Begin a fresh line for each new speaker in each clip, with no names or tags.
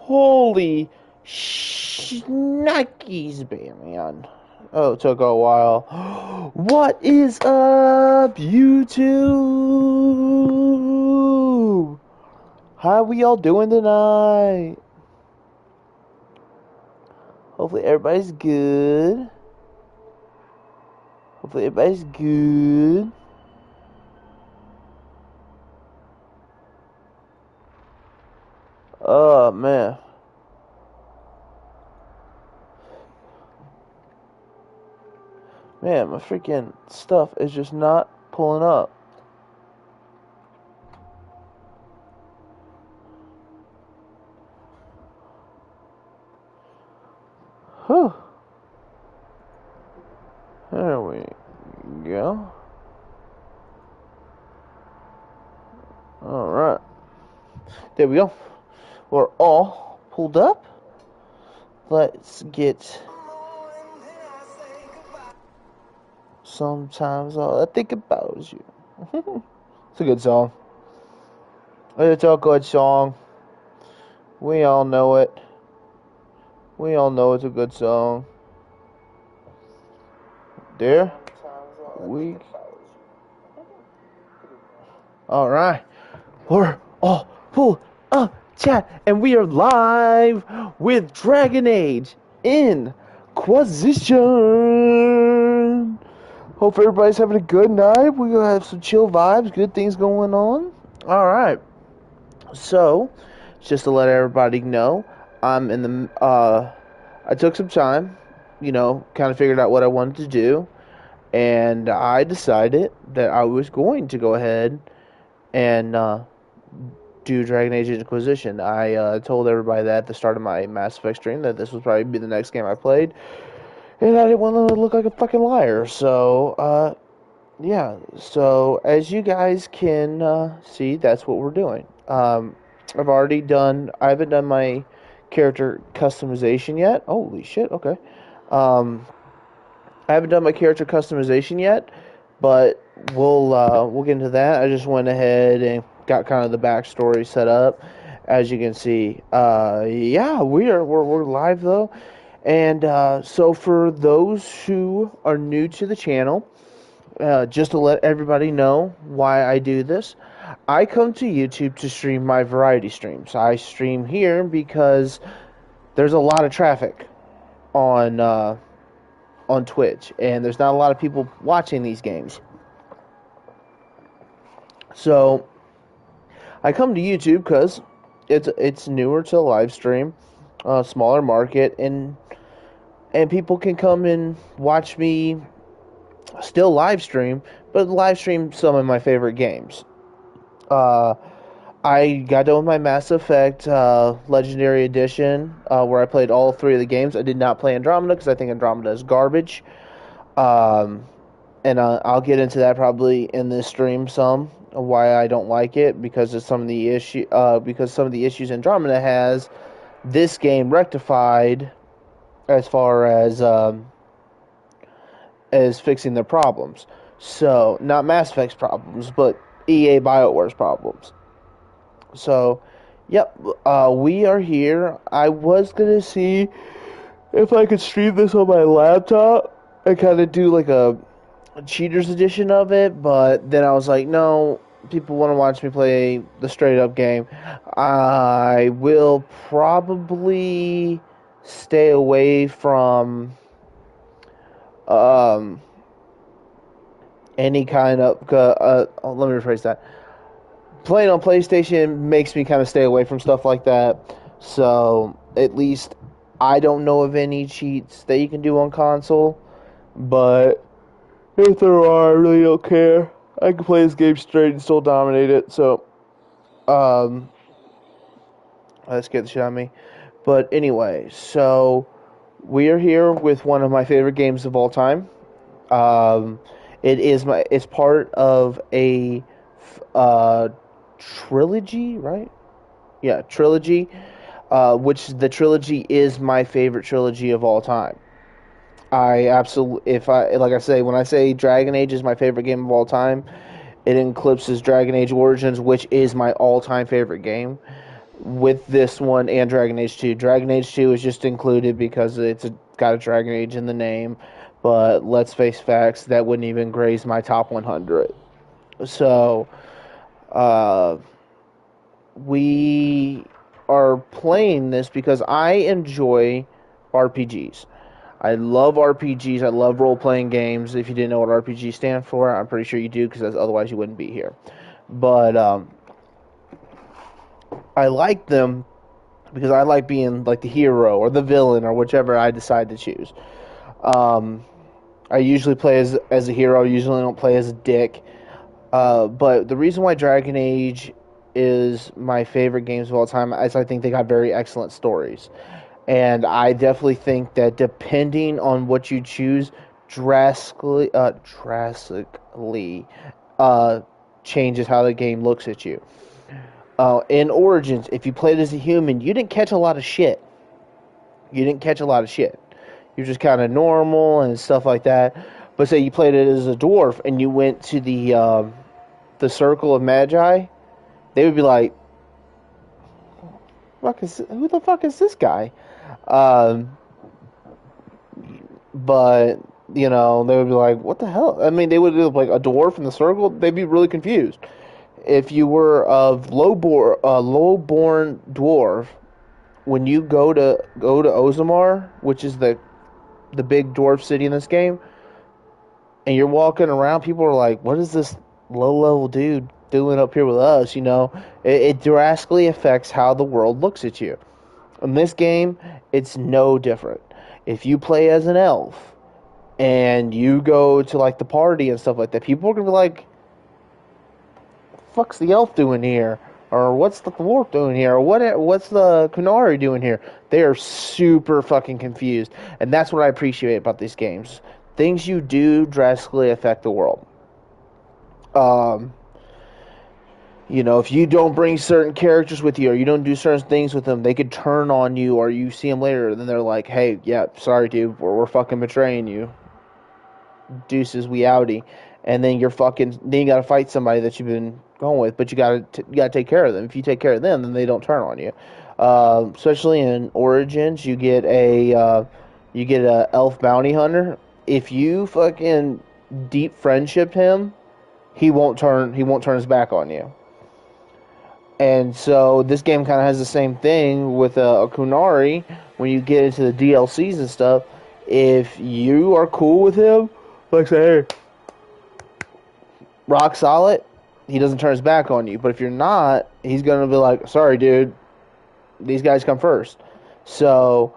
Holy shnikes, man. Oh, it took a while. What is up, YouTube? How we all doing tonight? Hopefully everybody's good. Hopefully everybody's good. Oh, man. Man, my freaking stuff is just not pulling up. Whew. There we go. Alright. There we go. We're all pulled up. Let's get... Sometimes all I think about is you. It's a good song. It's a good song. We all know it. We all know it's a good song. There. We. Alright. We're all pulled up, chat. And we are live with Dragon Age Inquisition. Hope everybody's having a good night. We're going to have some chill vibes, good things going on. Alright. So, just to let everybody know, I'm in the, I took some time, kind of figured out what I wanted to do, and I decided that I was going to go ahead and, do Dragon Age Inquisition. I, told everybody that at the start of my Mass Effect stream, that this would probably be the next game I played. And I didn't want to look like a fucking liar, so, yeah. So, as you guys can, see, that's what we're doing. I haven't done my character customization yet. Holy shit, okay. I haven't done my character customization yet, but we'll get into that. I just went ahead and got kind of the backstory set up. As you can see, yeah, we're live though. And so for those who are new to the channel, just to let everybody know why I do this, I come to YouTube to stream my variety streams. I stream here because there's a lot of traffic on Twitch, and there's not a lot of people watching these games. So I come to YouTube because it's newer to live stream, smaller market, and people can come and watch me still live stream, but live stream some of my favorite games. I got done with my Mass Effect Legendary Edition, where I played all three of the games. I did not play Andromeda because I think Andromeda is garbage. And I'll get into that probably in this stream some, why I don't like it, because of some of the issues Andromeda has, this game rectified as far as fixing their problems. So, not Mass Effect's problems, but EA BioWare's problems. So, yep, we are here. I was gonna see if I could stream this on my laptop and kind of do like a cheaters edition of it, but then I was like, no, people want to watch me play the straight up game. I will probably stay away from any kind of let me rephrase that. Playing on PlayStation makes me kind of stay away from stuff like that. So at least I don't know of any cheats that you can do on console, but if there are, I really don't care. I can play this game straight and still dominate it. So let's get the shit out of me. But anyway, so we are here with one of my favorite games of all time. It's part of a trilogy, right? Yeah, trilogy. Which the trilogy is my favorite trilogy of all time. Like I say, when I say Dragon Age is my favorite game of all time, it eclipses Dragon Age Origins, which is my all-time favorite game. with this one and Dragon Age 2. Dragon Age 2 is just included because got a Dragon Age in the name, but let's face facts, that wouldn't even graze my top 100. So, uh, we are playing this because I enjoy RPGs. I love RPGs. I love role-playing games. If you didn't know what RPG stand for, I'm pretty sure you do, because otherwise you wouldn't be here. But I like them because I like being like the hero or the villain or whichever I decide to choose. I usually play as a hero. I usually don't play as a dick. But the reason why Dragon Age is my favorite games of all time is I think they got very excellent stories. And I definitely think that depending on what you choose, drastically changes how the game looks at you. In Origins, if you played as a human, you didn't catch a lot of shit. You're just kind of normal and stuff like that. But say you played it as a dwarf and you went to the Circle of Magi, they would be like, who the fuck is this guy? But, you know, they would be like, what the hell? I mean, they would do like a dwarf in the circle. They'd be really confused. If you were of lowborn dwarf, when you go to Ozamar, which is the big dwarf city in this game, and you're walking around, people are like, what is this low-level dude doing up here with us? You know, it drastically affects how the world looks at you. In this game, it's no different. If you play as an elf and you go to like the party and stuff like that, people are gonna be like, "Fuck's the elf doing here?" Or "What's the dwarf doing here?" Or "What's the Kunari doing here?" They are super fucking confused, and that's what I appreciate about these games. Things you do drastically affect the world. You know, if you don't bring certain characters with you or you don't do certain things with them, they could turn on you, or you see them later, and then they're like, hey, yeah, sorry, dude, we're fucking betraying you. Deuces, we outie. And then then you gotta fight somebody that you've been going with, but you gotta take care of them. If you take care of them, then they don't turn on you. Especially in Origins, you get a elf bounty hunter. If you fucking deep friendship him, he won't turn his back on you. And so this game kind of has the same thing with a Kunari. When you get into the DLCs and stuff, if you are cool with him, like say, hey, rock solid, he doesn't turn his back on you. But if you're not, he's going to be like, sorry, dude, these guys come first. So,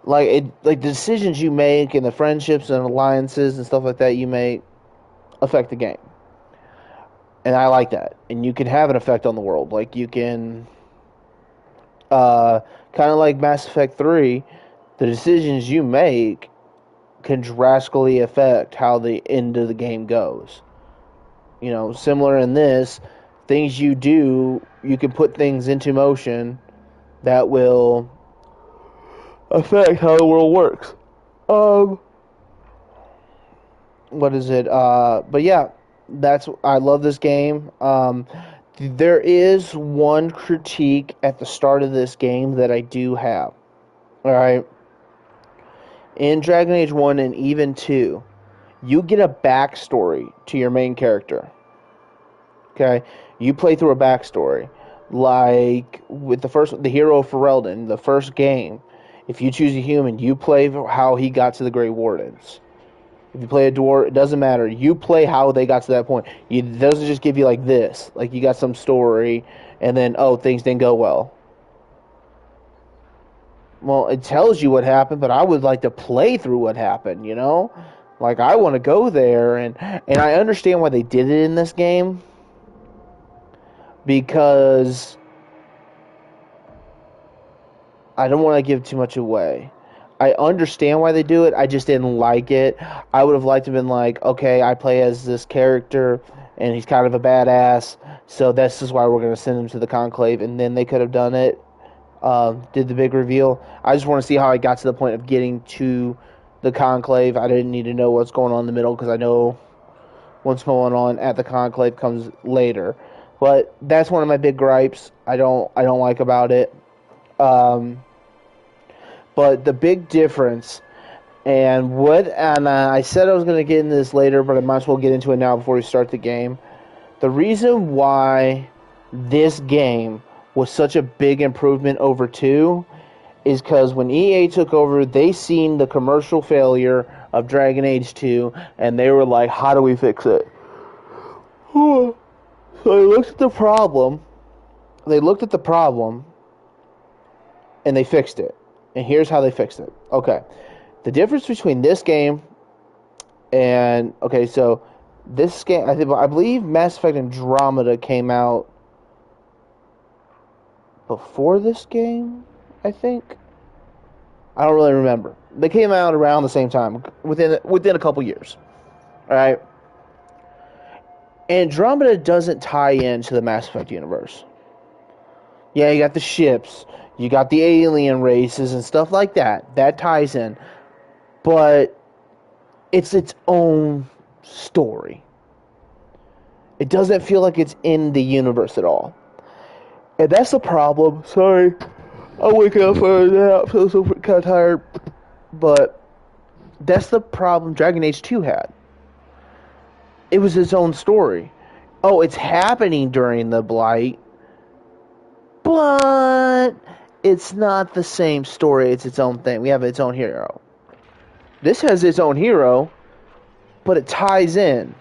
the decisions you make and the friendships and alliances and stuff like that you make affect the game. And I like that. And you can have an effect on the world. Like, you can, kind of like Mass Effect 3, the decisions you make can drastically affect how the end of the game goes. You know, similar in this, things you do, you can put things into motion that will affect how the world works. What is it? But yeah. I love this game. There is one critique at the start of this game that I do have. Alright. In Dragon Age 1 and even 2, you get a backstory to your main character. Okay? You play through a backstory. Like with the hero Ferelden, the first game, if you choose a human, you play how he got to the Grey Wardens. If you play a dwarf, it doesn't matter. You play how they got to that point. It doesn't just give you like this. Like you got some story, and then, oh, things didn't go well. Well, it tells you what happened, but I would like to play through what happened, you know? Like, I want to go there, and I understand why they did it in this game. Because I don't want to give too much away. I understand why they do it. I just didn't like it. I would have liked to have been like, okay, I play as this character, and he's kind of a badass, so this is why we're going to send him to the Conclave, and then they could have done it, did the big reveal. I just want to see how I got to the point of getting to the Conclave. I didn't need to know what's going on in the middle, because I know what's going on at the Conclave comes later. But that's one of my big gripes. I don't like about it. Um, but the big difference, and I said I was going to get into this later, but I might as well get into it now before we start the game. The reason why this game was such a big improvement over 2 is because when EA took over, they seen the commercial failure of Dragon Age 2, and they were like, how do we fix it? So they looked at the problem. And they fixed it. And here's how they fixed it. Okay. The difference between this game and... Okay, so this game... I believe Mass Effect Andromeda came out before this game, I think. I don't really remember. They came out around the same time, within a couple years. Alright? Andromeda doesn't tie into the Mass Effect universe. Yeah, you got the ships, you got the alien races and stuff like that. That ties in. But it's its own story. It doesn't feel like it's in the universe at all. And that's the problem. Sorry. I'm waking up for a nap. I feel so kind of tired. But that's the problem Dragon Age 2 had. It was its own story. Oh, it's happening during the Blight. But it's not the same story. It's its own thing. We have its own hero. This has its own hero, but it ties in.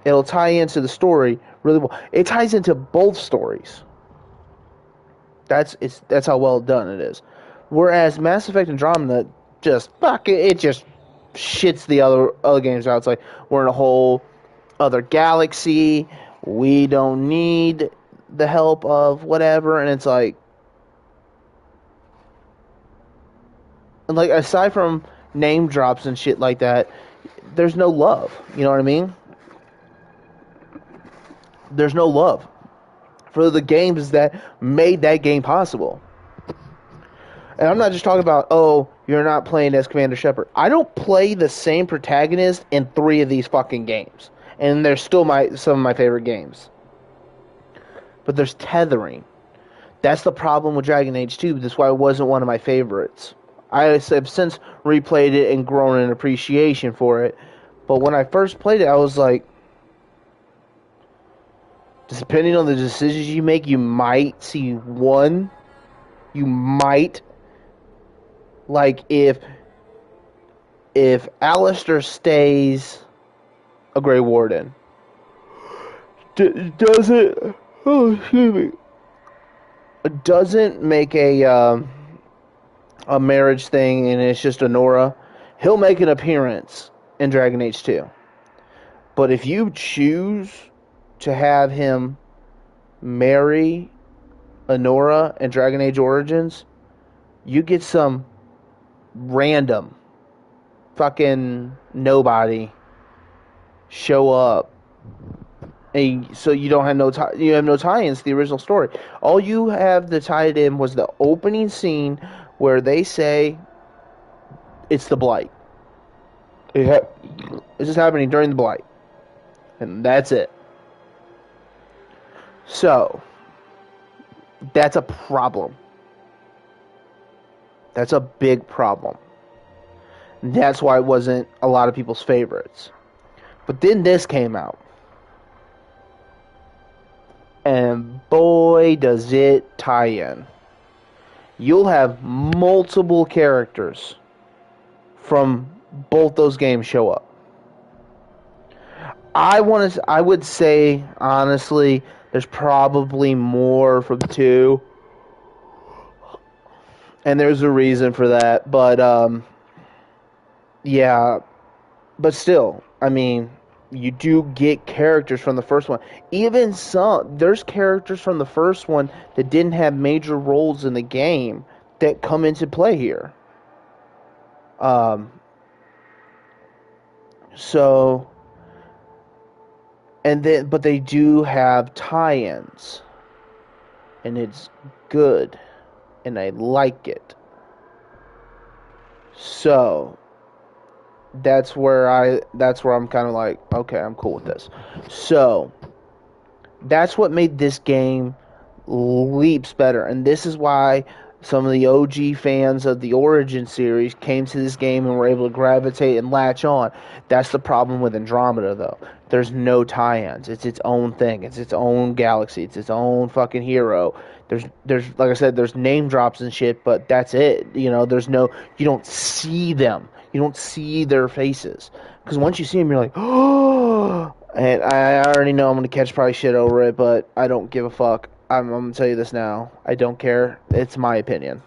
It'll tie into the story really well. It ties into both stories. That's how well done it is. Whereas Mass Effect Andromeda it just shits the other games out. It's like we're in a whole other galaxy. We don't need the help of whatever, and it's like aside from name drops and shit like that, there's no love. You know what I mean? There's no love for the games that made that game possible. And I'm not just talking about, oh, you're not playing as Commander Shepard. I don't play the same protagonist in 3 of these fucking games. And they're still some of my favorite games. But there's tethering. That's the problem with Dragon Age 2. That's why it wasn't one of my favorites. I have since replayed it and grown an appreciation for it. But when I first played it, I was like, depending on the decisions you make, you might see one. You might. Like, if Alistair stays a Grey Warden, doesn't make a marriage thing and it's just Honora, he'll make an appearance in Dragon Age 2. But if you choose to have him marry Honora in Dragon Age Origins, you get some random fucking nobody show up, and so you don't have no tie-ins to the original story. All you have to tie it in was the opening scene where they say it's the Blight. It's just happening during the Blight, and that's it. So that's a problem. That's a big problem. That's why it wasn't a lot of people's favorites. But then this came out. And boy, does it tie in. You'll have multiple characters from both those games show up. I would say, honestly, there's probably more from 2. And there's a reason for that. But, yeah. But still, I mean, you do get characters from the first one. Even there's characters from the first one that didn't have major roles in the game that come into play here. But they do have tie-ins. And it's good. And I like it. So that's where I'm kind of like, okay, I'm cool with this. So That's what made this game leaps better. And this is why some of the OG fans of the Origin series came to this game and were able to gravitate and latch on. That's the problem with Andromeda, though. There's no tie-ins. It's its own thing. It's its own galaxy. It's its own fucking hero. There's like I said, there's name drops and shit, but that's it. You know, you don't see them. You don't see their faces. Because once you see them, you're like, oh. And I already know I'm going to catch probably shit over it, but I don't give a fuck. I'm going to tell you this now. I don't care. It's my opinion.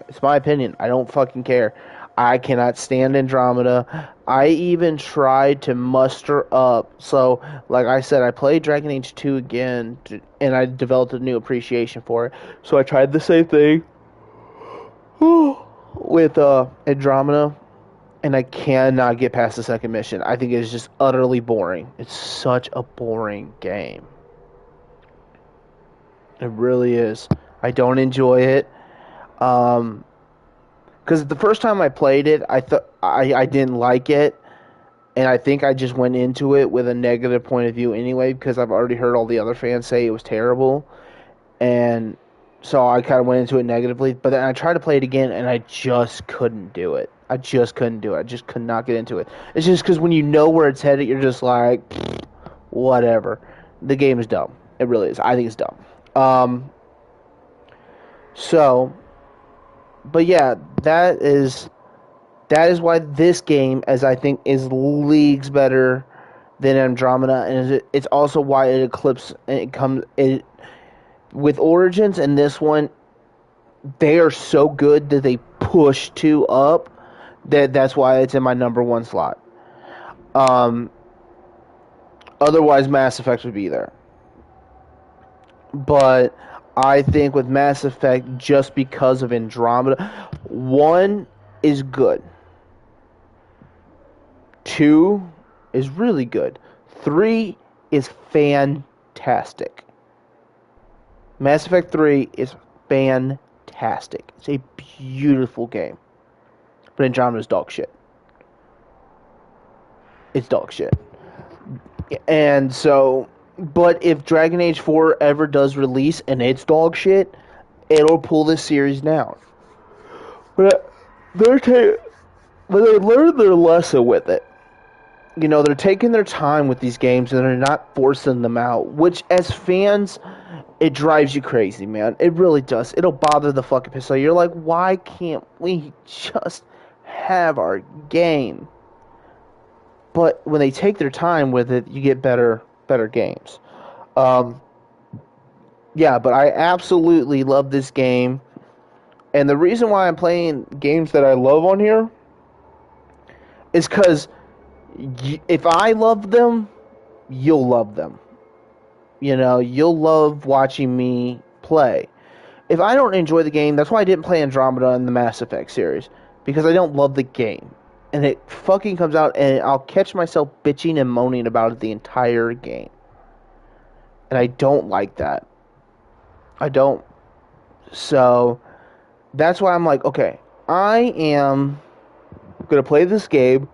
It's my opinion. I don't fucking care. I cannot stand Andromeda. I even tried to muster up. So, like I said, I played Dragon Age 2 again, and I developed a new appreciation for it. So I tried the same thing with Andromeda, and I cannot get past the second mission. I think it's just utterly boring. It's such a boring game. It really is. I don't enjoy it. Because the first time I played it, I thought I didn't like it, and I think I just went into it with a negative point of view anyway, because I've already heard all the other fans say it was terrible, and so I kind of went into it negatively. But then I tried to play it again, and I just couldn't do it. I just couldn't do it. I just could not get into it. It's just because when you know where it's headed, you're just like, whatever. The game is dumb. It really is. I think it's dumb. But yeah, that is why this game, as I think, is leagues better than Andromeda, and it's also why it eclipses. With Origins and this one, they are so good that they push 2 up. That's why it's in my number 1 slot. Otherwise, Mass Effect would be there. But I think with Mass Effect, just because of Andromeda, 1 is good. 2 is really good. 3 is fantastic. Mass Effect 3 is fantastic. It's a beautiful game. But Andromeda's dog shit. It's dog shit. And so, but if Dragon Age 4 ever does release and it's dog shit, it'll pull this series down. But they learned their lesson with it. You know, they're taking their time with these games and they're not forcing them out, which as fans, it drives you crazy, man. It really does. It'll bother the fucking piss out. You're like, why can't we just have our game? But when they take their time with it, you get better games. Yeah, but I absolutely love this game. And the reason why I'm playing games that I love on here is because if I love them, you'll love them. You know, you'll love watching me play. If I don't enjoy the game, that's why I didn't play Andromeda in the Mass Effect series. Because I don't love the game. And it fucking comes out and I'll catch myself bitching and moaning about it the entire game. And I don't like that. I don't. So, that's why I'm like, okay, I am going to play this game.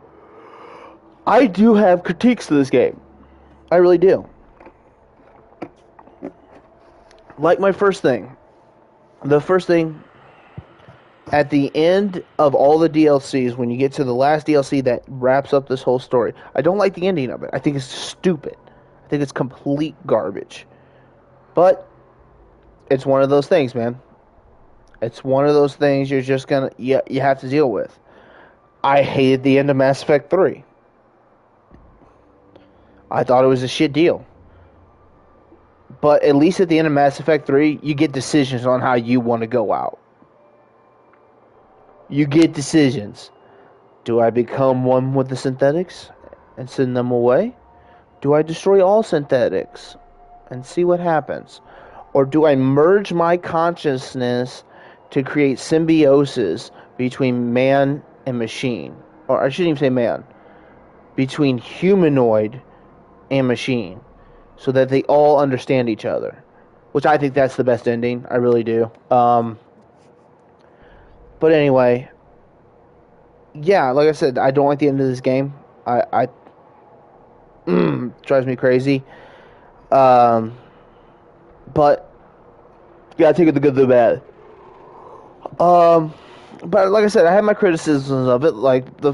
I do have critiques to this game. I really do. Like my first thing. The first thing, at the end of all the DLCs, when you get to the last DLC that wraps up this whole story, I don't like the ending of it. I think it's stupid. I think it's complete garbage. But it's one of those things, man. It's one of those things you're just gonna you have to deal with. I hated the end of Mass Effect 3. I thought it was a shit deal. But at least at the end of Mass Effect 3, you get decisions on how you want to go out. You get decisions. Do I become one with the synthetics and send them away? Do I destroy all synthetics and see what happens? Or do I merge my consciousness to create symbiosis between man and machine? Or I shouldn't even say man. Between humanoid and machine. So that they all understand each other. Which I think that's the best ending. I really do. But anyway, yeah, like I said, I don't like the end of this game. Drives me crazy. But you gotta take it the good, the bad. Um, but like I said, I have my criticisms of it. Like the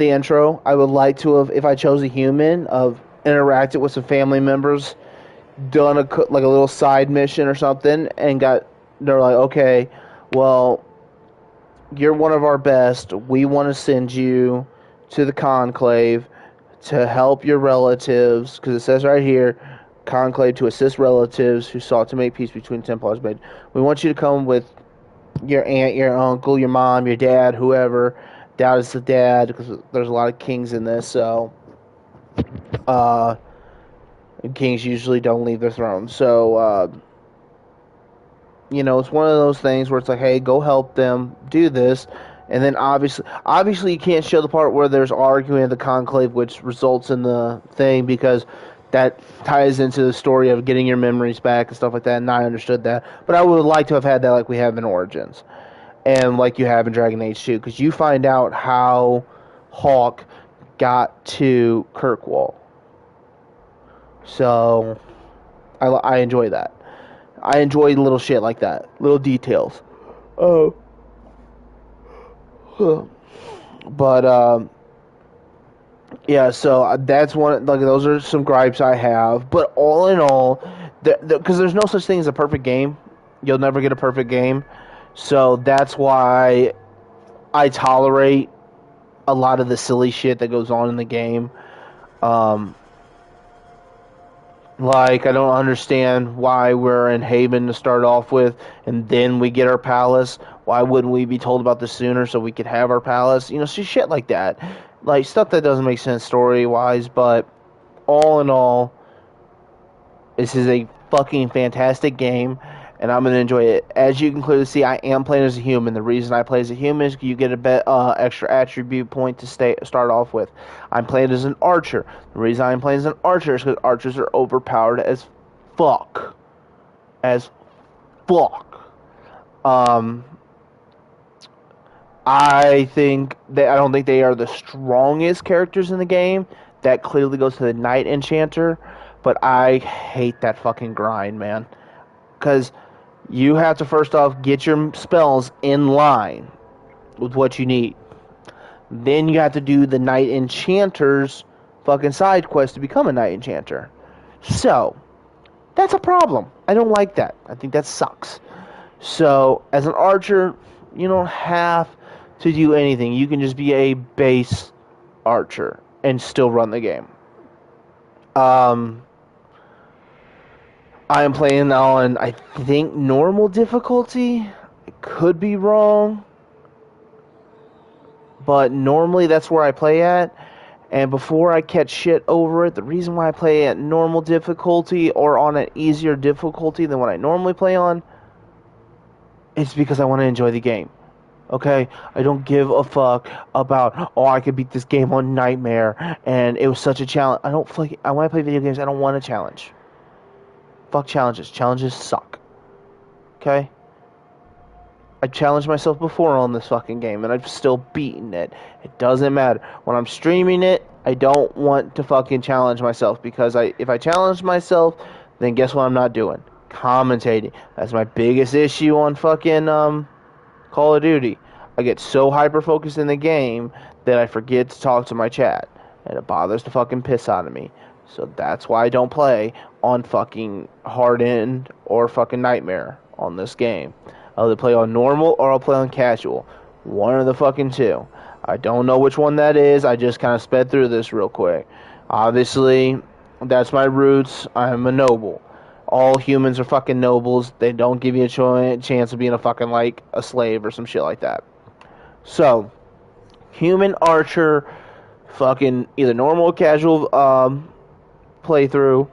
intro. I would like to have, if I chose a human, of interacted with some family members, done like a little side mission or something, and they're like, okay, well, you're one of our best. We want to send you to the conclave to help your relatives, because it says right here, conclave to assist relatives who sought to make peace between Templars. But we want you to come with your aunt, your uncle, your mom, your dad, whoever. Doubt it's the dad, because there's a lot of kings in this, so kings usually don't leave their throne. So, it's one of those things where it's like, hey, go help them do this. And then obviously you can't show the part where there's arguing in the conclave, which results in the thing, because that ties into the story of getting your memories back and stuff like that, and I understood that. But I would like to have had that like we have in Origins, and like you have in Dragon Age 2, because you find out how Hawk got to Kirkwall. So, I enjoy that. I enjoy little shit like that, little details. Oh. But yeah, so that's one. Like, those are some gripes I have. But all in all, because there's no such thing as a perfect game, you'll never get a perfect game. So that's why I tolerate a lot of the silly shit that goes on in the game. Like, I don't understand why we're in Haven to start off with, and then we get our palace. Why wouldn't we be told about this sooner so we could have our palace? Shit like that. Like, stuff that doesn't make sense story-wise, but all in all, this is a fucking fantastic game, and I'm going to enjoy it. As you can clearly see, I am playing as a human. The reason I play as a human is you get a extra attribute point to start off with. I'm playing as an archer. The reason I'm playing as an archer is because archers are overpowered as fuck. As fuck. I don't think they are the strongest characters in the game. That clearly goes to the Knight Enchanter, but I hate that fucking grind, man. Because you have to first off get your spells in line with what you need. Then you have to do the Knight Enchanter's fucking side quest to become a Knight Enchanter. So, that's a problem. I don't like that. I think that sucks. So, as an archer, you don't have to do anything. You can just be a base archer and still run the game. I am playing on, I think, normal difficulty. I could be wrong, but normally that's where I play at. And before I catch shit over it, the reason why I play at normal difficulty or on an easier difficulty than what I normally play on is because I want to enjoy the game. Okay? I don't give a fuck about, I could beat this game on Nightmare and it was such a challenge. When I play video games, I don't want a challenge. Fuck challenges. Challenges suck. Okay? I challenged myself before on this fucking game, and I've still beaten it. It doesn't matter. When I'm streaming it, I don't want to fucking challenge myself, because if I challenge myself, then guess what I'm not doing? Commentating. That's my biggest issue on fucking Call of Duty. I get so hyper-focused in the game that I forget to talk to my chat, and it bothers the fucking piss out of me. So that's why I don't play on fucking Hardened or fucking Nightmare on this game. I'll either play on normal or I'll play on casual. One of the fucking two. I don't know which one that is. I just kind of sped through this real quick. Obviously, that's my roots. I'm a noble. All humans are fucking nobles. They don't give you a chance of being a fucking, like, a slave or some shit like that. So, human archer, fucking either normal or casual playthrough,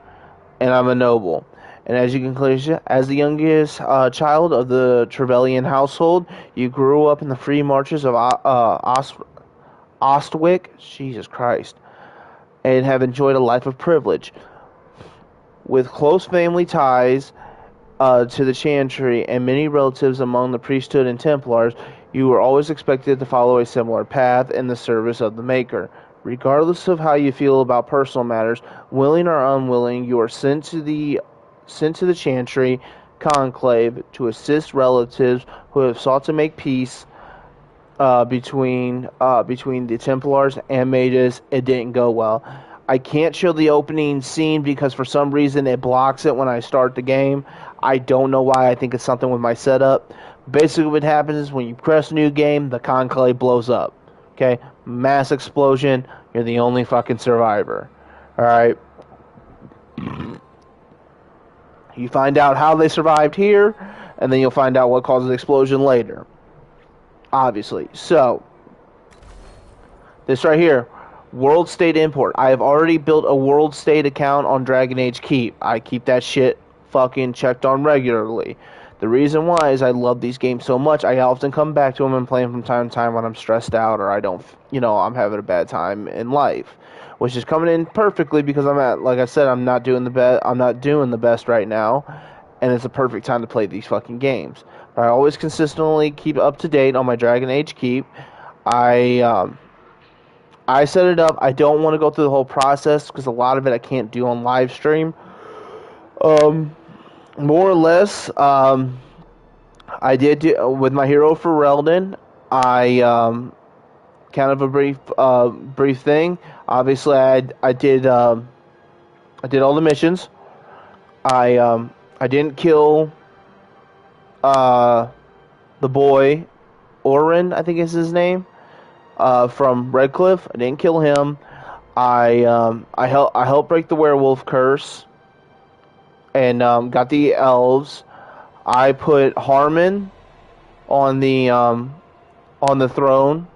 and I'm a noble. And as you can clearly see, as the youngest child of the Trevelyan household, you grew up in the free marches of Ostwick, Jesus Christ, and have enjoyed a life of privilege. With close family ties to the Chantry and many relatives among the priesthood and Templars, you were always expected to follow a similar path in the service of the Maker. Regardless of how you feel about personal matters, willing or unwilling, you are sent to the Chantry conclave to assist relatives who have sought to make peace between the Templars and mages. It didn't go well. I can't show the opening scene because for some reason it blocks it when I start the game. I don't know why. I think it's something with my setup. Basically, what happens is when you press new game, the conclave blows up. Okay, mass explosion. You're the only fucking survivor. All right. You find out how they survived here, and then you'll find out what caused the explosion later. Obviously. So, this right here, World State Import. I have already built a World State account on Dragon Age Keep. I keep that shit fucking checked on regularly. The reason why is I love these games so much. I often come back to them and play them from time to time when I'm stressed out or I don't, I'm having a bad time in life, which is coming in perfectly because like I said, I'm not doing the best right now, and it's a perfect time to play these fucking games. But I always consistently keep up to date on my Dragon Age Keep. I set it up. I don't want to go through the whole process because a lot of it I can't do on live stream. More or less, I did do, with my hero for Reldon. I kind of a brief thing. Obviously, I did all the missions. I didn't kill the boy Orin, I think is his name, from Redcliffe. I didn't kill him. I helped break the werewolf curse. And got the elves. I put Harmon on the throne.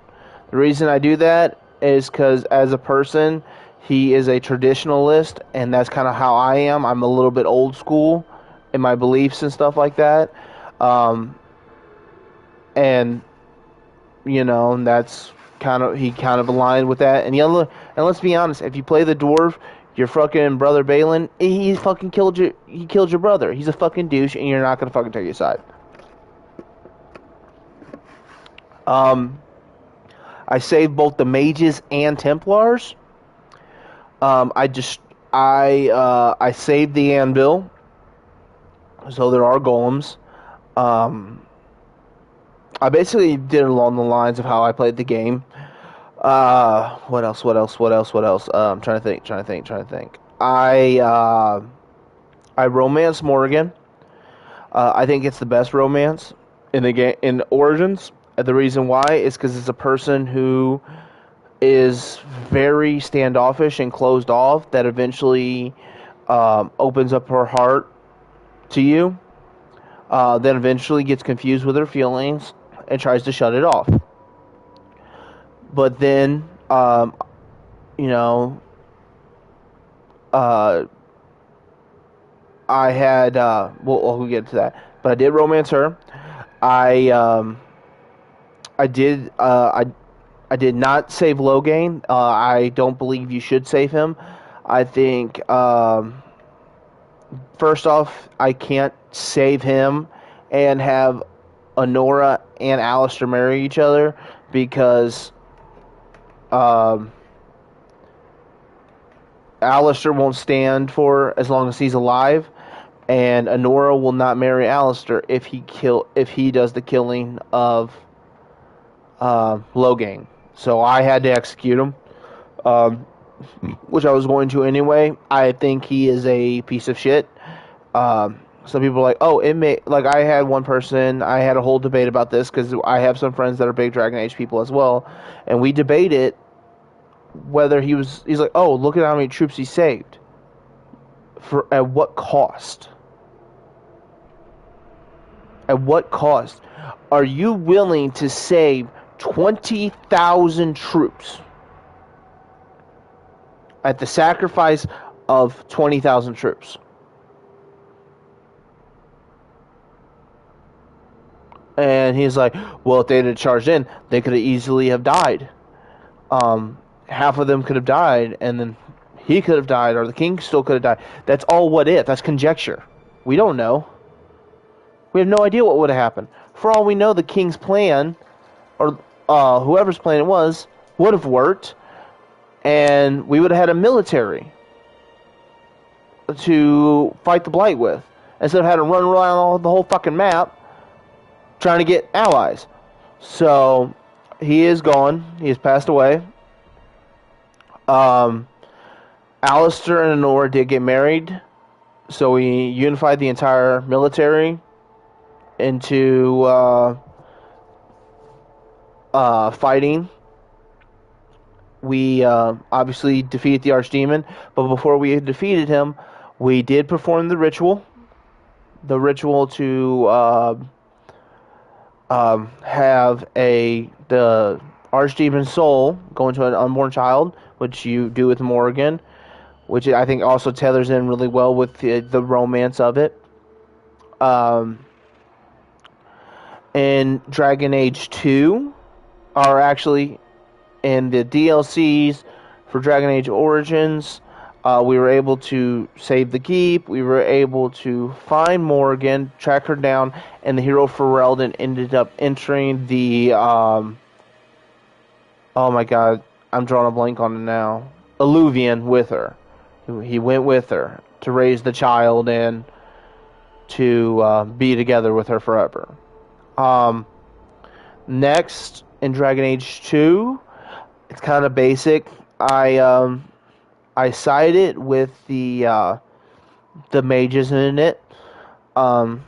The reason I do that is because as a person, he is a traditionalist, and that's kind of how I am. I'm a little bit old school in my beliefs and stuff like that. And that's he kind of aligned with that. And let's be honest, if you play the dwarf, your fucking brother Balin, he fucking killed your brother. He's a fucking douche, and you're not gonna fucking take his side. I saved both the mages and Templars. I saved the anvil, so there are golems. I basically did it along the lines of how I played the game. What else? I'm trying to think. I romanced Morgan. I think it's the best romance in the game, in Origins. The reason why is because it's a person who is very standoffish and closed off that eventually opens up her heart to you, then eventually gets confused with her feelings and tries to shut it off. But then, I had, we'll get to that. But I did romance her. I did not save Logain. I don't believe you should save him. I think, first off, I can't save him and have Honora and Alistair marry each other because Alistair won't stand for as long as he's alive, and Honora will not marry Alistair if he does the killing of Logain. So I had to execute him, which I was going to anyway. I think he is a piece of shit. Some people are like, oh, I had one person, I had a whole debate about this because I have some friends that are big Dragon Age people as well, and we debated whether he's like, oh, look at how many troops he saved. At what cost? At what cost? Are you willing to save 20,000 troops at the sacrifice of 20,000 troops? And he's like, well, if they had charged in, they could have easily have died. Half of them could have died, and then he could have died, or the king still could have died. That's all what if. That's conjecture. We don't know. We have no idea what would have happened. For all we know, the king's plan, or whoever's plan it was, would have worked. and we would have had a military to fight the Blight with, instead of having to run around the whole fucking map trying to get allies. So he is gone. He has passed away. Alistair and Honora did get married, so we unified the entire military into fighting. We obviously defeated the Archdemon, but before we had defeated him, we did perform the ritual. The ritual to have the Archdemon soul go into an unborn child, which you do with Morrigan, which I think also tethers in really well with the romance of it. In Dragon Age 2, are actually in the DLCs for Dragon Age Origins, we were able to save the keep. We were able to find Morrigan, track her down, and the hero Ferelden ended up entering the oh my god, I'm drawing a blank on it now. Alluvian with her. He went with her to raise the child and to be together with her forever. Next, in Dragon Age 2, it's kind of basic. I sided with the mages in it. What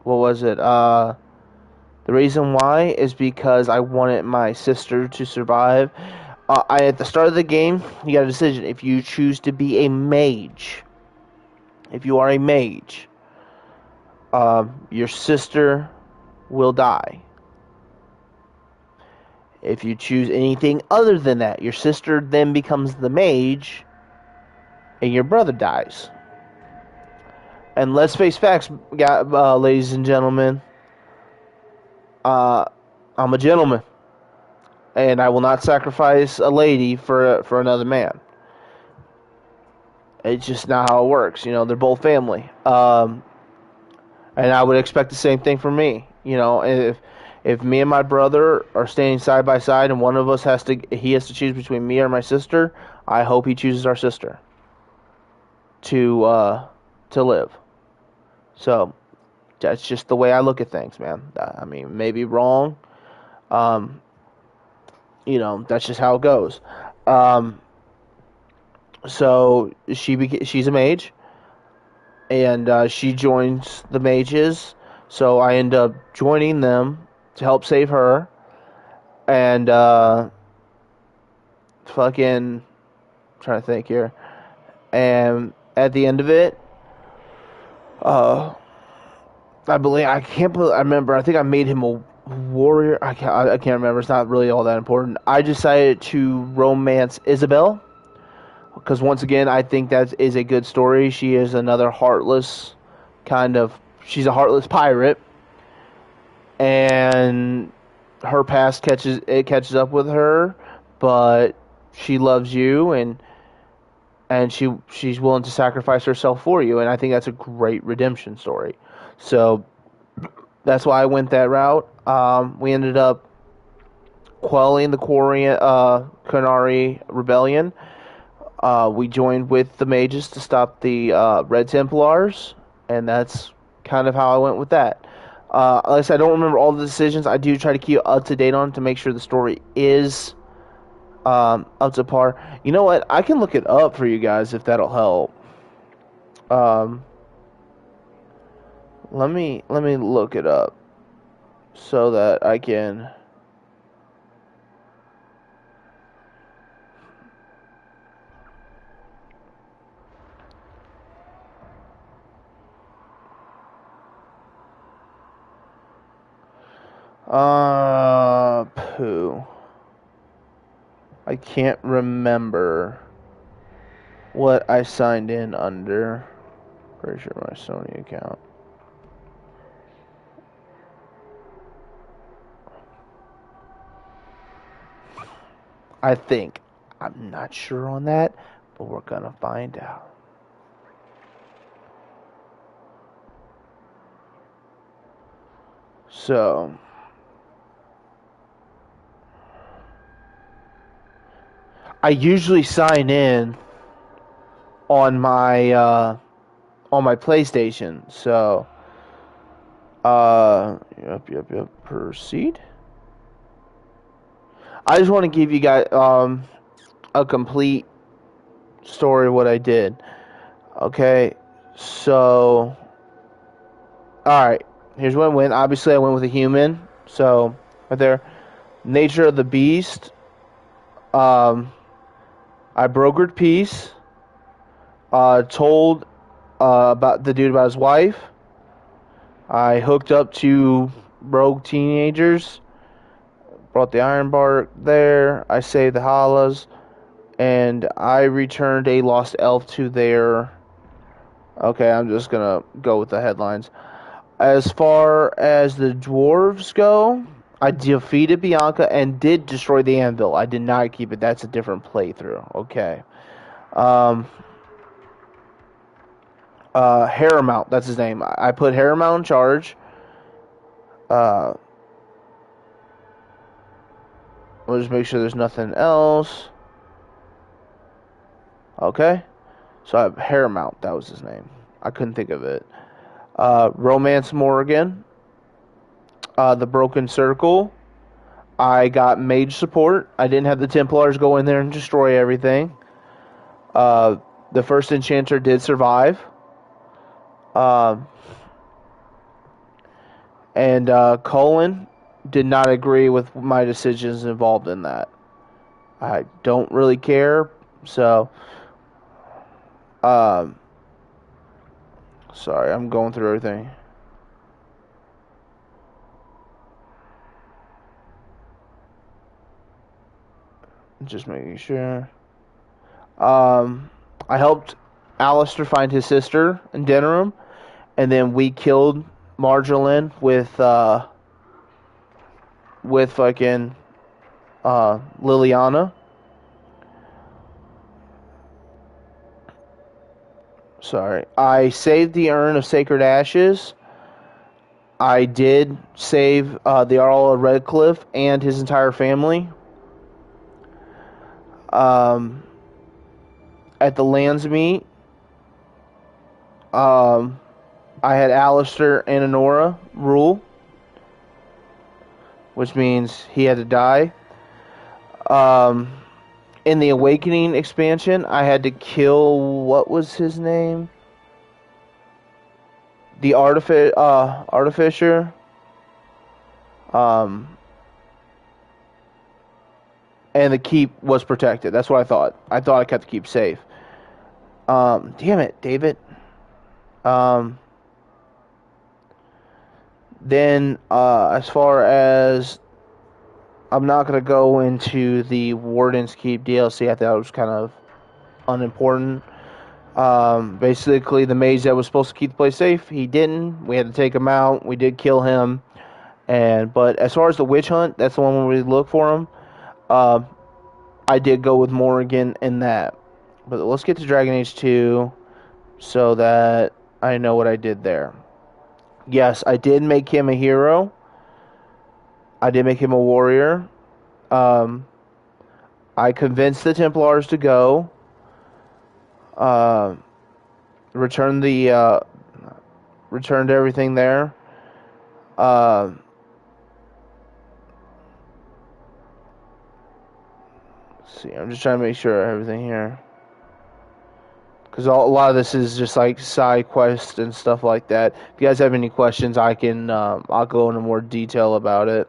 was it? The reason why is because I wanted my sister to survive. At the start of the game, you got a decision. If you choose to be a mage, if you are a mage, your sister will die. If you choose anything other than that, your sister then becomes the mage, and your brother dies. And let's face facts, ladies and gentlemen. I'm a gentleman, and I will not sacrifice a lady for another man. It's just not how it works. You know, they're both family. And I would expect the same thing from me. You know, if me and my brother are standing side by side and one of us has to choose between me or my sister, I hope he chooses our sister to live. So that's just the way I look at things, man. I mean, maybe wrong. You know, that's just how it goes. So she's a mage, and she joins the mages. So I end up joining them to help save her, and fucking trying to think here. And at the end of it, I remember. I think I made him a warrior. I can't remember. It's not really all that important. I decided to romance Isabel, because once again, I think that is a good story. She is another heartless she's a heartless pirate, and her past catches up with her, but she loves you, and she's willing to sacrifice herself for you, and I think that's a great redemption story. So that's why I went that route. We ended up quelling the Qunari rebellion. We joined with the mages to stop the Red Templars, and that's kind of how I went with that. Like I said, I don't remember all the decisions. I do try to keep up to date on it to make sure the story is up to par. You know what? I can look it up for you guys if that'll help. Let me look it up so that I can. Pooh. I can't remember what I signed in under. Pretty sure my Sony account. I think. I'm not sure on that, but we're gonna find out. So, I usually sign in on my PlayStation. So, yep. Proceed. I just want to give you guys a complete story of what I did. Okay, so all right. Here's what I went. Obviously, I went with a human. So right there, nature of the beast. Um, I brokered peace. Told about the dude about his wife. I hooked up to rogue teenagers. Brought the iron bark there. I saved the Hollas. And I returned a lost elf to their... Okay, I'm just going to go with the headlines. As far as the dwarves go, I defeated Bianca and did destroy the anvil. I did not keep it. That's a different playthrough. Okay. Haramount, that's his name. I put Haramount in charge. We'll just make sure there's nothing else. Okay. So I have Haramount, that was his name. I couldn't think of it. Romance Morgan. The Broken Circle. I got mage support. I didn't have the Templars go in there and destroy everything. The first enchanter did survive. And Colin did not agree with my decisions involved in that. I don't really care. So, sorry, I'm going through everything. Just making sure. I helped Alistair find his sister in Denerim, and then we killed Marjolaine with fucking Liliana. Sorry. I saved the Urn of Sacred Ashes. I did save the Earl of Redcliffe and his entire family. At the Landsmeet, I had Alistair and Honora rule, which means he had to die. In the Awakening expansion, I had to kill, what was his name? The Artificer. And the keep was protected. That's what I thought. I thought I kept the keep safe. Damn it, David. Then, as far as... I'm not going to go into the Warden's Keep DLC. I thought it was kind of unimportant. Basically, the mage that was supposed to keep the place safe, he didn't. We had to take him out. We did kill him. But as far as the witch hunt, that's the one where we look for him. I did go with Morrigan in that. But let's get to Dragon Age 2 so that I know what I did there. Yes, I did make him a hero. I did make him a warrior. I convinced the Templars to go. Returned everything there. Let's see, I'm just trying to make sure everything here. Because a lot of this is just like side quests and stuff like that. If you guys have any questions, I'll go into more detail about it.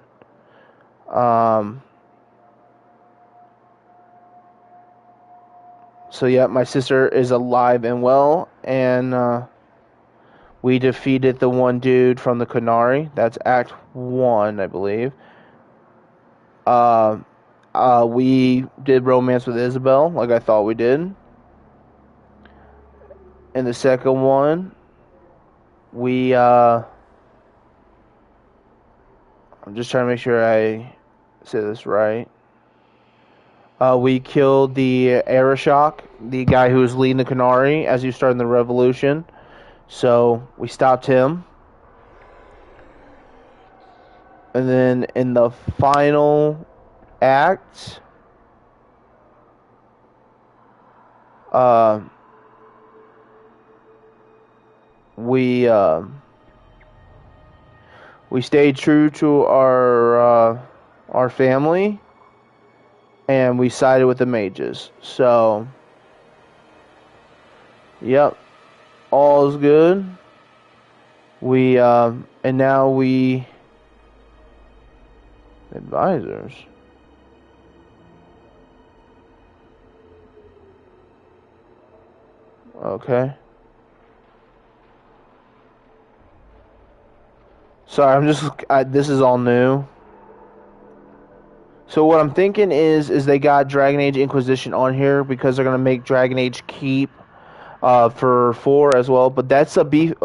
So yeah, my sister is alive and well, and we defeated the one dude from the Qunari. That's Act 1, I believe. We did romance with Isabel, like I thought we did. In the second one, I'm just trying to make sure I say this right. We killed the Arashok, the guy who was leading the Qunari as he was starting the revolution. So we stopped him. And then in the final act, Uh, we we stayed true to our family, and we sided with the mages. So, yep, all is good. We and now we advisors. Okay. Sorry, this is all new. So what I'm thinking is they got Dragon Age Inquisition on here because they're gonna make Dragon Age Keep for 4 as well. But that's a brief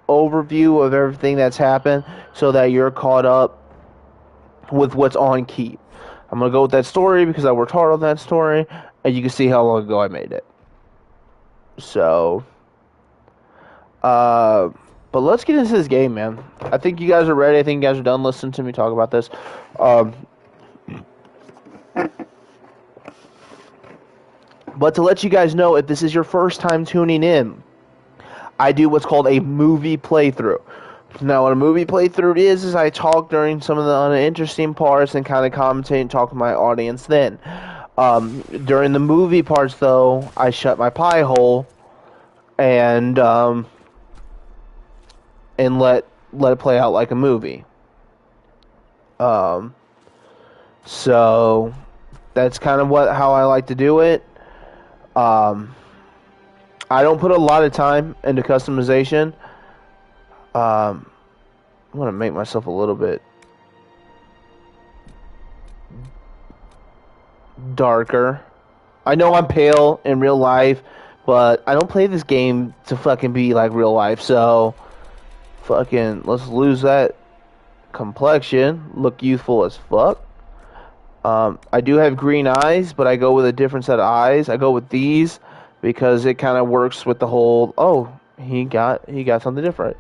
overview of everything that's happened, so that you're caught up with what's on Keep. I'm gonna go with that story because I worked hard on that story, and you can see how long ago I made it. So, but let's get into this game, man. I think you guys are ready. I think you guys are done listening to me talk about this. But to let you guys know, if this is your first time tuning in, I do what's called a movie playthrough. Now, what a movie playthrough is I talk during some of the uninteresting parts and kind of commentate and talk to my audience then. During the movie parts, though, I shut my pie hole and let it play out like a movie. So that's kind of how I like to do it. I don't put a lot of time into customization. I'm gonna make myself a little bit darker. I know I'm pale in real life, but I don't play this game to fucking be like real life, so fucking let's lose that complexion, look youthful as fuck. I do have green eyes, but I go with a different set of eyes. I go with these because it kind of works with the whole, oh, he got something different.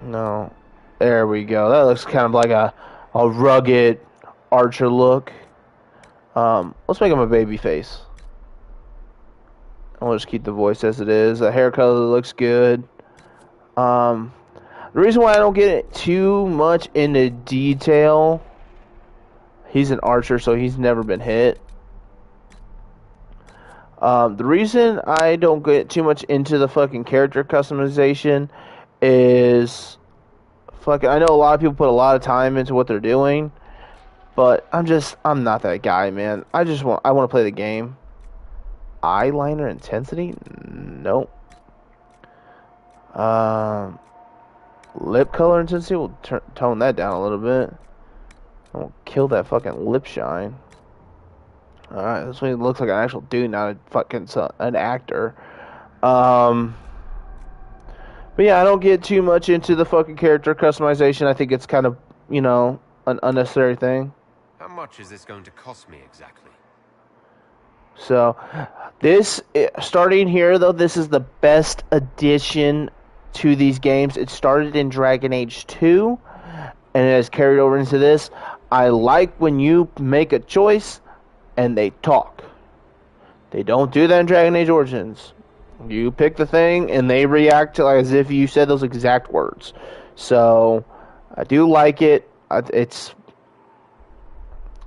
No. There we go. That looks kind of like a rugged archer look. Let's make him a baby face. I'll just keep the voice as it is. The hair color looks good. The reason why I don't get too much into detail, he's an archer, so he's never been hit. The reason I don't get too much into the fucking character customization is I know a lot of people put a lot of time into what they're doing, but I'm not that guy, man. I want to play the game. Eyeliner intensity? Nope. Lip color intensity, we'll tone that down a little bit. I won't kill that fucking lip shine. Alright, this way it looks like an actual dude, not a fucking an actor. But yeah, I don't get too much into the fucking character customization. I think it's kind of, an unnecessary thing.
How much is this going to cost me exactly?
So, starting here though, this is the best addition to these games. It started in Dragon Age 2, and it has carried over into this. I like when you make a choice and they talk. They don't do that in Dragon Age Origins. You pick the thing and they react to as if you said those exact words. So I do like it. It's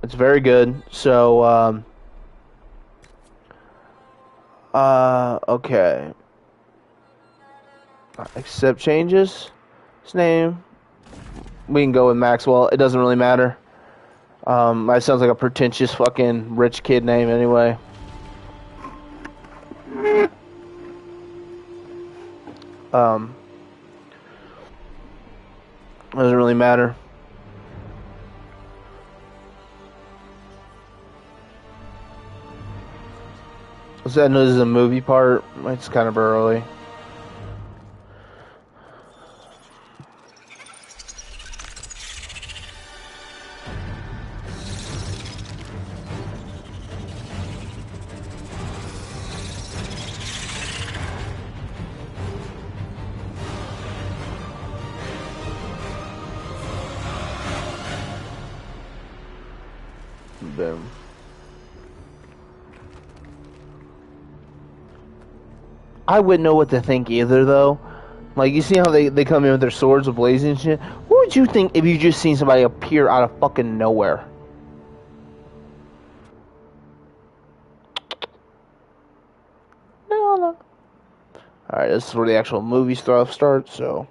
very good. So okay. Accept changes. His name. We can go with Maxwell. It doesn't really matter. That sounds like a pretentious fucking rich kid name anyway. Doesn't really matter. So I know this is a movie part. It's kind of early. Boom. I wouldn't know what to think either, though. Like, you see how they come in with their swords blazing and shit? What would you think if you just seen somebody appear out of fucking nowhere? No. Alright, this is where the actual movie stuff starts, so...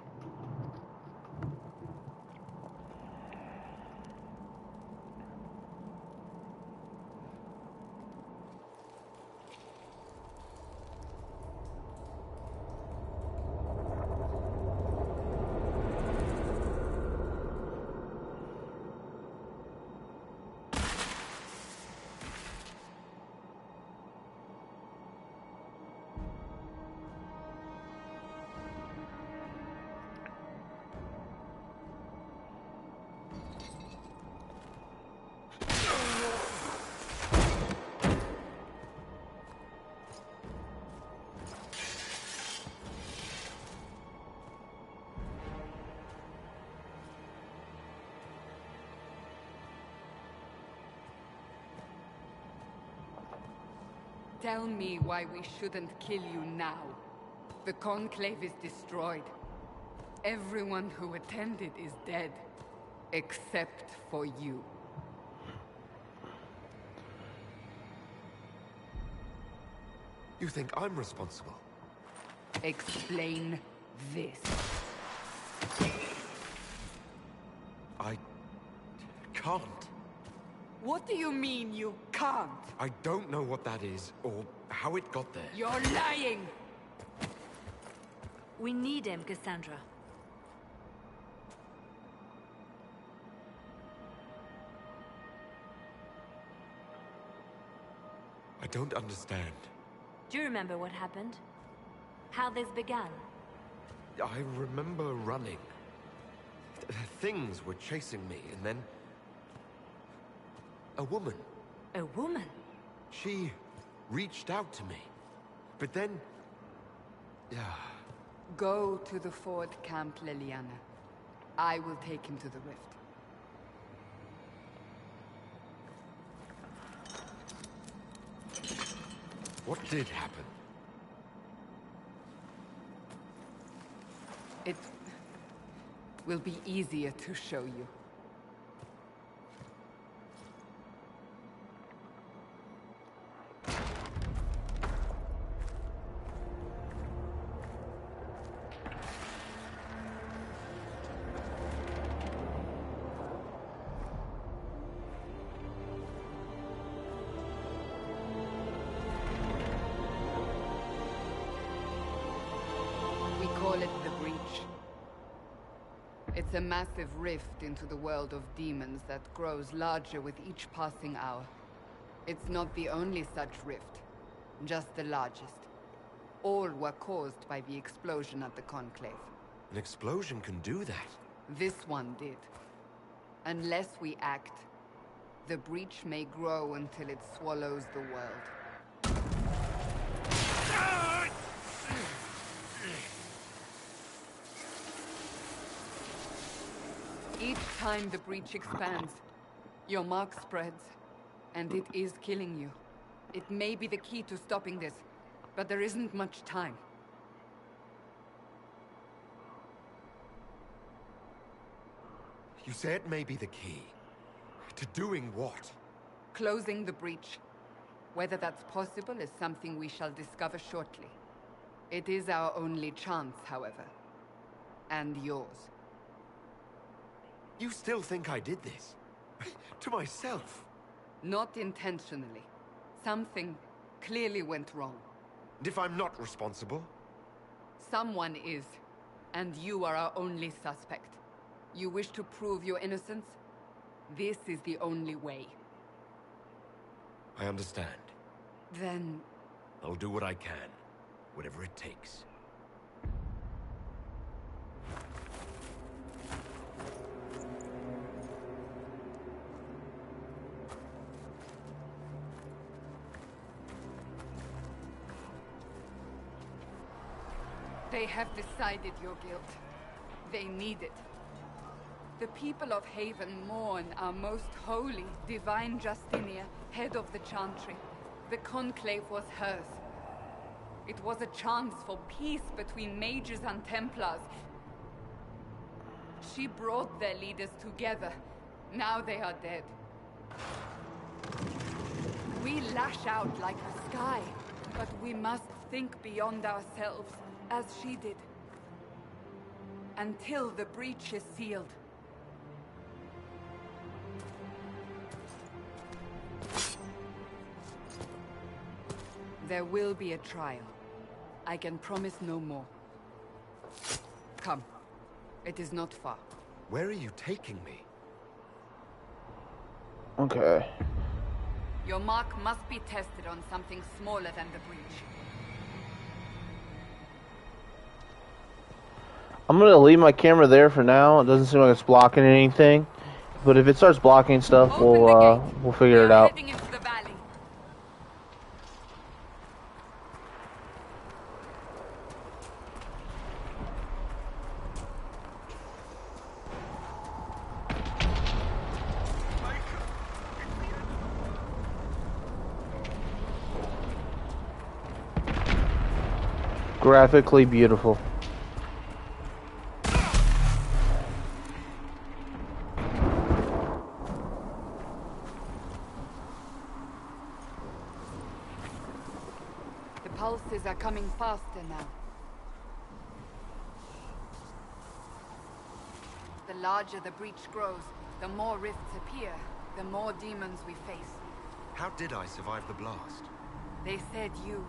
Tell me why we shouldn't kill you now. The Conclave is destroyed. Everyone who attended is dead. Except for you.
You think I'm responsible?
Explain this.
I... can't.
What do you mean you can't?
I don't know what that is, or how it got there.
You're lying!
We need him, Cassandra.
I don't understand.
Do you remember what happened? How this began?
I remember running. Things were chasing me, and then... a woman.
A woman?
She reached out to me. But then...
Go to the Ford Camp, Liliana. I will take him to the rift.
What did happen?
It will be easier to show you. It's a massive rift into the world of demons that grows larger with each passing hour. It's not the only such rift, just the largest. All were caused by the explosion at the Conclave.
An explosion can do that?
This one did. Unless we act, the breach may grow until it swallows the world. Each time the breach expands, your mark spreads, and it is killing you. It may be the key to stopping this, but there isn't much time.
You say it may be the key. To doing what?
Closing the breach. Whether that's possible is something we shall discover shortly. It is our only chance, however. And yours.
You still think I did this? To myself?
Not intentionally. Something clearly went wrong.
And if I'm not responsible?
Someone is, and you are our only suspect. You wish to prove your innocence? This is the only way.
I understand.
Then...
I'll do what I can. Whatever it takes.
They have decided your guilt. They need it. The people of Haven mourn our most holy, divine Justinia, head of the Chantry. The Conclave was hers. It was a chance for peace between mages and Templars. She brought their leaders together. Now they are dead. We lash out like the sky, but we must think beyond ourselves, as she did. Until the breach is sealed. There will be a trial. I can promise no more. Come. It is not far.
Where are you taking me?
Okay.
Your mark must be tested on something smaller than the breach.
I'm gonna leave my camera there for now. It doesn't seem like it's blocking anything, but if it starts blocking stuff, we'll figure it out.
Heading into the valley.
Graphically beautiful.
The pulses are coming faster now. The larger the breach grows, the more rifts appear, the more demons we face.
How did I survive the blast?
They said you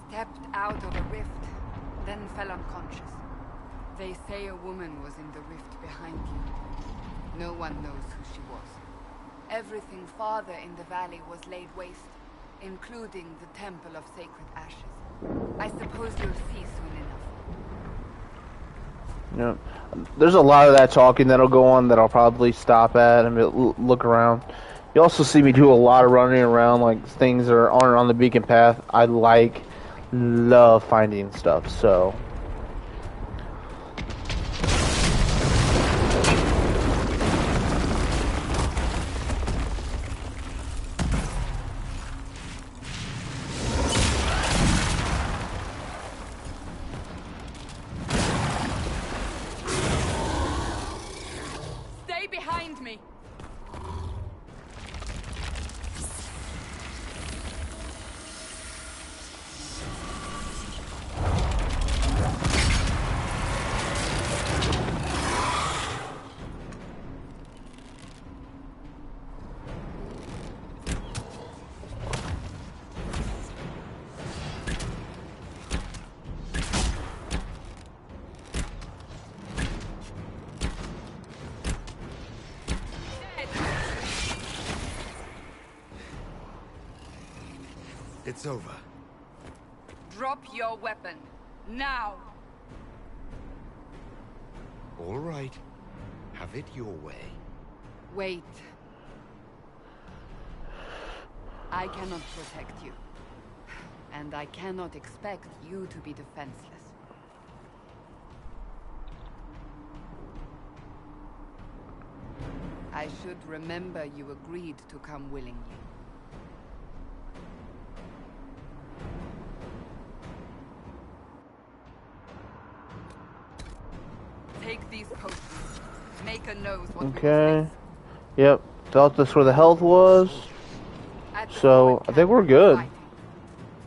stepped out of a rift, then fell unconscious. They say a woman was in the rift behind you. No one knows who she was. Everything farther in the valley was laid waste, including the Temple of Sacred Ashes. I suppose you'll see soon enough.
Yeah. There's a lot of that talking that'll go on that I'll probably stop at and look around. You also see me do a lot of running around, like things that aren't on the beacon path. I love finding stuff, so.
Stay behind me!
It's over.
Drop your weapon. Now!
All right. Have it your way.
Wait. I cannot protect you. And I cannot expect you to be defenseless. I should remember you agreed to come willingly. Take these potions. Make a nose what we
Okay.
face.
Yep. Felt this where the health was.
At the
So,
point
I think we're
camp,
good.
fighting.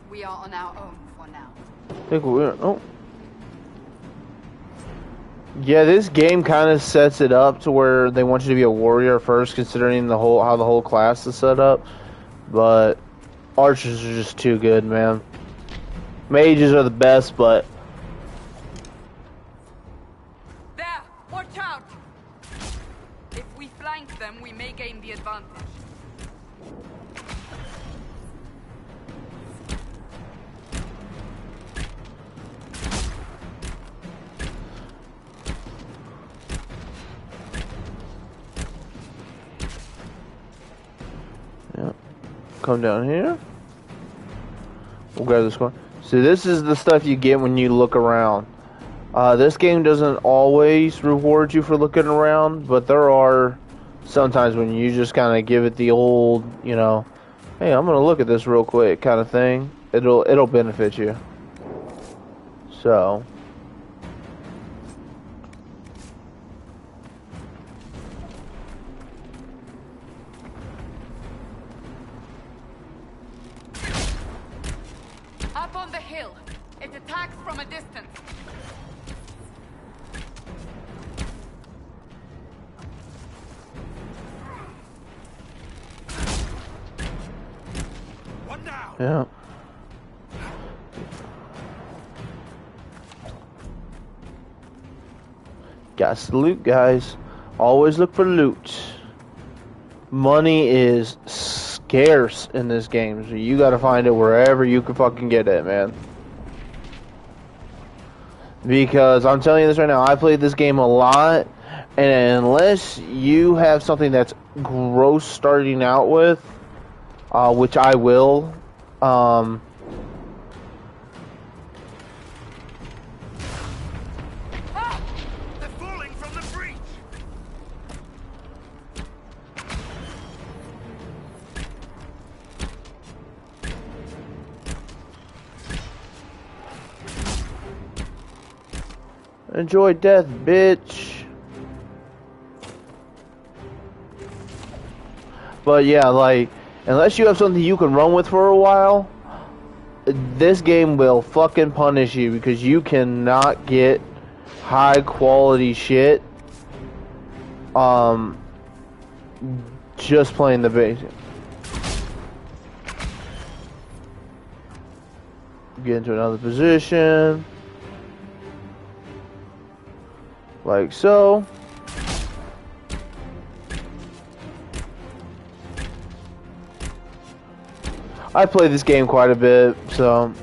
We are on our own for now.
I think we're. Oh. Yeah, this game kind of sets it up to where they want you to be a warrior first, considering how the whole class is set up. But archers are just too good, man. Mages are the best, but
There! Watch out! If we flank them, we may gain the advantage.
yeah. Come down here. We'll grab this one. See, this is the stuff you get when you look around. This game doesn't always reward you for looking around, but there are sometimes when you just kind of give it the old, hey, I'm gonna look at this real quick kind of thing. It'll benefit you. So.
Up on the hill. It attacks from a distance.
One down.
Yeah. Got to loot, guys. Always look for loot. Money is scarce in this game, so you gotta find it wherever you can fucking get it, man. Because I'm telling you this right now, I played this game a lot, and unless you have something that's gross starting out with, which I will,
They're falling from the breach.
enjoy death, bitch. But yeah, like, unless you have something you can run with for a while, this game will fucking punish you because you cannot get high quality shit just playing the basic. Get into another position like so. I play this game quite a bit, so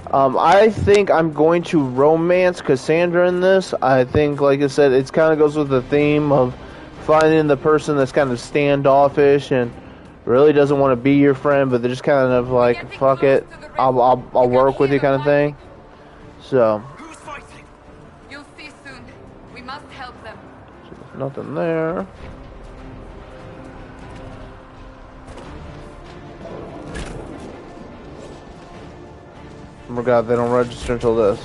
I think I'm going to romance Cassandra in this. I think, like I said, it kind of goes with the theme of finding the person that's kind of standoffish and really doesn't want to be your friend, but they're just kind of like, fuck it, I'll work with you kind of thing. So,
Who's fighting?
You'll see soon. We must help them.
nothing there. Oh my god, they don't register until this.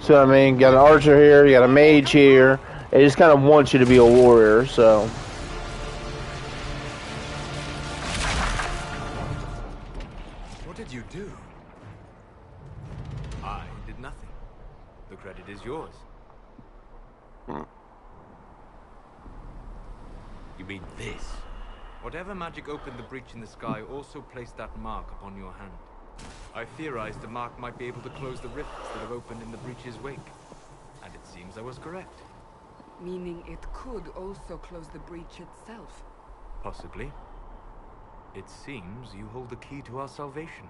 So I mean, got an archer here, you got a mage here. It just kind of wants you to be a warrior, so.
What did you do? I did nothing. The credit is yours. You mean this? Whatever magic opened the breach in the sky also placed that mark upon your hand. I theorized the mark might be able to close the rifts that have opened in the breach's wake. And it seems I was correct.
Meaning it could also close the breach itself.
Possibly. It seems you hold the key to our salvation.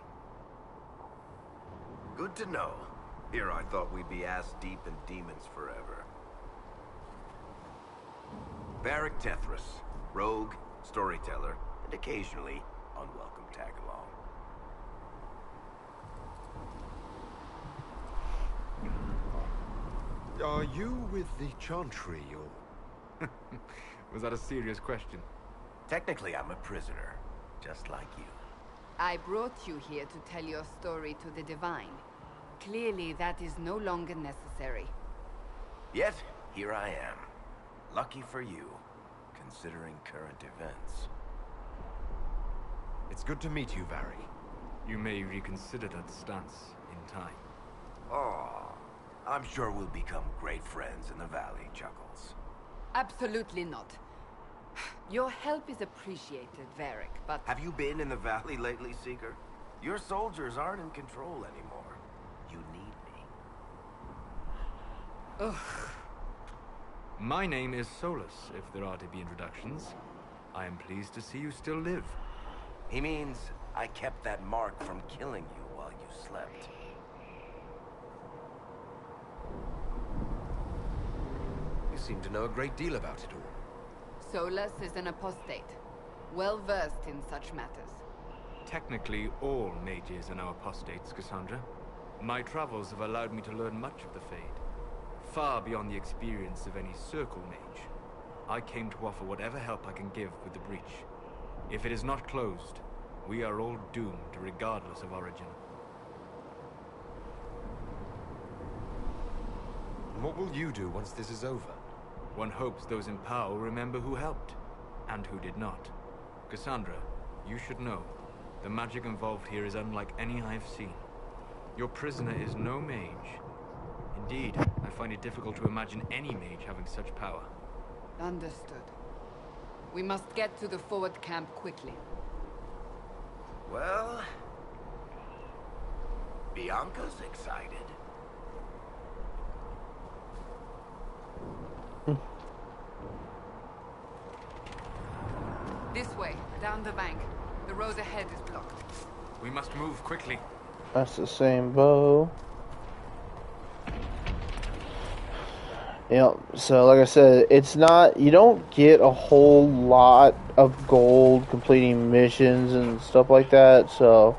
Good to know. Here I thought we'd be ass-deep in demons forever. Varric Tethras, rogue, storyteller, and occasionally unwelcome tag-along.
Are you with the Chantry, or... Was that a serious question?
Technically, I'm a prisoner, just like you.
I brought you here to tell your story to the Divine. Clearly, that is no longer necessary.
Yet, here I am. Lucky for you, considering current events.
It's good to meet you, Varri. You may reconsider that stance in time.
Oh, I'm sure we'll become great friends in the valley, Chuckles.
Absolutely not. Your help is appreciated, Varric, but...
Have you been in the valley lately, Seeker? Your soldiers aren't in control anymore. You need me.
Ugh.
My name is Solus, if there are to be introductions. I am pleased to see you still live.
He means I kept that mark from killing you while you slept.
You seem to know a great deal about it all.
Solus is an apostate, well versed in such matters.
Technically, all mages are now apostates, Cassandra. My travels have allowed me to learn much of the Fade, far beyond the experience of any circle mage. I came to offer whatever help I can give with the breach. If it is not closed, we are all doomed regardless of origin.
And what will you do once this is over?
One hopes those in power will remember who helped, and who did not. Cassandra, you should know, the magic involved here is unlike any I've seen. Your prisoner is no mage. Indeed, I find it difficult to imagine any mage having such power.
Understood. We must get to the forward camp quickly.
Well, Bianca's excited.
This way, down the bank. The road ahead is blocked.
We must move quickly.
That's the same bow. Yep, so like I said, it's not, you don't get a whole lot of gold completing missions and stuff like that, so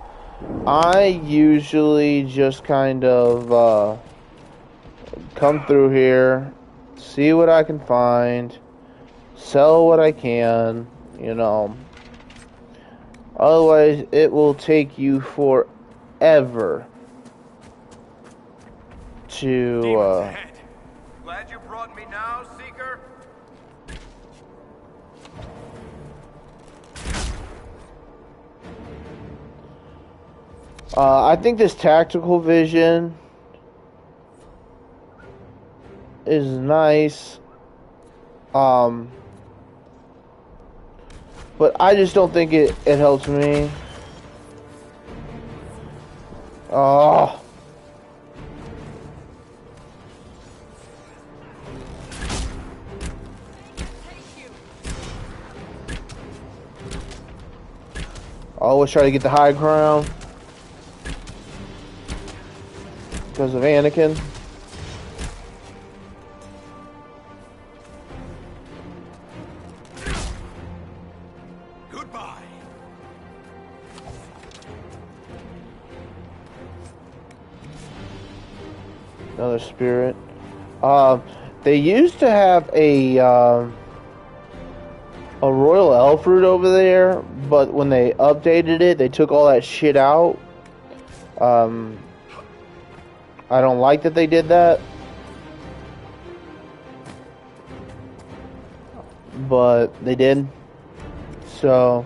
I usually just kind of come through here, see what I can find, sell what I can, you know. Otherwise, it will take you forever to,
Glad you brought me now, Seeker.
I think this tactical vision is nice. But I just don't think it helps me. Oh. Always try to get the high ground because of Anakin.
Goodbye.
Another spirit. They used to have a royal elf root over there, but when they updated it, they took all that shit out. I don't like that they did that, but they did. So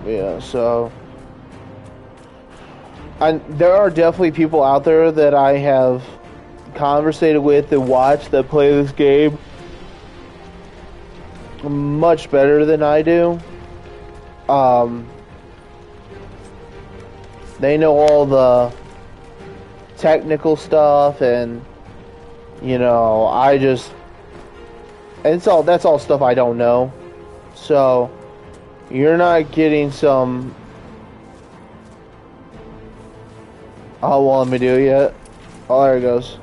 yeah, so there are definitely people out there that I have conversated with and watched that play this game much better than I do. They know all the technical stuff, and you know, that's all stuff I don't know. So you're not getting some. Oh, well, let me do it yet. Oh, there it goes.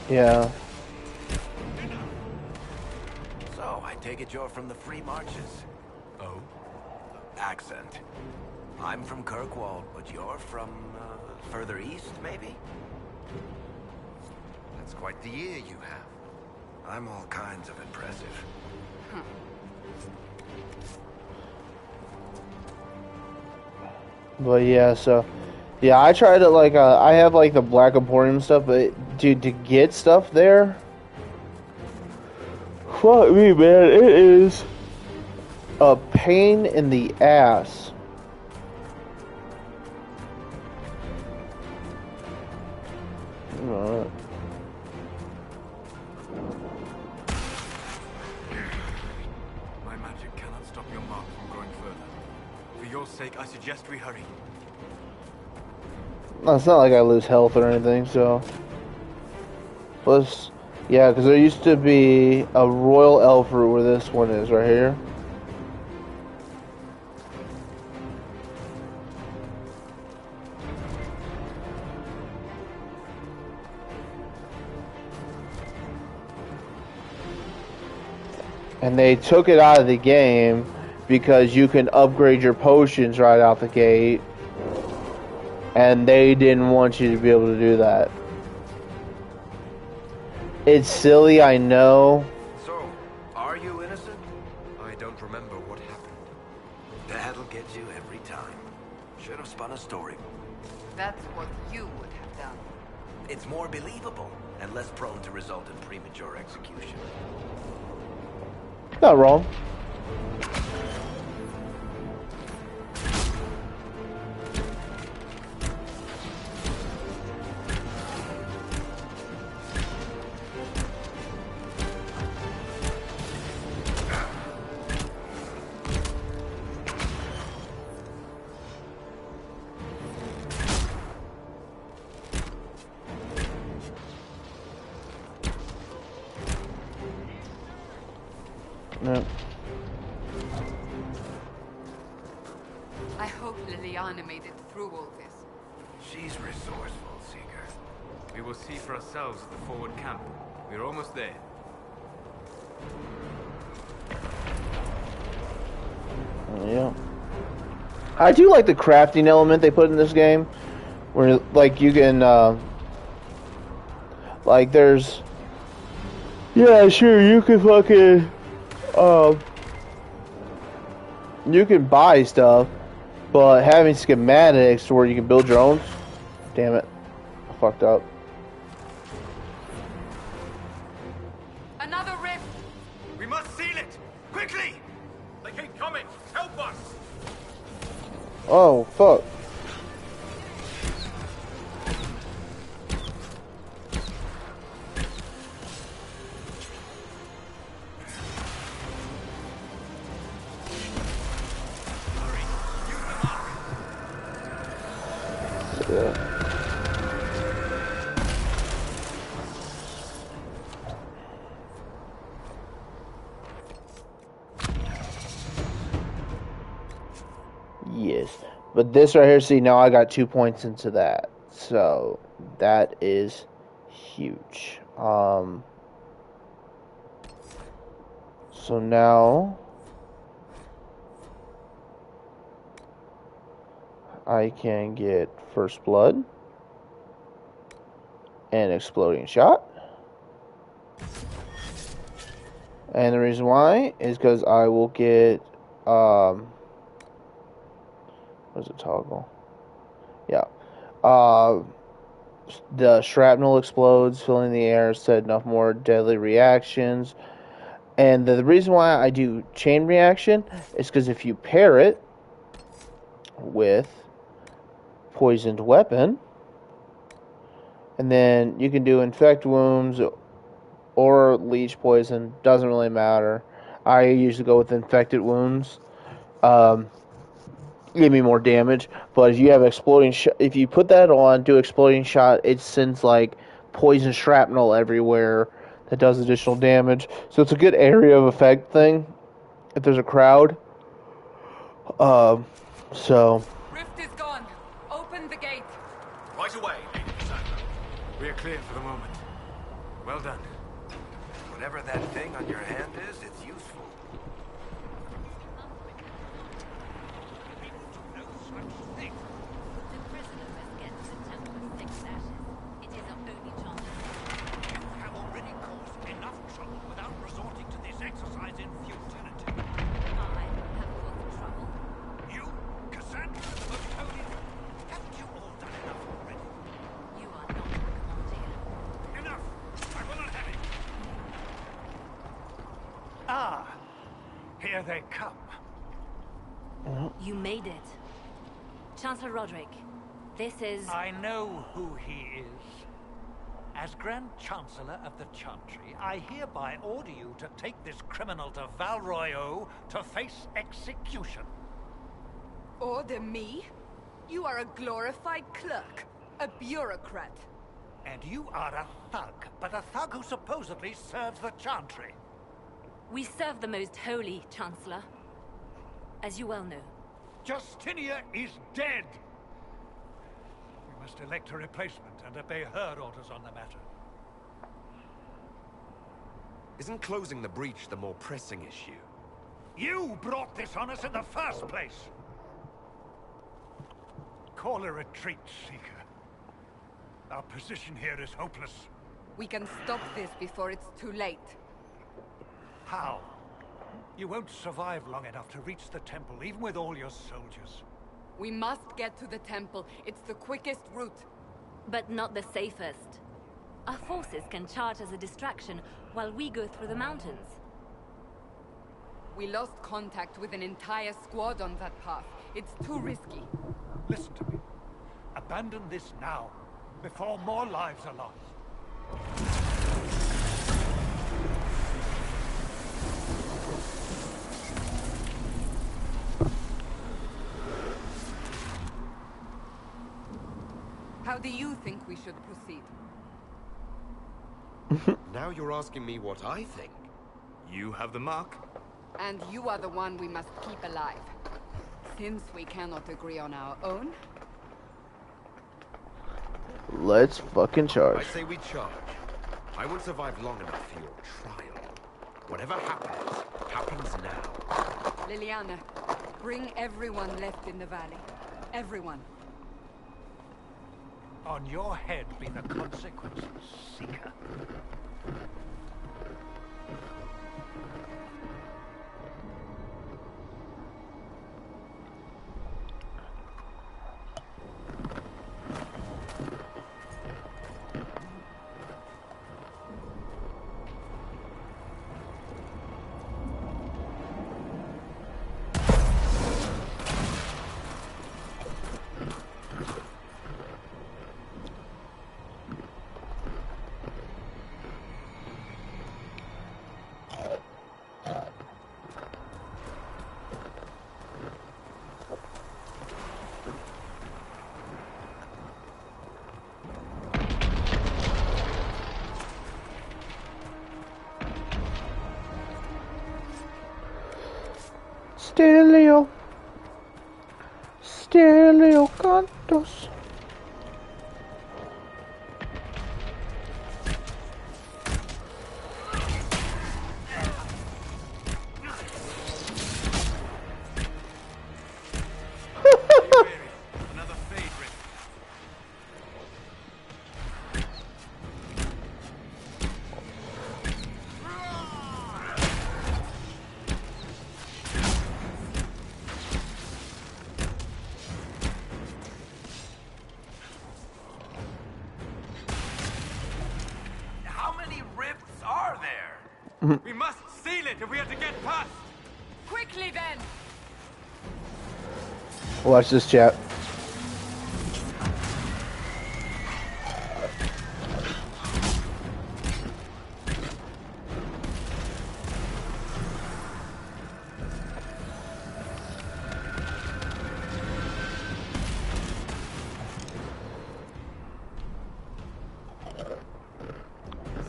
Yeah.
So, I take it you're from the Free Marches.
Oh?
Accent. I'm from Kirkwall, but you're from, further east, maybe?
That's quite the ear you have.
I'm all kinds of impressive.
But yeah, so Yeah, I tried to like I have like the Black Emporium stuff, but dude, to get stuff there, fuck me, man, it is a pain in the ass. Alright.
My magic cannot stop your mark from growing further. For your sake, I suggest we hurry.
No, it's not like I lose health or anything, so. Plus, yeah, because there used to be a royal elf root where this one is, right here. And they took it out of the game because you can upgrade your potions right out the gate. And they didn't want you to be able to do that. It's silly, I know.
So, are you innocent?
I don't remember what happened.
That'll get you every time. Should have spun a story.
That's what you would have done.
It's more believable and less prone to result in premature execution.
Not wrong. No.
I hope Liliana made it through all this.
She's resourceful, Seeker.
We will see for ourselves at the forward camp. We're almost there.
Yeah. I do like the crafting element they put in this game. Where, like, you can, like, there's... Yeah, sure, you can fucking... you can buy stuff, but having schematics where you can build your own. Damn it, I fucked up.
Another rift!
We must seal it! Quickly! They keep coming! Help us!
Oh fuck. Yes, but this right here, see, now I got 2 points into that, so that is huge. So now I can get First Blood and Exploding Shot. And the reason why is because I will get, what is it, toggle? Yeah. The shrapnel explodes, filling the air, set enough more deadly reactions. And the reason why I do chain reaction is because if you pair it with poisoned weapon, and then you can do infect wounds or leech poison, doesn't really matter. I usually go with infected wounds. Give me more damage, but if you have exploding if you put that on, do exploding shot, it sends like poison shrapnel everywhere that does additional damage. So it's a good area of effect thing if there's a crowd. So
Rift is gone. Open the gate.
Right away, Lady Cassandra.
We are clear for the moment. Well done.
Whatever that thing on your hand is, it's useful.
Here they come.
You made it. Chancellor Roderick, this is...
I know who he is. As Grand Chancellor of the Chantry, I hereby order you to take this criminal to Val Royeaux to face execution.
Order me? You are a glorified clerk, a bureaucrat.
And you are a thug, but a thug who supposedly serves the Chantry.
We serve the most holy, Chancellor. As you well know.
Justinia is dead! We must elect a replacement and obey her orders on the matter.
Isn't closing the breach the more pressing issue?
You brought this on us in the first place! Call a retreat, Seeker. Our position here is hopeless.
We can stop this before it's too late.
How? You won't survive long enough to reach the temple, even with all your soldiers.
We must get to the temple. It's the quickest route.
But not the safest. Our forces can charge as a distraction while we go through the mountains.
We lost contact with an entire squad on that path. It's too risky.
Listen to me. Abandon this now, before more lives are lost.
How do you think we should proceed?
Now you're asking me what I think.
You have the mark.
And you are the one we must keep alive. Since we cannot agree on our own...
Let's fucking charge.
I say we charge. I won't survive long enough for your trial. Whatever happens, happens now.
Liliana, bring everyone left in the valley. Everyone.
On your head be the consequences, Seeker.
Stelio cantos.
Another favorite.
How many rifts are there?
We must seal it if we are to get past.
Quickly then!
Watch this, chat.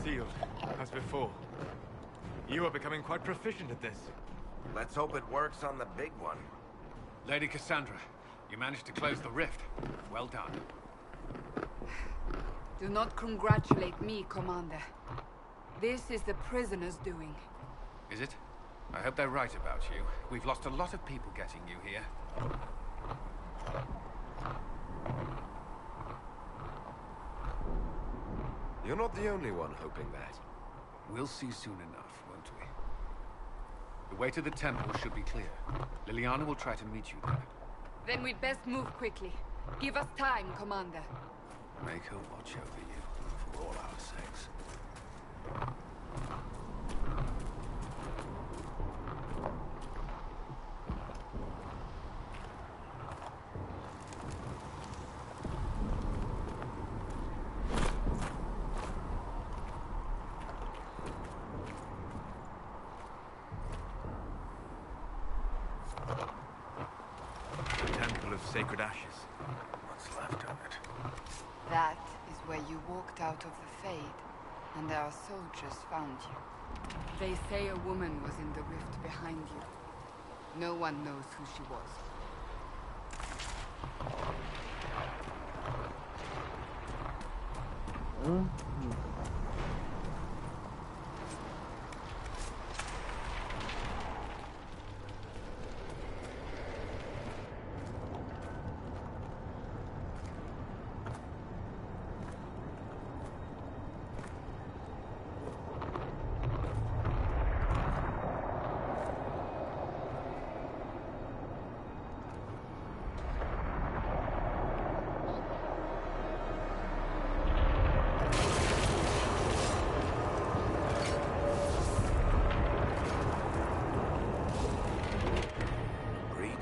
Sealed, as before. You are becoming quite proficient at this.
Let's hope it works on the big one.
Lady Cassandra, you managed to close the rift. Well done.
Do not congratulate me, Commander. This is the prisoners' doing.
Is it? I hope they're right about you. We've lost a lot of people getting you here.
You're not the only one hoping that.
We'll see soon enough, won't we? The way to the temple should be clear. Liliana will try to meet you there.
Then we'd best move quickly. Give us time, Commander.
Make her watch over you, for all our sakes.
sacred ashes.
What's left of it?
That is where you walked out of the Fade, and our soldiers found you. They say a woman was in the rift behind you. No one knows who she was.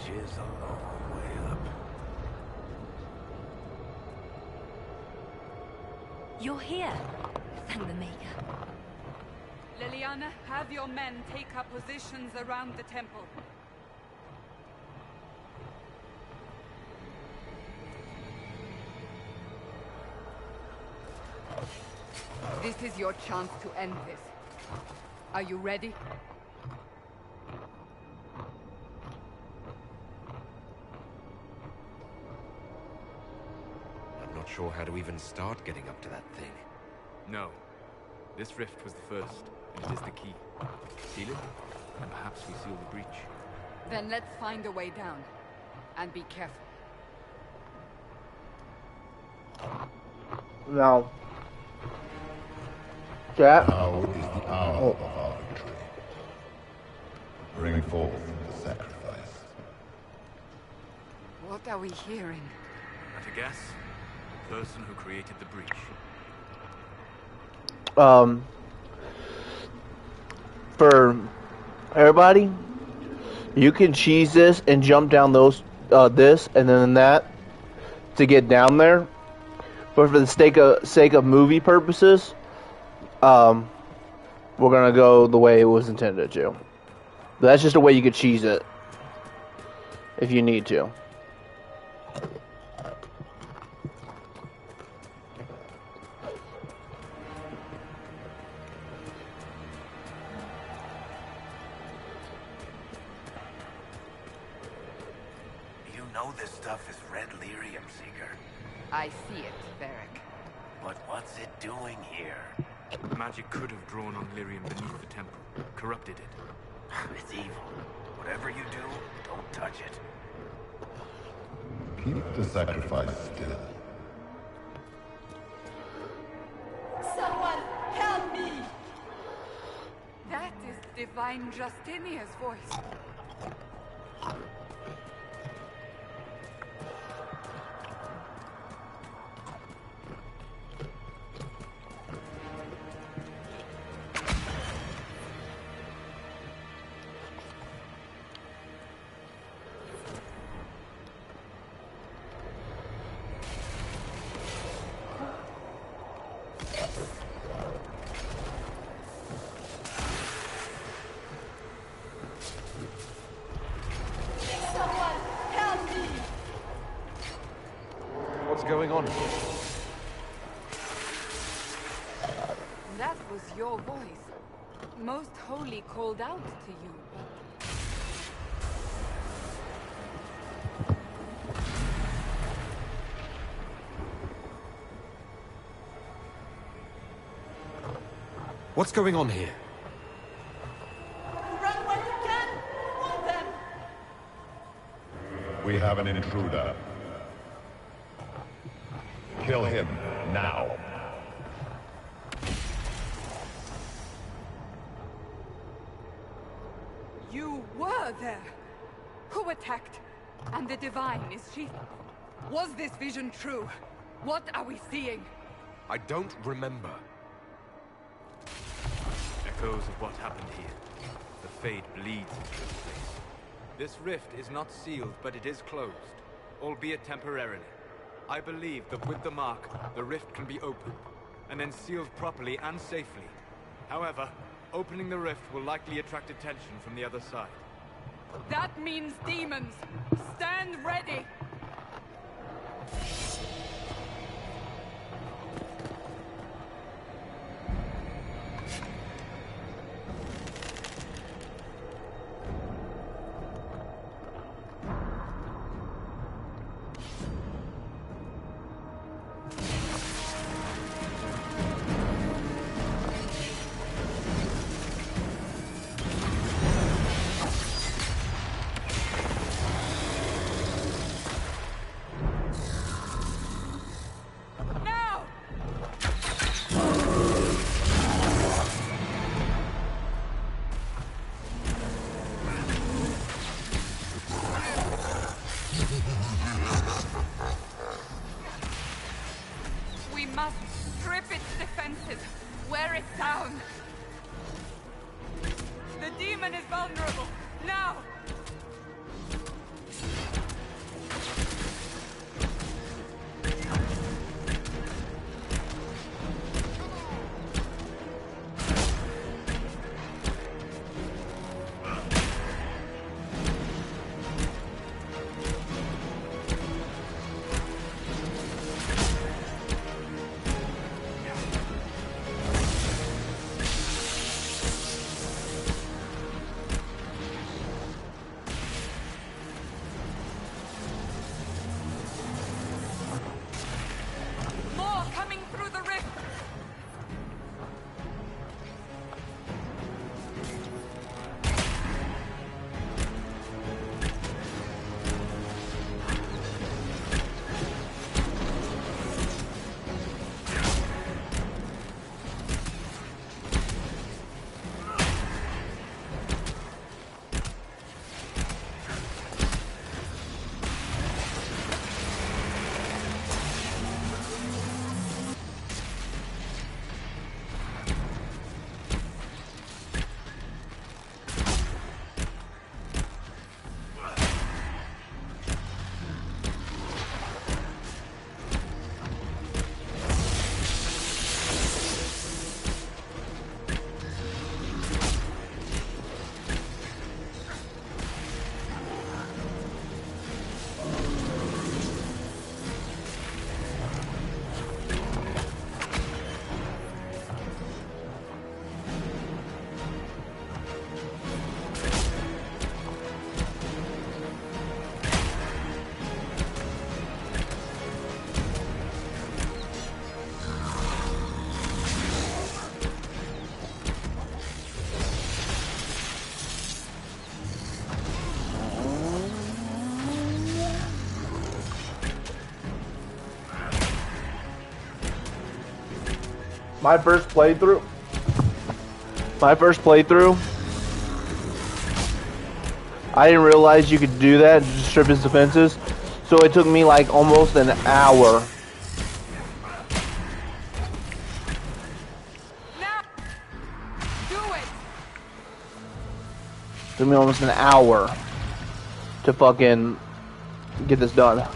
Is a long way up.
You're here. Thank the Maker.
Liliana, have your men take up positions around the temple. This is your chance to end this. Are you ready?
I'm not sure how to even start getting up to that thing.
No. This rift was the first, and it is the key. Seal it, and perhaps we seal the breach.
Then let's find a way down. And be careful.
Now, chat.
Now is the hour of our victory. Bring forth the sacrifice.
What are we hearing?
At a guess, the person who created the breach.
For everybody, you can cheese this and jump down those, this and then that to get down there. But for the sake of movie purposes, we're gonna go the way it was intended to. But that's just a way you could cheese it if you need to.
You know this stuff is red lyrium, Seeker.
I see it, Varric.
But what's it doing here?
The magic could have drawn on lyrium beneath the temple, corrupted it.
It's evil. Whatever you do, don't touch it.
Keep the sacrifice still.
Someone help me! That is Divine Justinia's voice.
What's going on?
That was your voice. Most Holy called out to you, but...
What's going on here?
Run when you can! Want them!
We have an intruder. Kill him now.
You were there! Who attacked? And the Divine, is she... Was this vision true? What are we seeing?
I don't remember.
Echoes of what happened here. The Fade bleeds into this place. This rift is not sealed, but it is closed, albeit temporarily. I believe that with the mark, the rift can be opened, and then sealed properly and safely. However, opening the rift will likely attract attention from the other side.
That means demons! Stand ready! We must strip its defenses, wear it down. The demon is vulnerable. Now!
My first playthrough, I didn't realize you could do that, just strip his defenses. So it took me like almost an hour.
Now! Do it!
Took me almost an hour to fucking get this done.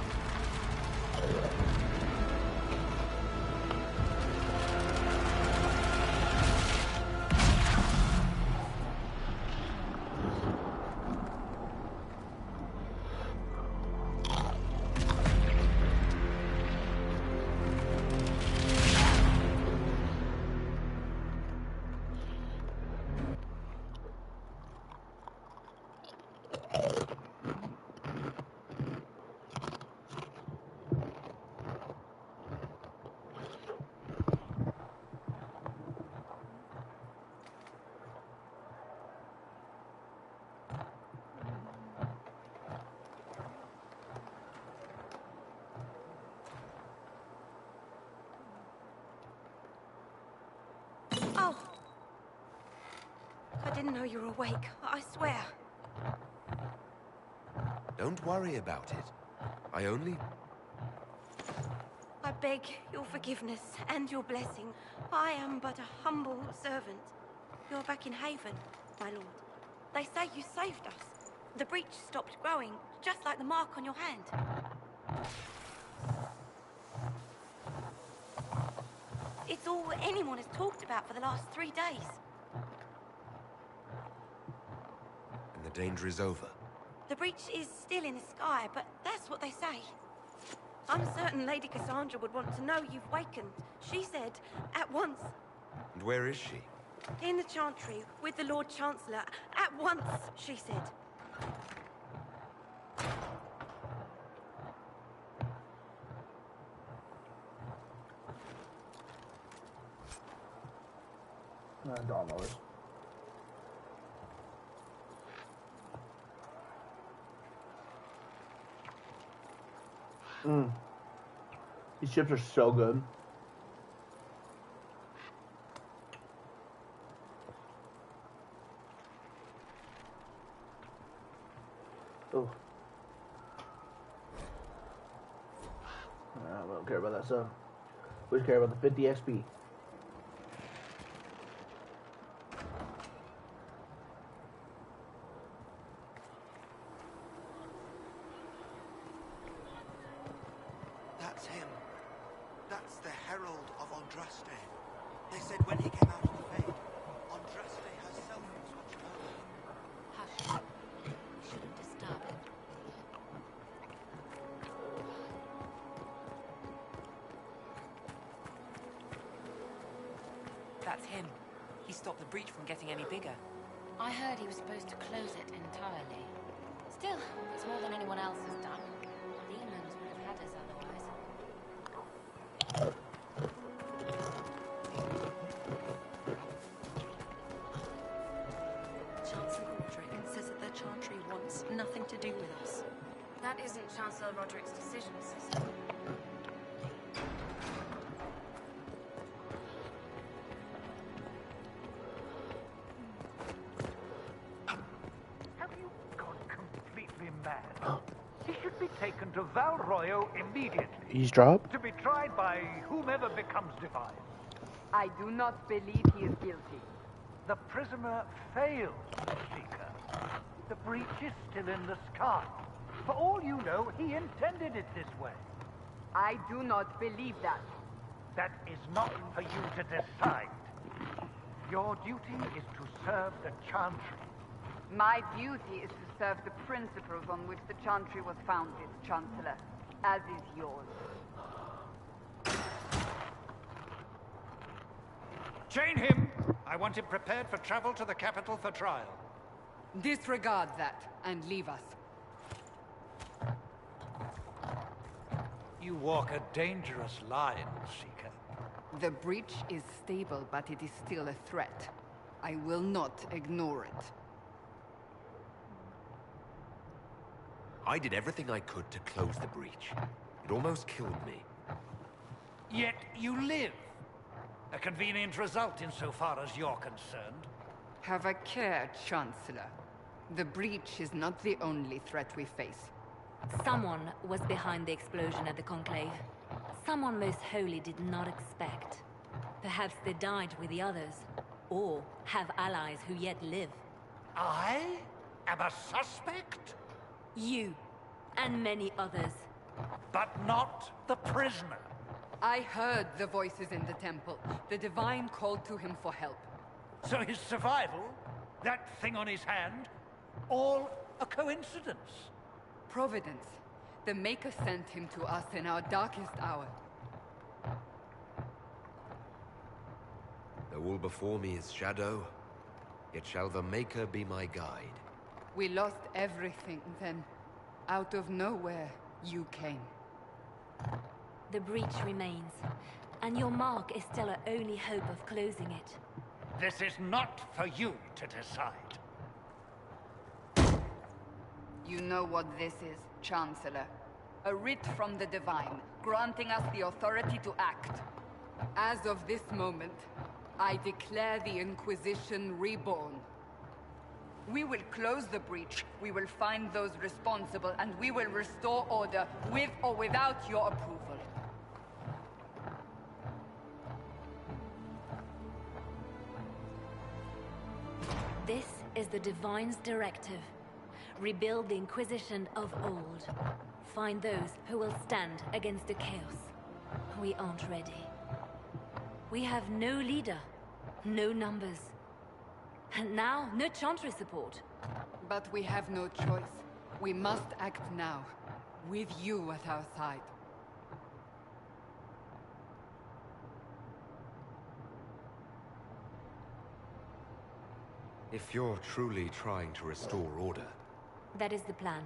Oh. I didn't know you were awake, I swear.
Don't worry about it. I only...
I beg your forgiveness and your blessing. I am but a humble servant. You're back in Haven, my lord. They say you saved us. The breach stopped growing, just like the mark on your hand. It's all anyone has talked about for the last 3 days.
And the danger is over.
The breach is still in the sky, but that's what they say. I'm certain Lady Cassandra would want to know you've wakened. She said, at once.
And where is she?
In the Chantry, with the Lord Chancellor. At once, she said.
$9. These chips are so good. Oh. I don't care about that stuff. We just care about the 50 XP.
That's him. That's the Herald of Andraste. They said when he came out of the Fade, Andraste herself was watching over him.
Hush. We shouldn't disturb him.
That's him. He stopped the breach from getting any bigger.
I heard he was supposed to close it entirely. Still, it's more than anyone else has done. Demons would have had us otherwise.
Chancellor Roderick says that the Chantry wants nothing to do with us.
That isn't Chancellor Roderick's decision, sister.
Have you gone completely mad? He should be taken to Val Royo immediately.
Eavesdrop?
To be tried by whomever becomes divine.
I do not believe he is guilty.
The prisoner failed, Seeker. The breach is still in the sky. For all you know, he intended it this way.
I do not believe that.
That is not for you to decide. Your duty is to serve the Chantry.
My duty is to serve the principles on which the Chantry was founded, Chancellor, as is yours.
Chain him! I want him prepared for travel to the capital for trial.
Disregard that and leave us.
You walk a dangerous line, Seeker.
The breach is stable, but it is still a threat. I will not ignore it.
I did everything I could to close the breach. It almost killed me.
Yet you live. A convenient result insofar as you're concerned.
Have a care, Chancellor. The breach is not the only threat we face.
Someone was behind the explosion at the Conclave. Someone most holy did not expect. Perhaps they died with the others, or have allies who yet live.
I am a suspect?
You, and many others.
But not the prisoner.
I heard the voices in the temple. The Divine called to him for help.
So his survival, that thing on his hand, all a coincidence?
Providence. The Maker sent him to us in our darkest hour.
Though all before me is shadow, yet shall the Maker be my guide.
We lost everything then. Out of nowhere, you came.
The breach remains, and your mark is still our only hope of closing it.
This is not for you to decide.
You know what this is, Chancellor. A writ from the Divine, granting us the authority to act. As of this moment, I declare the Inquisition reborn. We will close the breach, we will find those responsible, and we will restore order, with or without your approval.
This is the Divine's directive. Rebuild the Inquisition of old. Find those who will stand against the chaos. We aren't ready. We have no leader, no numbers. And now, no Chantry support.
But we have no choice. We must act now, with you at our side.
If you're truly trying to restore order...
That is the plan.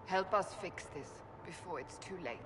Help us fix this before it's too late.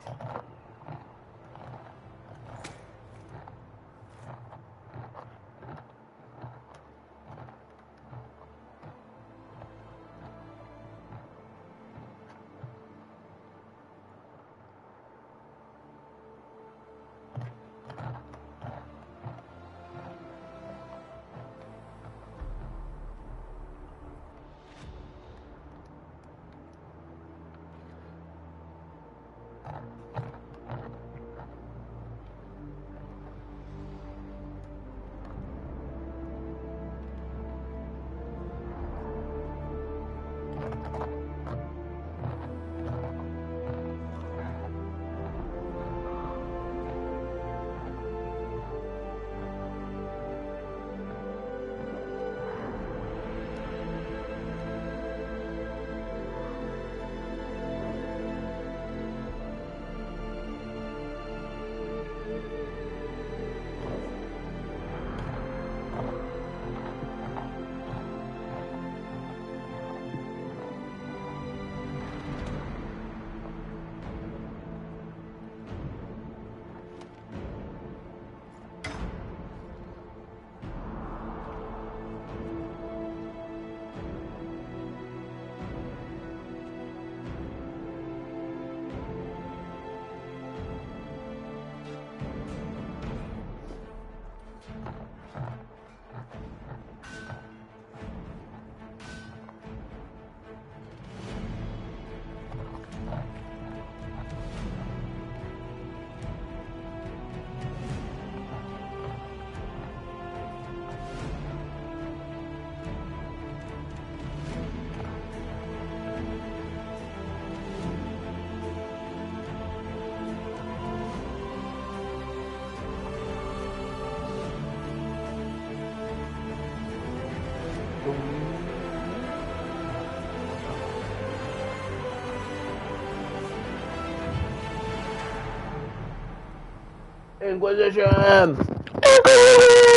Inquisition!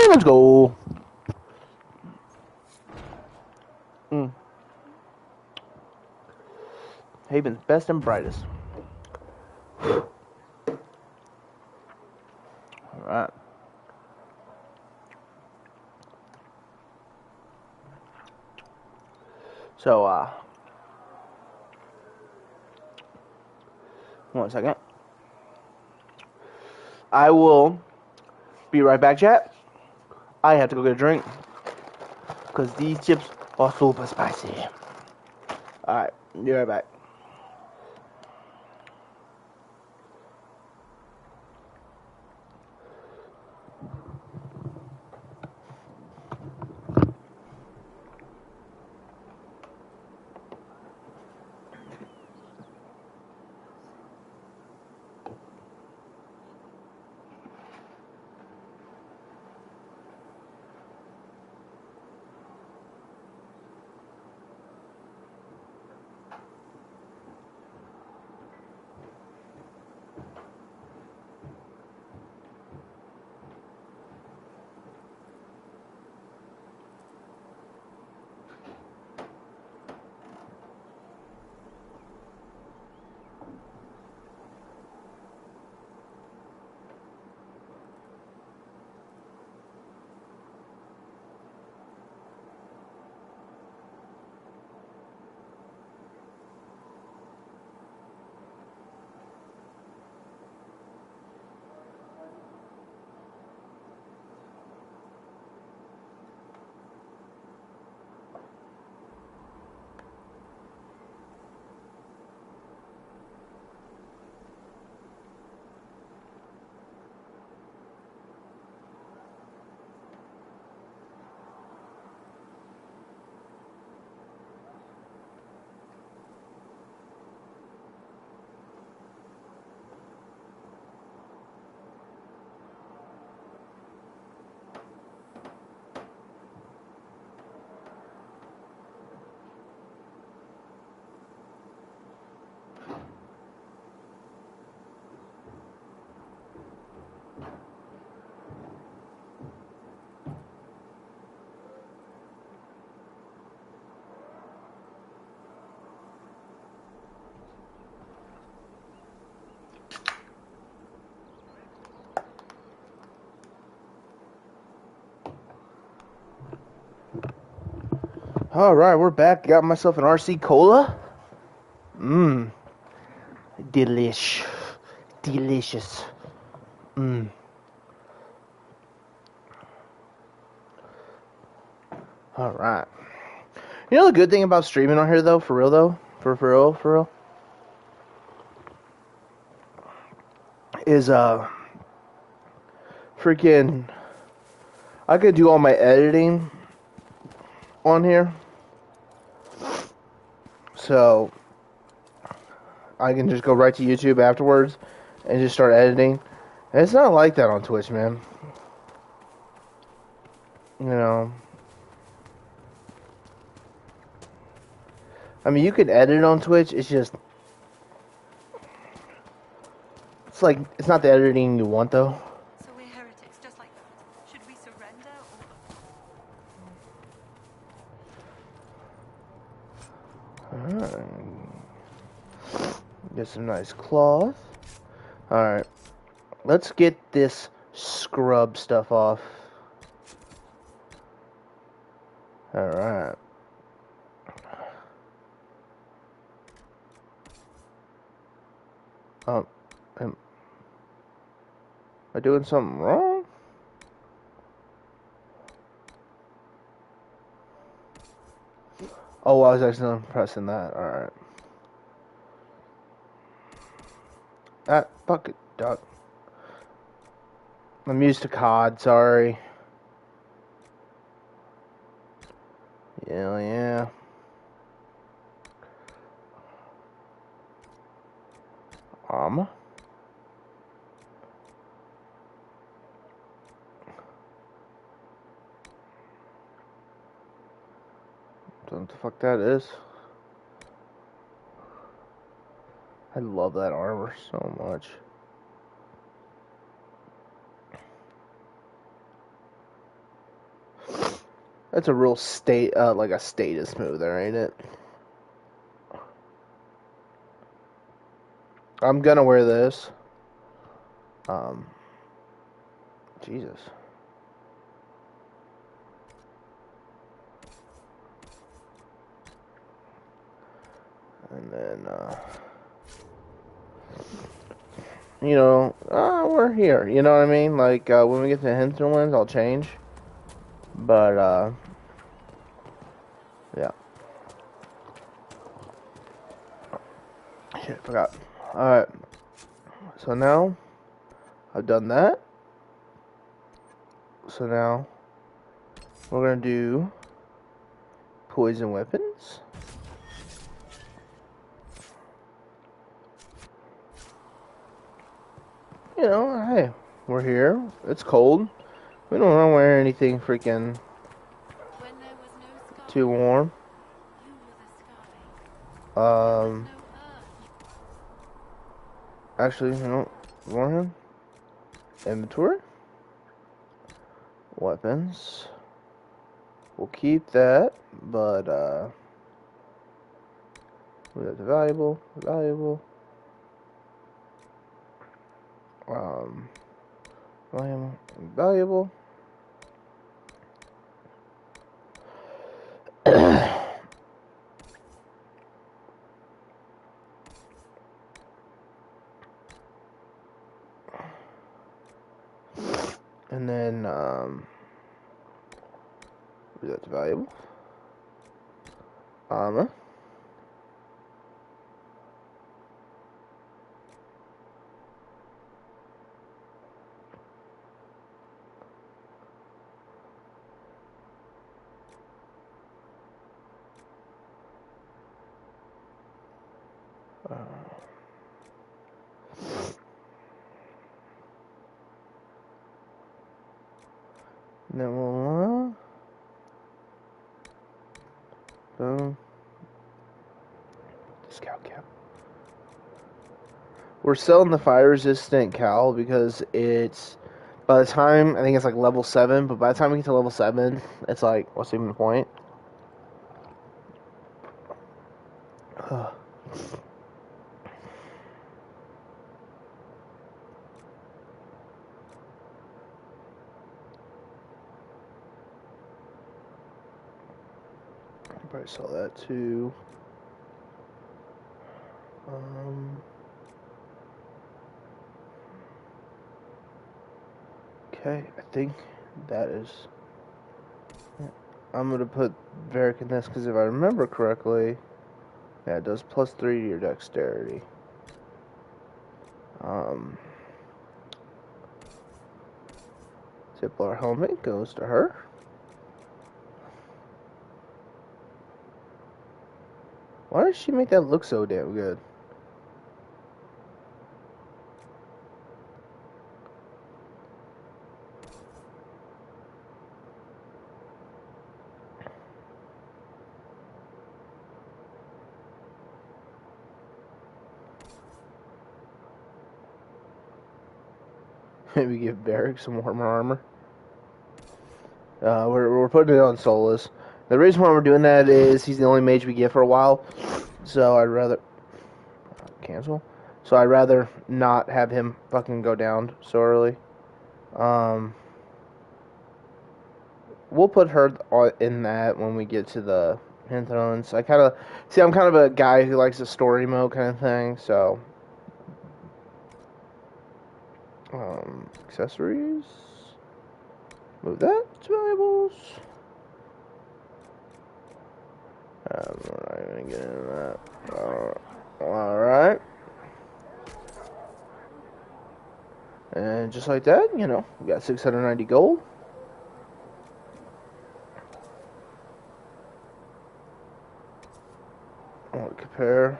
Let's go. Haven's best and brightest. Alright. So, 1 second. I will be right back, chat. I have to go get a drink. Because these chips are super spicy. Alright, be right back. Alright, we're back. Got myself an RC Cola. Delish. Delicious. Alright. You know the good thing about streaming on here, though? For real, though? For real? Is, freaking... I could do all my editing on here. So, I can just go right to YouTube afterwards and just start editing. And it's not like that on Twitch, man. You know... I mean, you can edit on Twitch, it's just... It's like, it's not the editing you want, though.
So we're heretics, just like that. Should we surrender or...
Alright. Get some nice cloth. Alright. Let's get this scrub stuff off. Alright. Am I doing something wrong? Oh, I was accidentally pressing that. Alright. That bucket duck. I'm used to COD, sorry. Yeah. Don't know what the fuck that is. I love that armor so much. That's a real like a status move there, ain't it? I'm gonna wear this. Jesus. And then, you know, we're here. You know what I mean? Like, when we get to the hinterlands, I'll change. But, yeah. Shit, forgot. Alright. So now, I've done that. So now, we're gonna do poison weapons. You know, hey, we're here. It's cold. We don't want to wear anything freaking too warm. Actually, you know, warm. Inventory. Weapons. We'll keep that, but, that's valuable. Valuable. And then, that's valuable. Armor. And then we'll, boom. Scout cap. We're selling the fire resistant cowl because it's, by the time, I think it's like level 7, but by the time we get to level 7, it's like, what's even the point? Probably saw that too. Okay, I think that is. I'm gonna put Varric in this because if I remember correctly, yeah, it does +3 to your dexterity. Ziplar helmet goes to her. Why does she make that look so damn good? Maybe give Varric some more armor. We're putting it on Solus. The reason why we're doing that is he's the only mage we get for a while. So I'd rather... cancel? So I'd rather not have him fucking go down so early. We'll put her in that when we get to the Pantheons. I'm kind of a guy who likes a story mode kind of thing, so... accessories... Move that to valuables. I'm not even gonna get into that. Alright. And just like that, you know, we got 690 gold. I'll compare.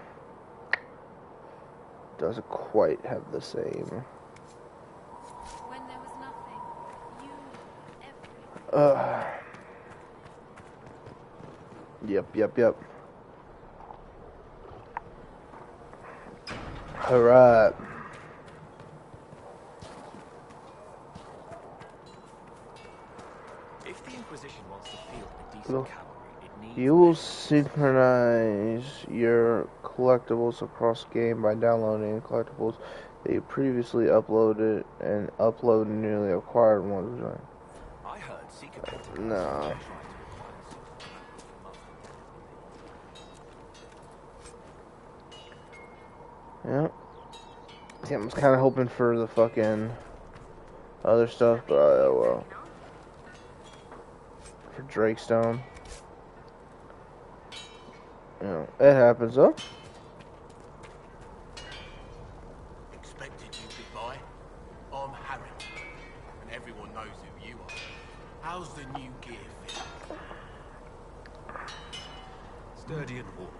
Doesn't quite have the same.
When there was nothing, you everything.
Yep. Alright.
If the Inquisition wants to field a decent cavalry, it needs...
You will synchronize your collectibles across game by downloading collectibles that you previously uploaded and upload newly acquired ones.
I heard Seeker
No. Yeah. See, I was kind of hoping for the fucking other stuff, but well. For Drakestone. You know, it happens though.
Expected you, big boy. I'm Harry, and everyone knows who you are. How's the new gear fit?
Sturdy and warm.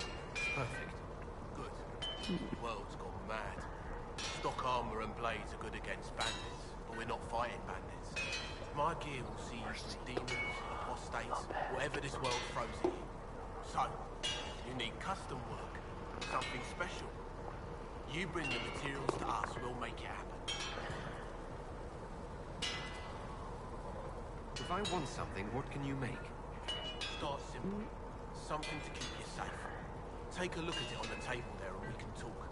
Perfect.
Good. The world's gone mad. Stock armor and blades are good against bandits, but we're not fighting bandits. My gear will see you through demons, apostates, whatever this world throws at you. So, you need custom work, something special. You bring the materials to us, we'll make it happen.
If I want something, what can you make?
Start simple. Something to keep you safe. Take a look at it on the table there and we can talk.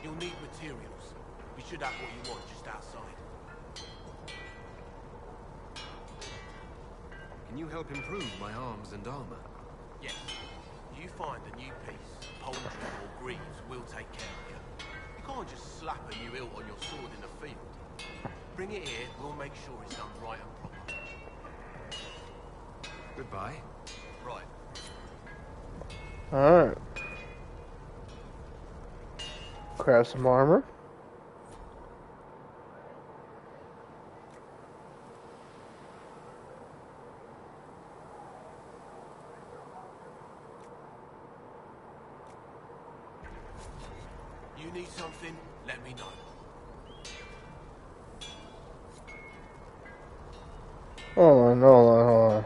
You'll need materials. We should have what you want just outside.
Can you help improve my arms and armor?
Yes. You find a new piece, poultry or greaves, we'll take care of you. You can't just slap a new hilt on your sword in the field. Bring it here, we'll make sure it's done right and proper.
Goodbye.
Right.
Alright. Craft some armor.
You need something, let me know.
Hold on.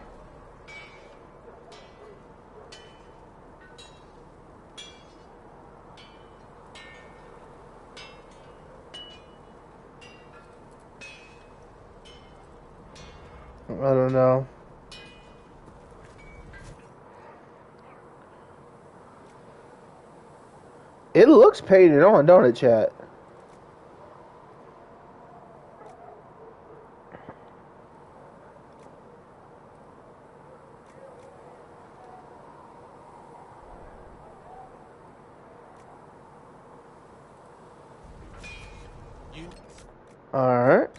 I don't know. It looks painted on, don't it, chat? Alright.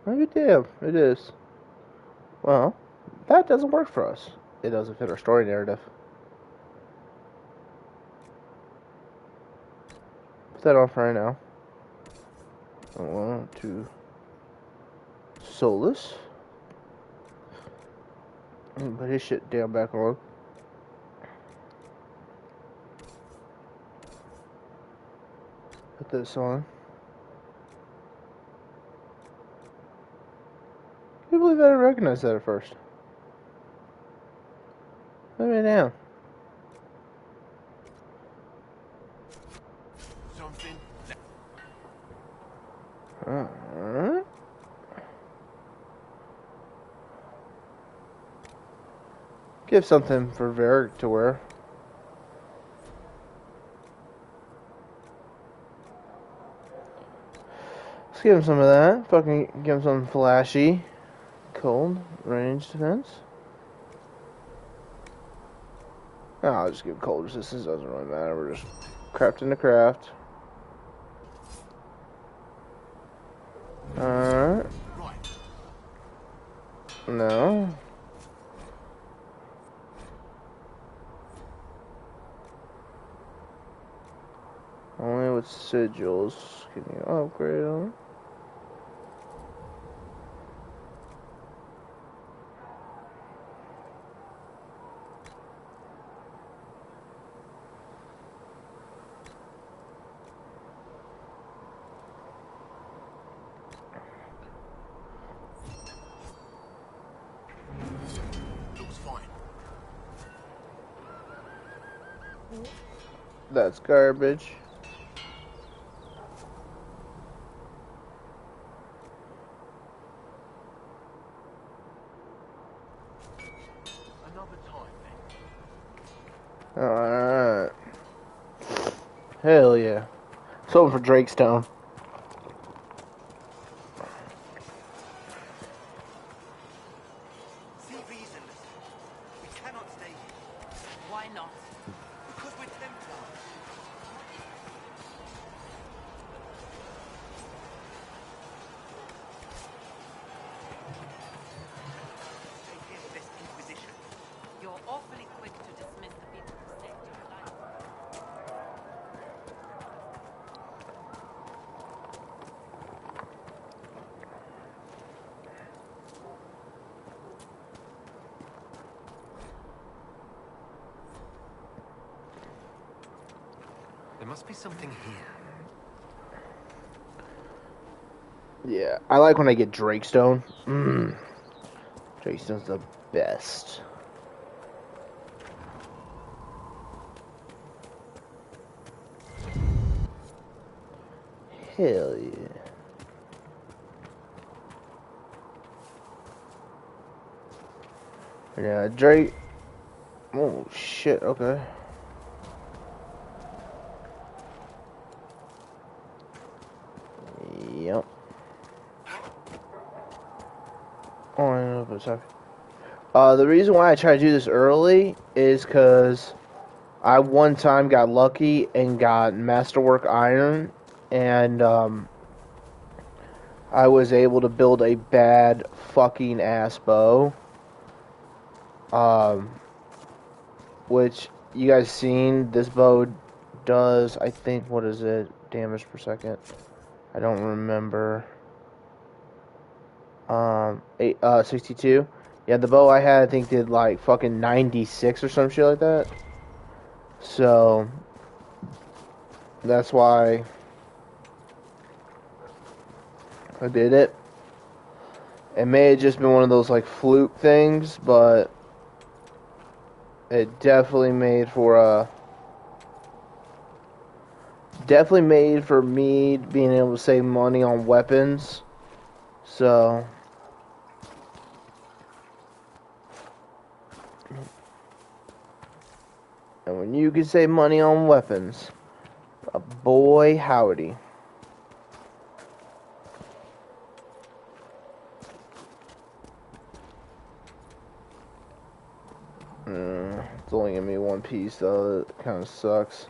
Maybe damn, it is. Well, that doesn't work for us. It doesn't fit our story narrative. Put that on for right now. 1, 2. Solus. Put his shit down back on. Put this on. I can't believe I didn't recognize that at first. Put me down.
Something.
Alright. Give something for Varric to wear. Let's give him some of that. Fucking give him some flashy, cold, range defense. Oh, I'll just give cold resistance. Doesn't really matter. We're just crafting the craft. Alright. No. Only with sigils can you upgrade them.
Looks fine.
That's garbage.
Another time then.
Alright. Hell yeah. Something for Drakestone.
See reasonless. We cannot stay here.
Why not?
Because we're Templars. Stay here for this Inquisition.
You're awfully quick to dismiss the people who saved your life.
There must be something here.
Yeah, I like when I get Drakestone. Drakestone's the best. Hell yeah. Yeah, Drake. Oh shit, okay. Yep. Oh, I don't know if it's okay. The reason why I try to do this early is because I one time got lucky and got Masterwork Iron, and I was able to build a bad fucking ass bow. Which you guys seen, this bow does, I think, what is it? Damage per second. I don't remember. 62. Yeah, the bow I had, I think, did like fucking 96 or some shit like that. So that's why I did it. It may have just been one of those like fluke things, but it definitely made for me being able to save money on weapons. So and when you can save money on weapons, boy howdy. It's only gonna be one piece though. It kind of sucks.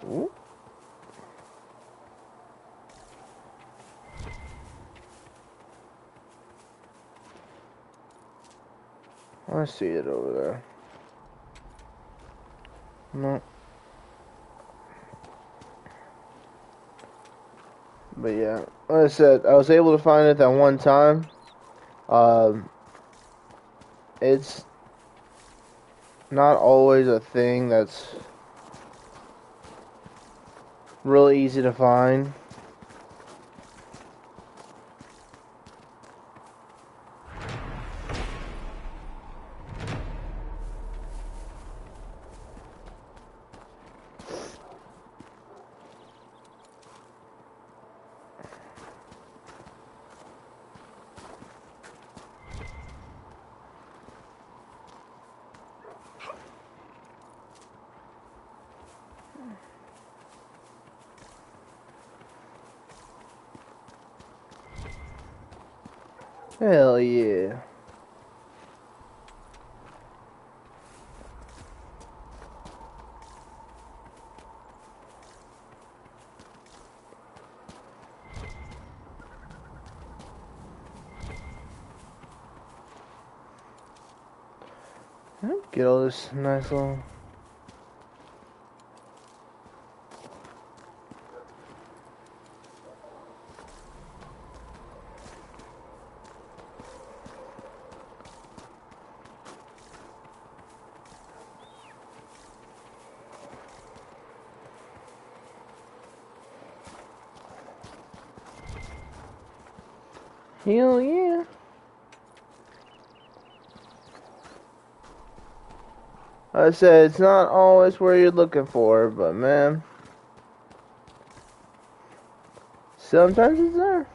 Ooh. I see it over there. No. But yeah, like I said, I was able to find it that one time. It's not always a thing that's really easy to find. Hell yeah. Get all this nice little... Hell yeah. I said, it's not always where you're looking for, but man, sometimes it's there.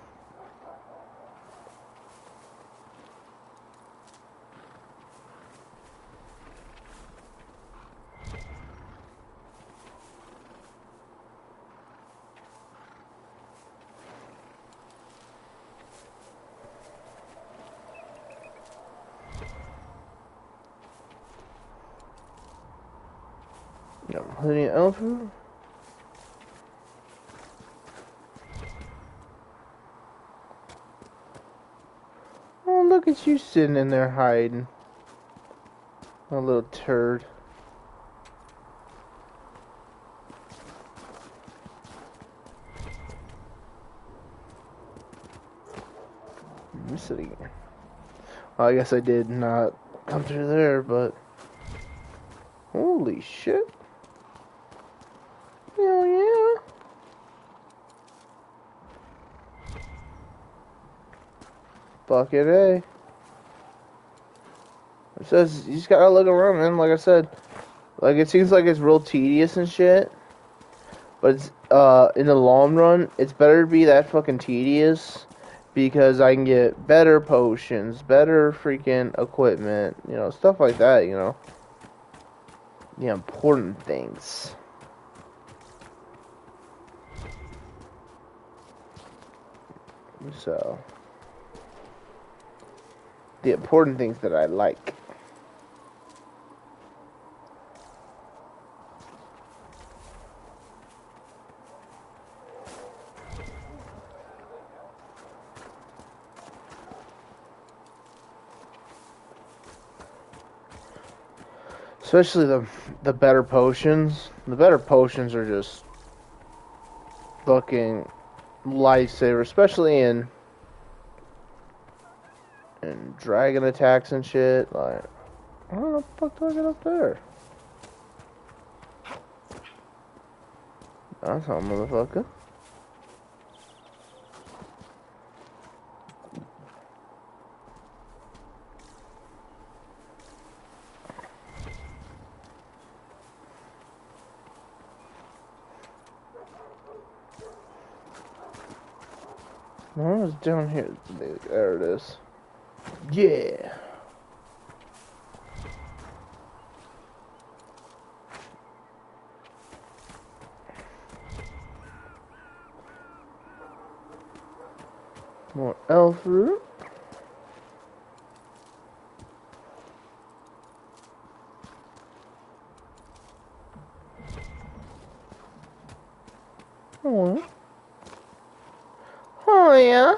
Plenty of elephant. Oh, look at you sitting in there hiding. A little turd. I'm sitting here. Well, I guess I did not come through there, but... Holy shit. Hell yeah. Bucket A. It says you just gotta look around, man. Like I said, like it seems like it's real tedious and shit, but it's in the long run, it's better to be that fucking tedious because I can get better potions, better freaking equipment, you know, stuff like that. You know, the important things. So, the important things that I like. Especially the better potions. The better potions are just fucking lifesaver, especially in dragon attacks and shit. Like, how the fuck do I get up there? That's all, motherfucker. No, it was down here. There it is. Yeah. More elf root. Oh. Oh yeah.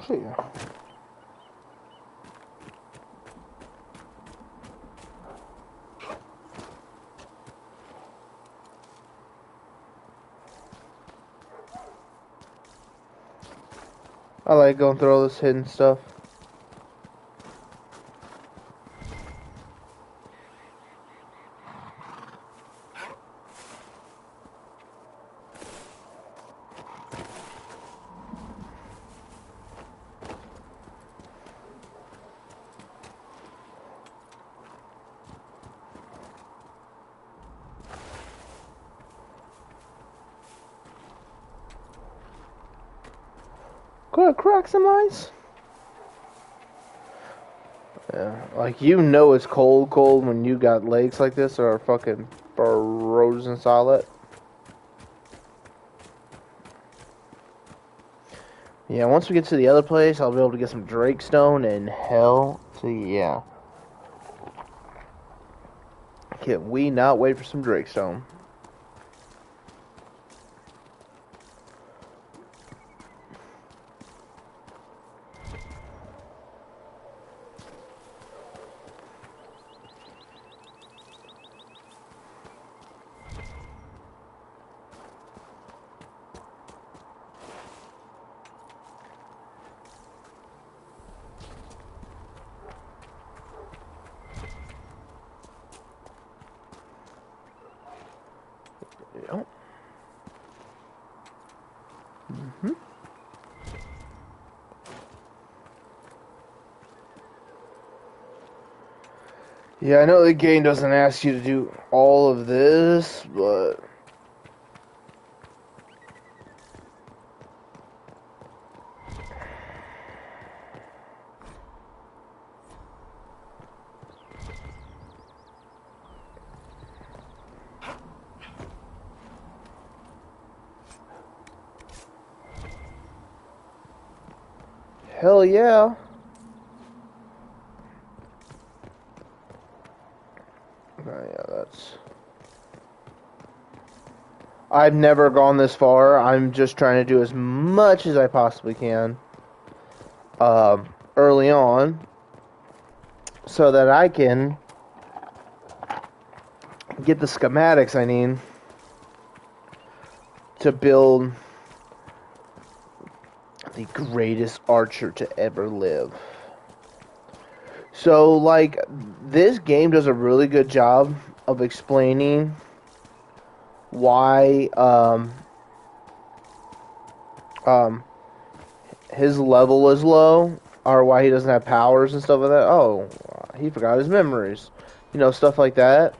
See ya. I like going through all this hidden stuff. Could I crack some ice? Yeah, like you know it's cold when you got legs like this that are fucking frozen solid. Yeah, once we get to the other place, I'll be able to get some Drake Stone and hell to yeah. Can we not wait for some Drake Stone? Yep. Yeah, I know the game doesn't ask you to do all of this, but hell yeah. Yeah, that's... I've never gone this far. I'm just trying to do as much as I possibly can early on so that I can get the schematics I need to build the greatest archer to ever live. So, like, this game does a really good job of explaining why his level is low, or why he doesn't have powers and stuff like that. Oh, he forgot his memories. You know, stuff like that.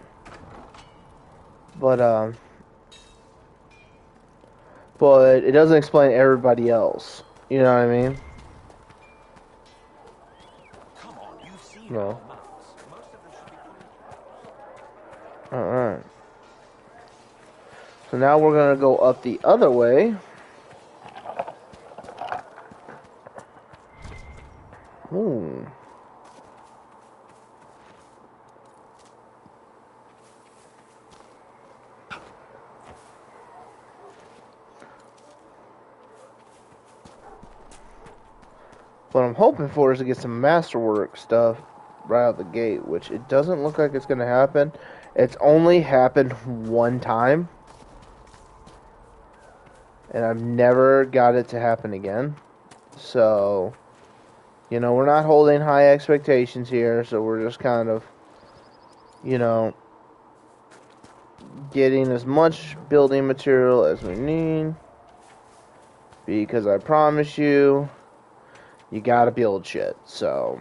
But it doesn't explain everybody else. You know what I mean?
Come on, you've seen
No.
our maps. Most of them should be pretty close.
Alright. So now we're going to go up the other way. Ooh. What I'm hoping for is to get some masterwork stuff right out the gate, which it doesn't look like it's going to happen. It's only happened one time. And I've never got it to happen again. So, you know, we're not holding high expectations here, so we're just kind of, you know, getting as much building material as we need. Because I promise you, you gotta build shit, so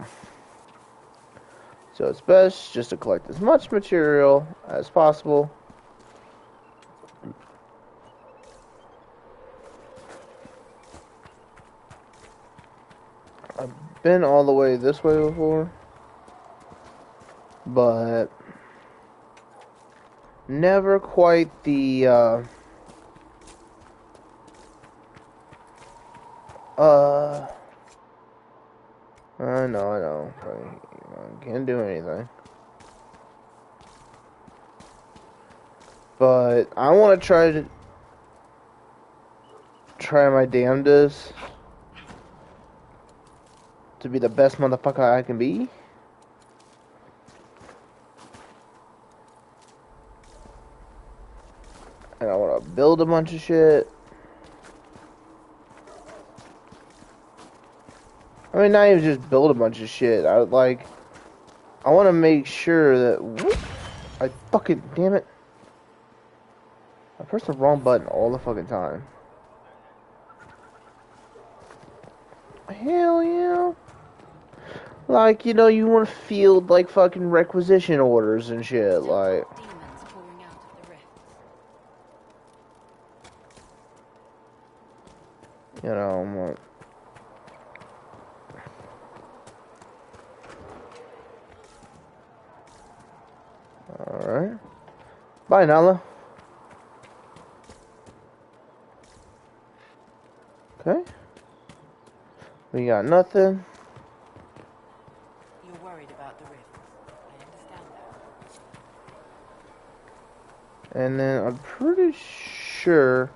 it's best just to collect as much material as possible. I've been all the way this way before, but never quite the I know. I can't do anything. But I want to try my damnedest to be the best motherfucker I can be. And I want to build a bunch of shit. I mean, not even just build a bunch of shit. I want to make sure that... I fucking... Damn it. I pressed the wrong button all the fucking time. Hell yeah. Like, you know, you want to field, like, fucking requisition orders and shit, like... You know, I'm like... Alright. Bye, Nala. Okay. We got nothing.
You're worried about the rifts. I understand that.
And then I'm pretty sure,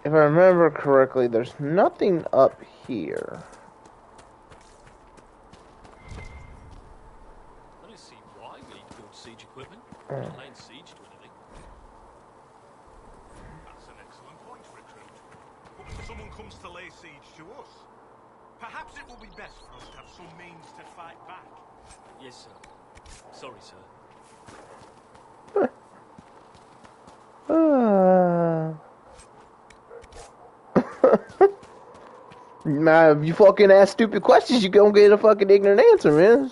if I remember correctly, there's nothing up here.
I don't see why we need to build siege equipment. We're not laying siege to anything.
That's an excellent point, Recruit. But if someone comes to lay siege to us, perhaps it will be best for us to have some means to fight back.
Yes, sir. Sorry, sir.
Nah, if you fucking ask stupid questions, you gonna get a fucking ignorant answer, man.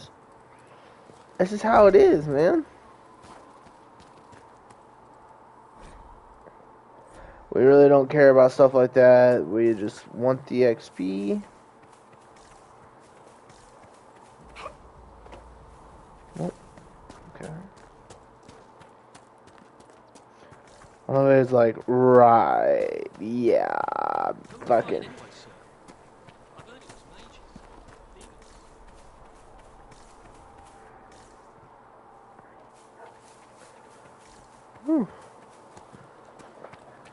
That's just how it is, man. We really don't care about stuff like that. We just want the XP. Oh, okay. Always like, right, yeah, fucking. Whew.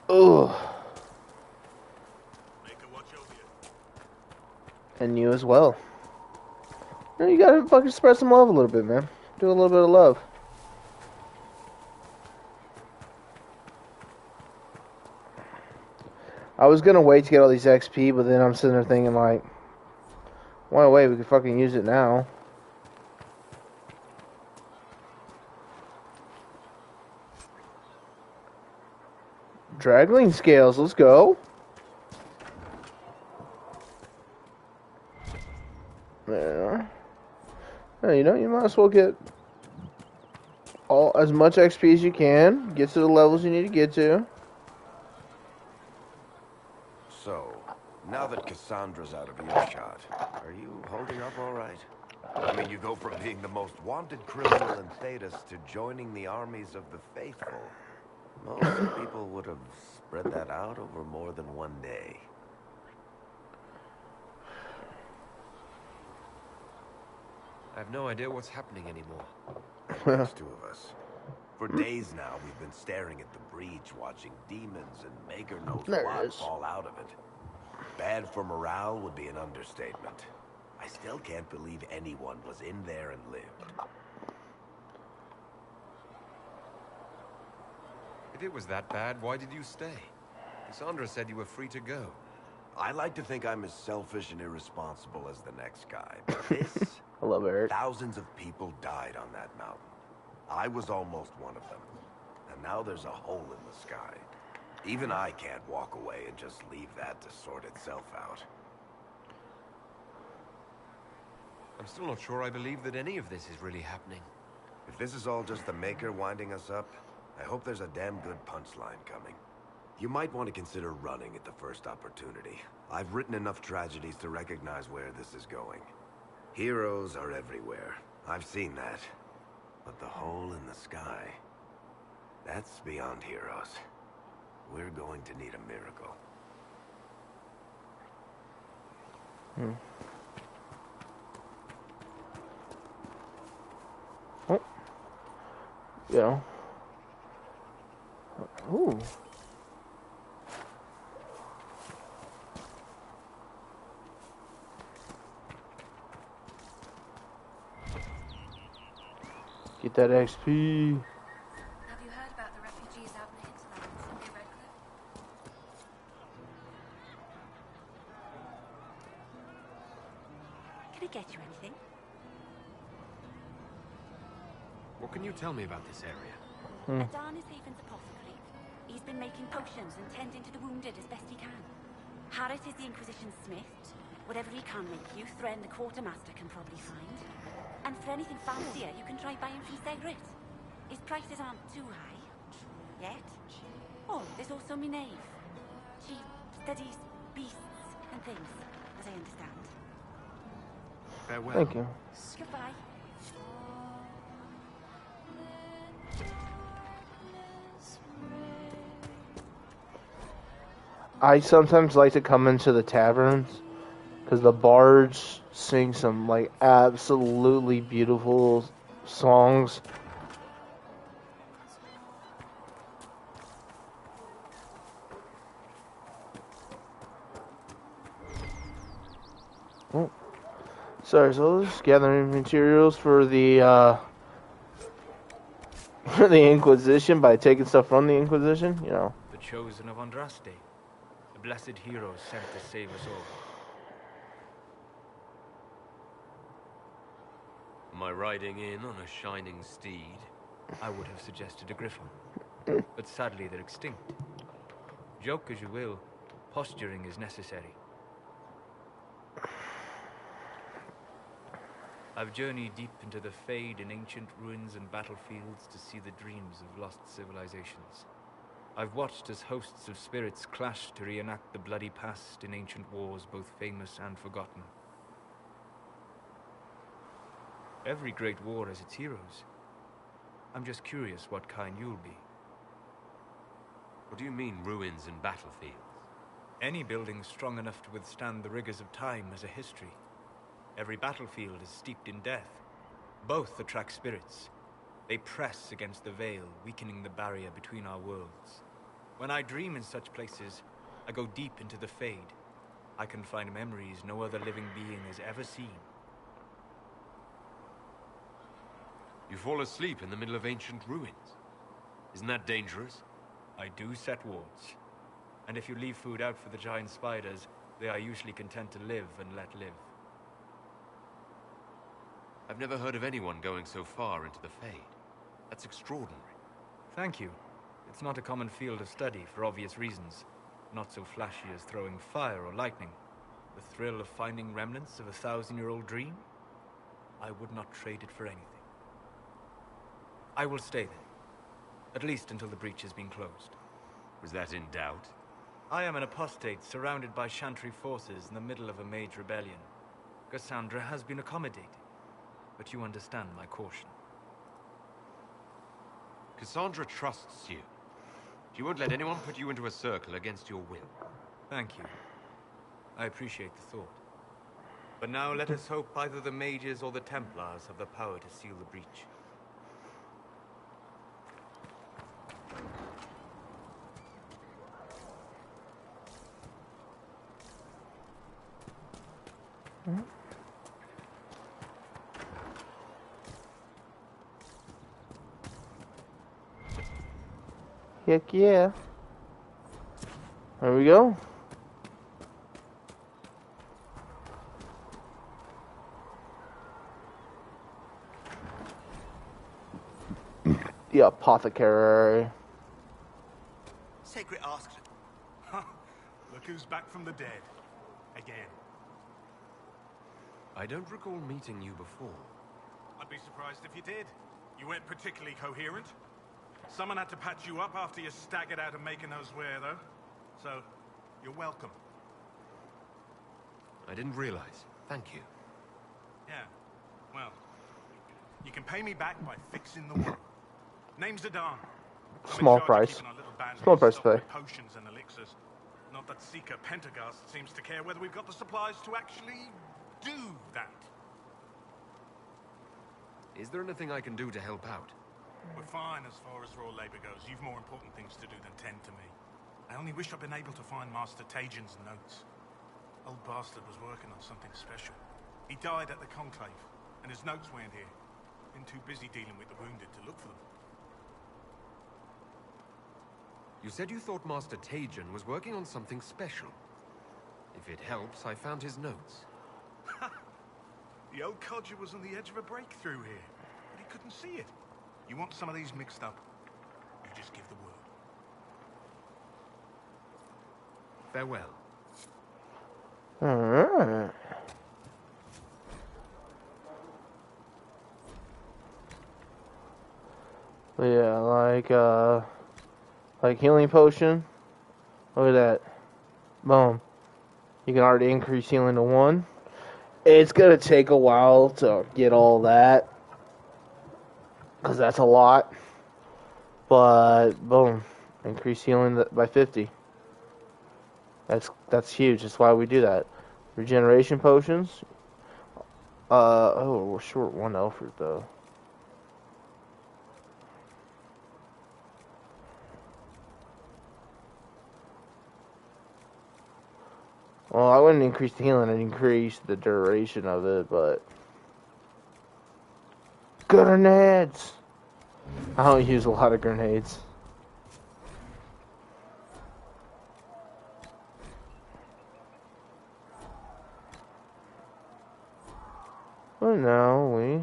Ugh. And you as well. You gotta fucking spread some love a little bit, man. Do a little bit of love. I was gonna wait to get all these XP, but then I'm sitting there thinking like, why wait? We could fucking use it now. Dragling scales, let's go. There. Yeah, you know, you might as well get as much XP as you can. Get to the levels you need to get to.
So, now that Cassandra's out of earshot, are you holding up all right? I mean, you go from being the most wanted criminal in Thedas to joining the armies of the faithful. Most people would have spread that out over more than one day. I have no idea what's happening anymore. There's two of us. For days now, we've been staring at the breach, watching demons and Maker knows what fall out of it. Bad for morale would be an understatement. I still can't believe anyone was in there and lived.
If it was that bad, why did you stay? Cassandra said you were free to go.
I like to think I'm as selfish and irresponsible as the next guy. But this...
I love Eric.
Thousands of people died on that mountain. I was almost one of them. And now there's a hole in the sky. Even I can't walk away and just leave that to sort itself out.
I'm still not sure I believe that any of this is really happening.
If this is all just the Maker winding us up, I hope there's a damn good punchline coming. You might want to consider running at the first opportunity. I've written enough tragedies to recognize where this is going. Heroes are everywhere. I've seen that. But the hole in the sky... That's beyond heroes. We're going to need a miracle.
Oh. Yeah. Ooh. Get that XP.
Have you heard about the refugees out in the hinterlands near Redcliffe?
Can I get you anything?
What can you tell me about this area?
Adan is Haven's apothecary. He's been making potions and tending to the wounded as best he can. Harris is the Inquisition smith. Whatever he can make you, Thren the quartermaster can probably find. And for anything fancier, you can try buying from Segret. His prices aren't too high. Yet. Oh, there's also Minave. She studies beasts and things, as I understand.
Farewell.
Thank you.
Goodbye.
I sometimes like to come into the taverns because the bards sing some like absolutely beautiful songs. Oh. Sorry, so just gathering materials for the Inquisition by taking stuff from the Inquisition, you know.
The chosen of Andraste. The blessed hero sent to save us all. Am I riding in on a shining steed? I would have suggested a griffon. But sadly they're extinct. Joke as you will, posturing is necessary. I've journeyed deep into the Fade in ancient ruins and battlefields to see the dreams of lost civilizations. I've watched as hosts of spirits clash to reenact the bloody past in ancient wars, both famous and forgotten. Every great war has its heroes. I'm just curious what kind you'll be.
What do you mean, ruins and battlefields?
Any building strong enough to withstand the rigors of time has a history. Every battlefield is steeped in death. Both attract spirits. They press against the veil, weakening the barrier between our worlds. When I dream in such places, I go deep into the Fade. I can find memories no other living being has ever seen.
You fall asleep in the middle of ancient ruins. Isn't that dangerous?
I do set wards. And if you leave food out for the giant spiders, they are usually content to live and let live.
I've never heard of anyone going so far into the Fade. That's extraordinary.
Thank you. It's not a common field of study for obvious reasons. Not so flashy as throwing fire or lightning. The thrill of finding remnants of a 1,000-year-old dream? I would not trade it for anything. I will stay there. At least until the breach has been closed.
Was that in doubt?
I am an apostate surrounded by Chantry forces in the middle of a mage rebellion. Cassandra has been accommodating, but you understand my caution.
Cassandra trusts you. She won't let anyone put you into a circle against your will.
Thank you. I appreciate the thought. But now let us hope either the mages or the Templars have the power to seal the breach.
Heck yeah. There we go. The apothecary.
Segret asked.
Look who's back from the dead. Again.
I don't recall meeting you before.
I'd be surprised if you did. You weren't particularly coherent. Someone had to patch you up after you staggered out of making those wear, though. So, you're welcome.
I didn't realize. Thank you.
Yeah, well, you can pay me back by fixing the world. Name's Adan.
Small price. Small price to pay.
Potions and elixirs. Not that Seeker Pentagast seems to care whether we've got the supplies to actually do that.
Is there anything I can do to help out?
We're fine as far as raw labor goes. You've more important things to do than tend to me. I only wish I'd been able to find Master Tajan's notes. Old bastard was working on something special. He died at the Conclave, and his notes weren't here. Been too busy dealing with the wounded to look for them.
You said you thought Master Tajan was working on something special. If it helps, I found his notes.
The old codger was on the edge of a breakthrough here, but he couldn't see it. You want some of these mixed up, you just give the word.
Farewell.
Alright. Yeah, like healing potion. Look at that. Boom. You can already increase healing to 1. It's gonna take a while to get all that, because that's a lot. But boom, increase healing by 50. That's huge. That's why we do that. Regeneration potions. Oh, we're short 1 Elford though. Well, I wouldn't increase the healing, I'd increase the duration of it, but... Grenades! I don't use a lot of grenades. Well, now we...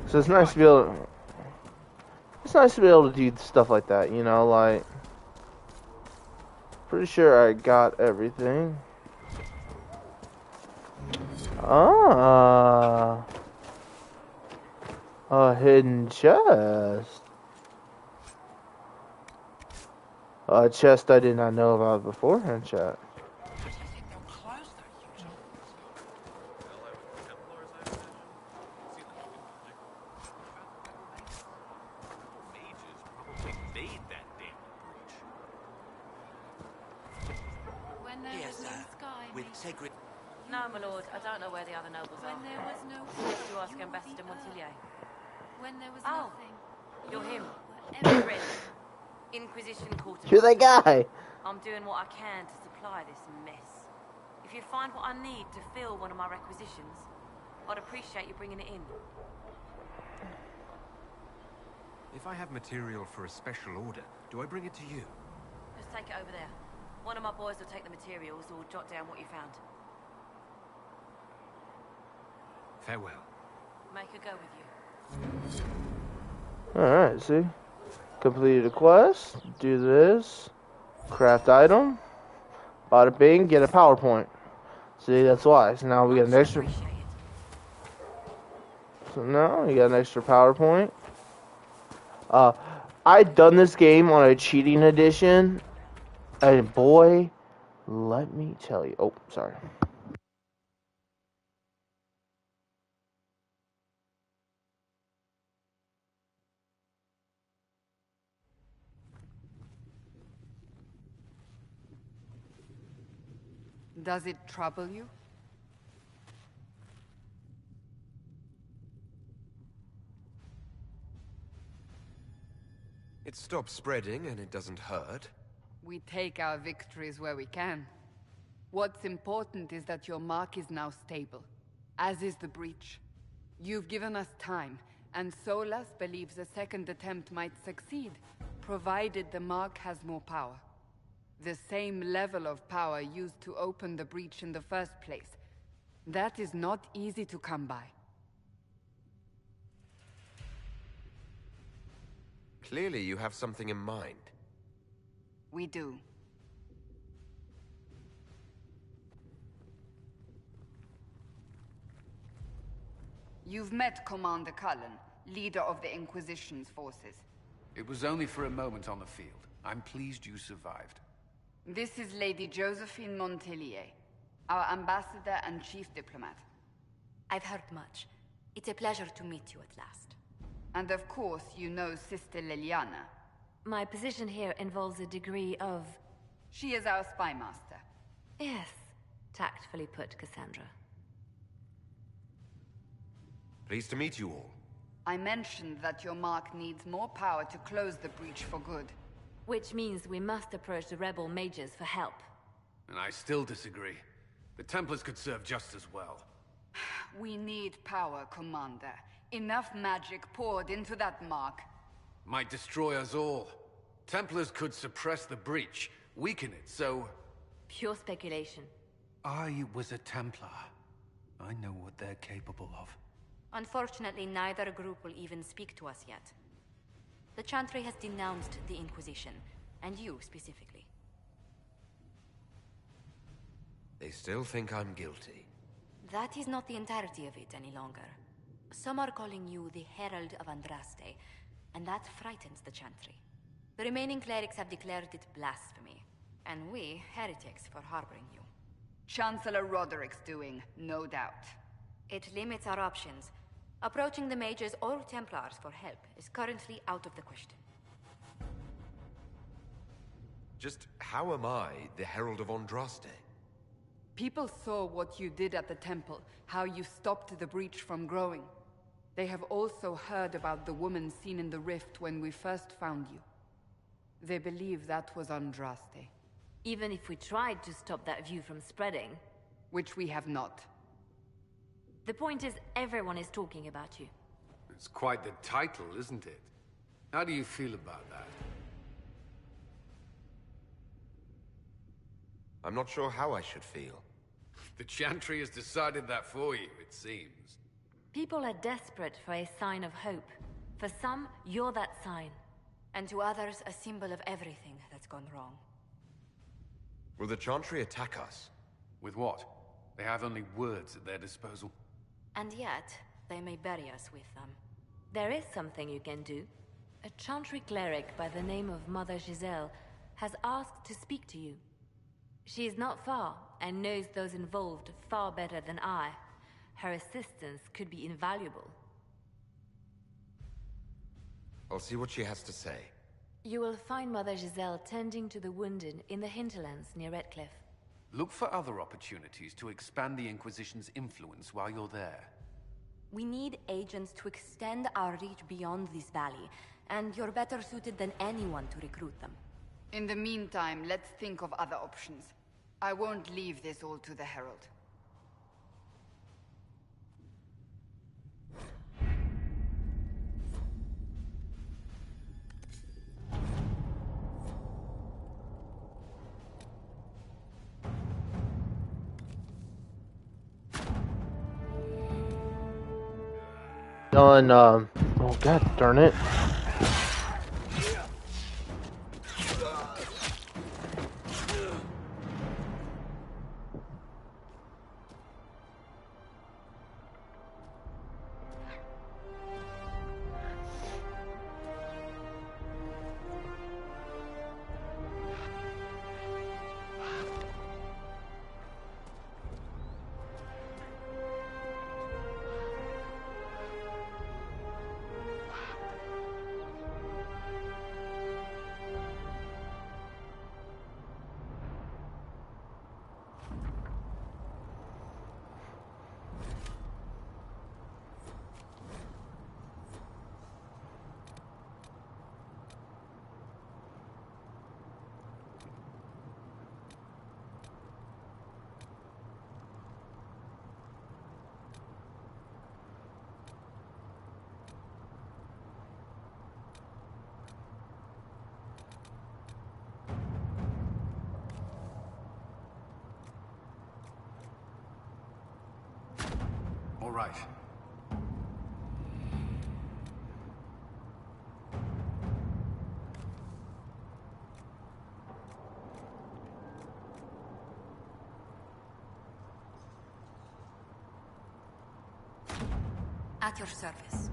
So it's nice to be able to... It's nice to be able to do stuff like that, you know, like... Pretty sure I got everything. Ah, a hidden chest. A chest I did not know about beforehand, chat.
No, my lord, I don't know where the other nobles are.
When there was no
You ask Ambassador Montillier.
When there was
Oh,
nothing.
you're him. Friend. Inquisition quarter.
You're that guy.
I'm doing what I can to supply this mess. If you find what I need to fill one of my requisitions, I'd appreciate you bringing it in.
If I have material for a special order, do I bring it to you?
Just take it over there. One of my boys will take the materials or jot down what you found.
Farewell.
Make her go with you.
Alright, see? Completed a quest. Do this. Craft item. Bada bing, get a PowerPoint. See, that's why. So now we got an extra... So now we got an extra PowerPoint. I'd done this game on a cheating edition. And boy, let me tell you. Oh, sorry.
Does it trouble you?
It stops spreading and it doesn't hurt.
We take our victories where we can. What's important is that your mark is now stable, as is the breach. You've given us time, and Solas believes a second attempt might succeed, provided the mark has more power. The same level of power used to open the breach in the first place. That is not easy to come by.
Clearly you have something in mind.
We do. You've met Commander Cullen, leader of the Inquisition's forces.
It was only for a moment on the field. I'm pleased you survived.
This is Lady Josephine Montillier, our ambassador and chief diplomat.
I've heard much.
It's a pleasure to meet you at last.
And of course, you know Sister Liliana.
My position here involves a degree of...
She is our spy master.
Yes, tactfully put, Cassandra.
Pleased to meet you all.
I mentioned that your mark needs more power to close the breach for good.
Which means we must approach the rebel mages for help.
And I still disagree. The Templars could serve just as well.
We need power, Commander. Enough magic poured into that mark.
Might destroy us all. Templars could suppress the breach, weaken it, so...
Pure speculation.
I was a Templar. I know what they're capable of.
Unfortunately, neither group will even speak to us yet. The Chantry has denounced the Inquisition, and you specifically.
They still think I'm guilty.
That is not the entirety of it any longer. Some are calling you the Herald of Andraste, and that frightens the Chantry. The remaining clerics have declared it blasphemy, and we, heretics, for harboring you.
Chancellor Roderick's doing, no doubt.
It limits our options. Approaching the mages or Templars for help is currently out of the question.
Just how am I the Herald of Andraste?
People saw what you did at the temple, how you stopped the breach from growing. They have also heard about the woman seen in the rift when we first found you. They believe that was Andraste.
Even if we tried to stop that view from spreading...
Which we have not.
The point is, everyone is talking about you.
It's quite the title, isn't it? How do you feel about that?
I'm not sure how I should feel.
The Chantry has decided that for you, it seems.
People are desperate for a sign of hope. For some, you're that sign.
And to others, a symbol of everything that's gone wrong.
Will the Chantry attack us?
With what? They have only words at their disposal.
And yet, they may bury us with them.
There is something you can do. A Chantry cleric by the name of Mother Giselle has asked to speak to you. She is not far, and knows those involved far better than I. Her assistance could be invaluable.
I'll see what she has to say.
You will find Mother Giselle tending to the wounded in the hinterlands near Redcliffe.
Look for other opportunities to expand the Inquisition's influence while you're there.
We need agents to extend our reach beyond this valley, and you're better suited than anyone to recruit them.
In the meantime, let's think of other options. I won't leave this all to the Herald.
Oh god darn it.
All right.
At your service.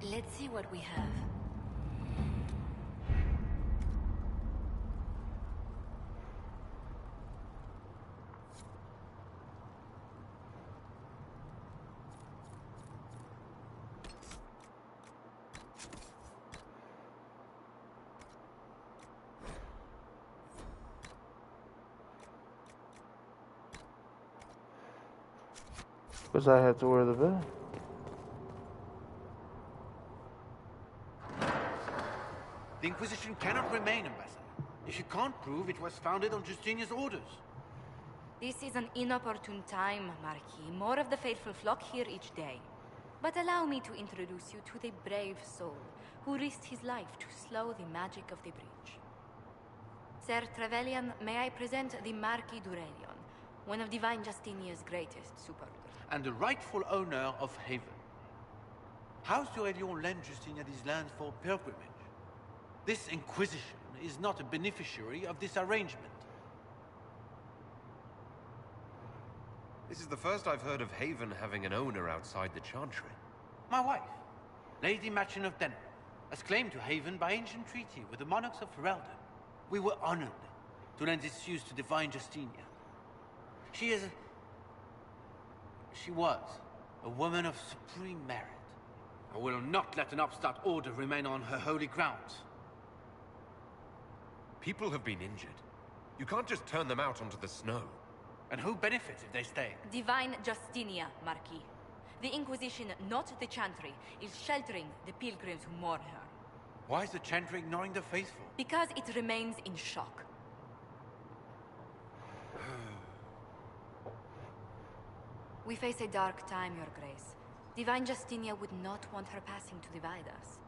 Let's see what we have.
Because I have to wear the bed.
The Inquisition cannot remain, Ambassador, if you can't prove it was founded on Justinian's orders.
This is an inopportune time, Marquis. More of the faithful flock here each day. But allow me to introduce you to the brave soul who risked his life to slow the magic of the breach. Sir Trevelyan, may I present the Marquis d'Aurelion, one of Divine Justinia's greatest supporters.
And the rightful owner of Haven. House d'Aurelion lent Justinia these lands for pilgrimage. This Inquisition is not a beneficiary of this arrangement.
This is the first I've heard of Haven having an owner outside the Chantry.
My wife, Lady Machin of Denham, has claimed to Haven by ancient treaty with the monarchs of Ferelden. We were honored to lend its use to Divine Justinia. She was a woman of supreme merit. I will not let an upstart order remain on her holy grounds.
People have been injured. You can't just turn them out onto the snow.
And who benefits if they stay?
Divine Justinia, Marquis. The Inquisition, not the Chantry, is sheltering the pilgrims who mourn her.
Why is the Chantry ignoring the faithful?
Because it remains in shock. We face a dark time, Your Grace. Divine Justinia would not want her passing to divide us.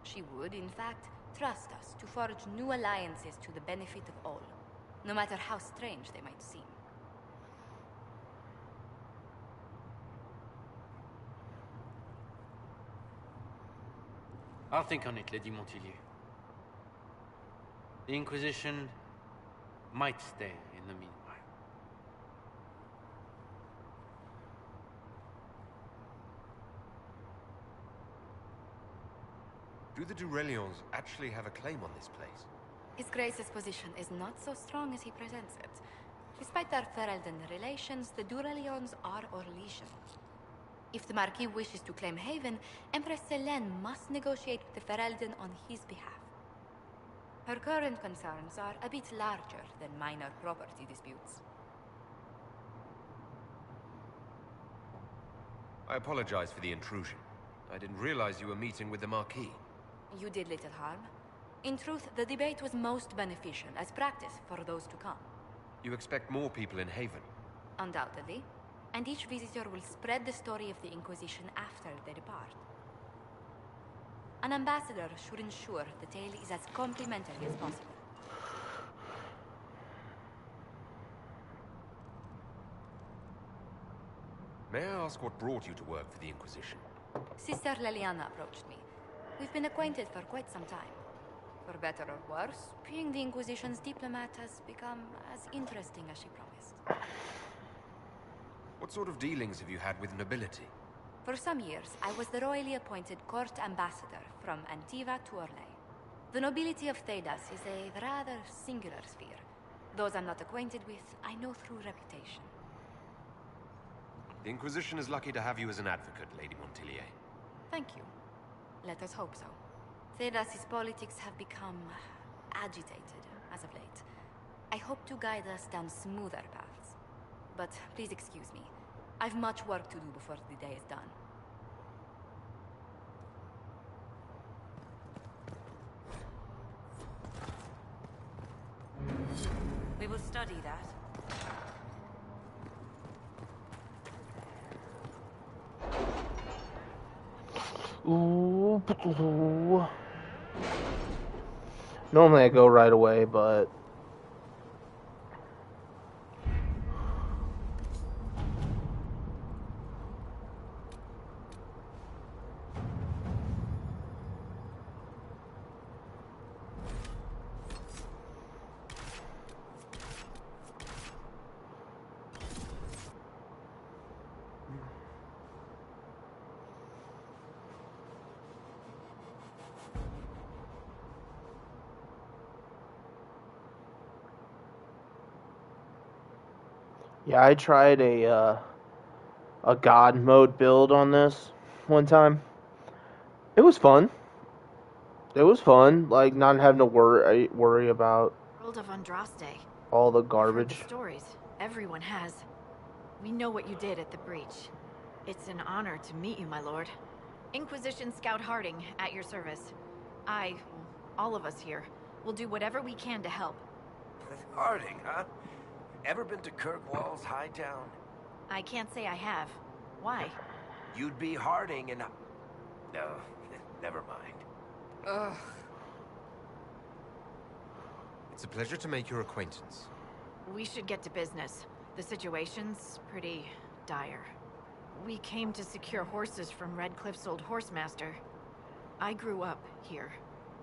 She would, in fact, trust us to forge new alliances to the benefit of all, no matter how strange they might seem.
I'll think on it, Lady Montillier. The Inquisition might stay in the meanwhile.
Do the d'Aurelions actually have a claim on this place?
His Grace's position is not so strong as he presents it. Despite their Ferelden relations, the d'Aurelions are Orlesian. If the Marquis wishes to claim Haven, Empress Selene must negotiate with the Ferelden on his behalf. Her current concerns are a bit larger than minor property disputes.
I apologize for the intrusion. I didn't realize you were meeting with the Marquis.
You did little harm. In truth, the debate was most beneficial as practice for those to come.
You expect more people in Haven?
Undoubtedly. And each visitor will spread the story of the Inquisition after they depart. An ambassador should ensure the tale is as complimentary as possible.
May I ask what brought you to work for the Inquisition?
Sister Leliana approached me. We've been acquainted for quite some time. For better or worse, being the Inquisition's diplomat has become as interesting as she promised.
What sort of dealings have you had with nobility?
For some years, I was the royally appointed court ambassador from Antiva to Orlais. The nobility of Thedas is a rather singular sphere. Those I'm not acquainted with, I know through reputation.
The Inquisition is lucky to have you as an advocate, Lady Montillier.
Thank you. Let us hope so. Thedas' politics have become agitated as of late. I hope to guide us down smoother paths. But please excuse me. I've much work to do before the day is done.
We will study that.
Ooh. Normally I go right away, but yeah, I tried a god mode build on this one time. It was fun. It was fun, like not having to worry about
World of Andraste.
all the
I've heard
garbage.
the stories. Everyone has.
We know what you did at the breach. It's an honor to meet you, my lord. Inquisition Scout Harding, at your service. All of us here, will do whatever we can to help.
Harding, huh? Ever been to Kirkwall's Hightown?
I can't say I have. Why?
You'd be Harding and... No, never mind.
Ugh.
It's a pleasure to make your acquaintance.
We should get to business. The situation's pretty dire. We came to secure horses from Redcliffe's old horsemaster. I grew up here,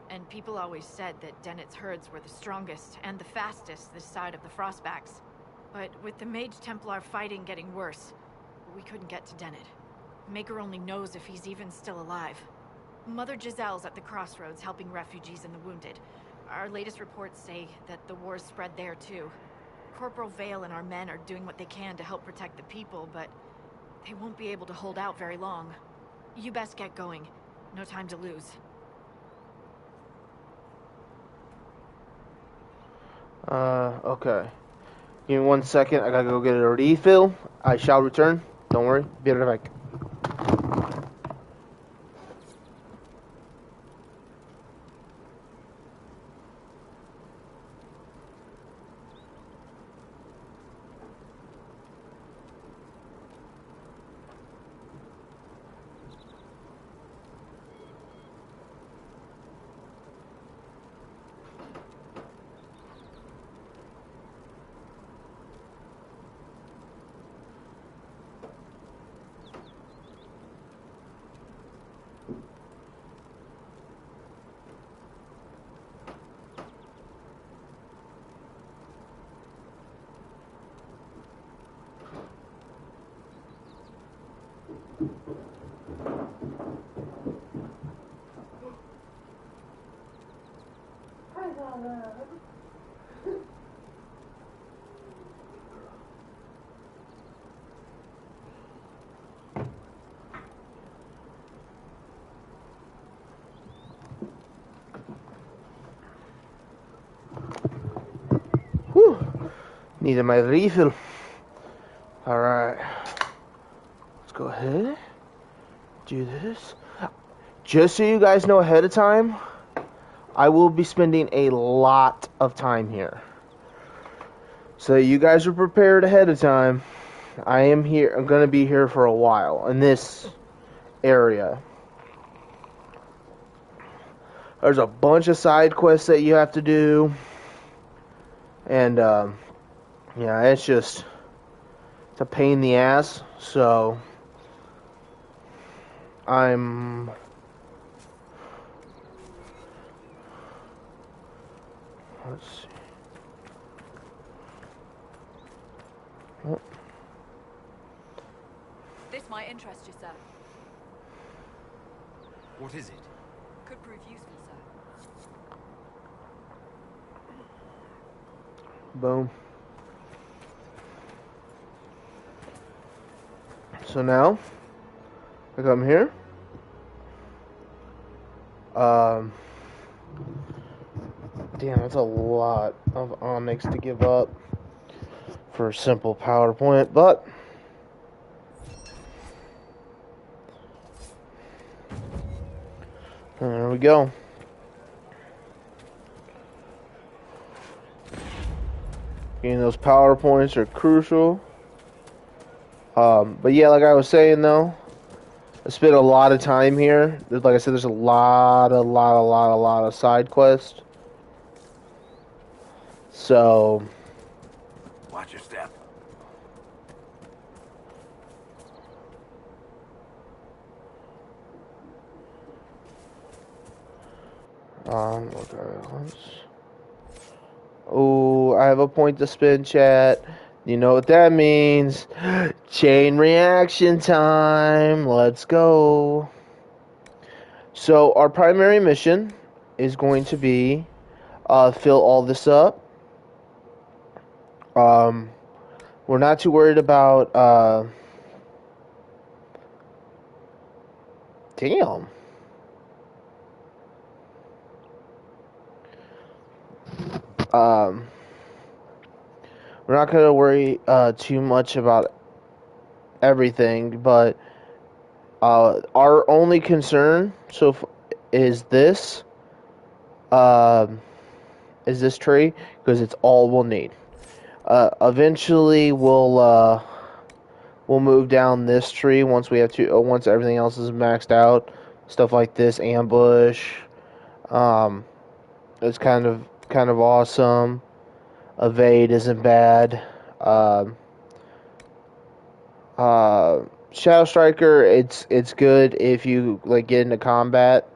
and people always said that Dennett's herds were the strongest and the fastest this side of the Frostbacks. But with the Mage Templar fighting getting worse, we couldn't get to Dennett. Maker only knows if he's even still alive. Mother Giselle's at the crossroads helping refugees and the wounded. Our latest reports say that the war's spread there too. Corporal Vale and our men are doing what they can to help protect the people, but they won't be able to hold out very long. You best get going. No time to lose.
Okay. Give me 1 second. I gotta go get a refill. I shall return. Don't worry. Be right back. Whew. Needed my refill. Alright. Let's go ahead. Do this. Just so you guys know ahead of time, I will be spending a lot of time here. So you guys are prepared ahead of time. I am here. I'm going to be here for a while in this area. There's a bunch of side quests that you have to do. And, yeah, it's just... It's a pain in the ass. So... I'm... Let's see. Oh.
This might interest you, sir.
What is it?
Could prove useful, sir.
Boom. So now, I come here. Damn, that's a lot of onyx to give up for a simple PowerPoint, but there we go. Getting those PowerPoints are crucial. But yeah, like I was saying though, I spent a lot of time here. Like I said, there's a lot of side quests. So,
watch your step.
Okay, oh, I have a point to spin, chat. You know what that means? Chain reaction time. Let's go. So our primary mission is going to be fill all this up. We're not too worried about damn. We're not going to worry too much about everything, but our only concern is this tree, because it's all we'll need. Eventually, we'll move down this tree once once everything else is maxed out. Stuff like this ambush, it's kind of awesome. Evade isn't bad. Shadow Striker, it's good if you like get into combat,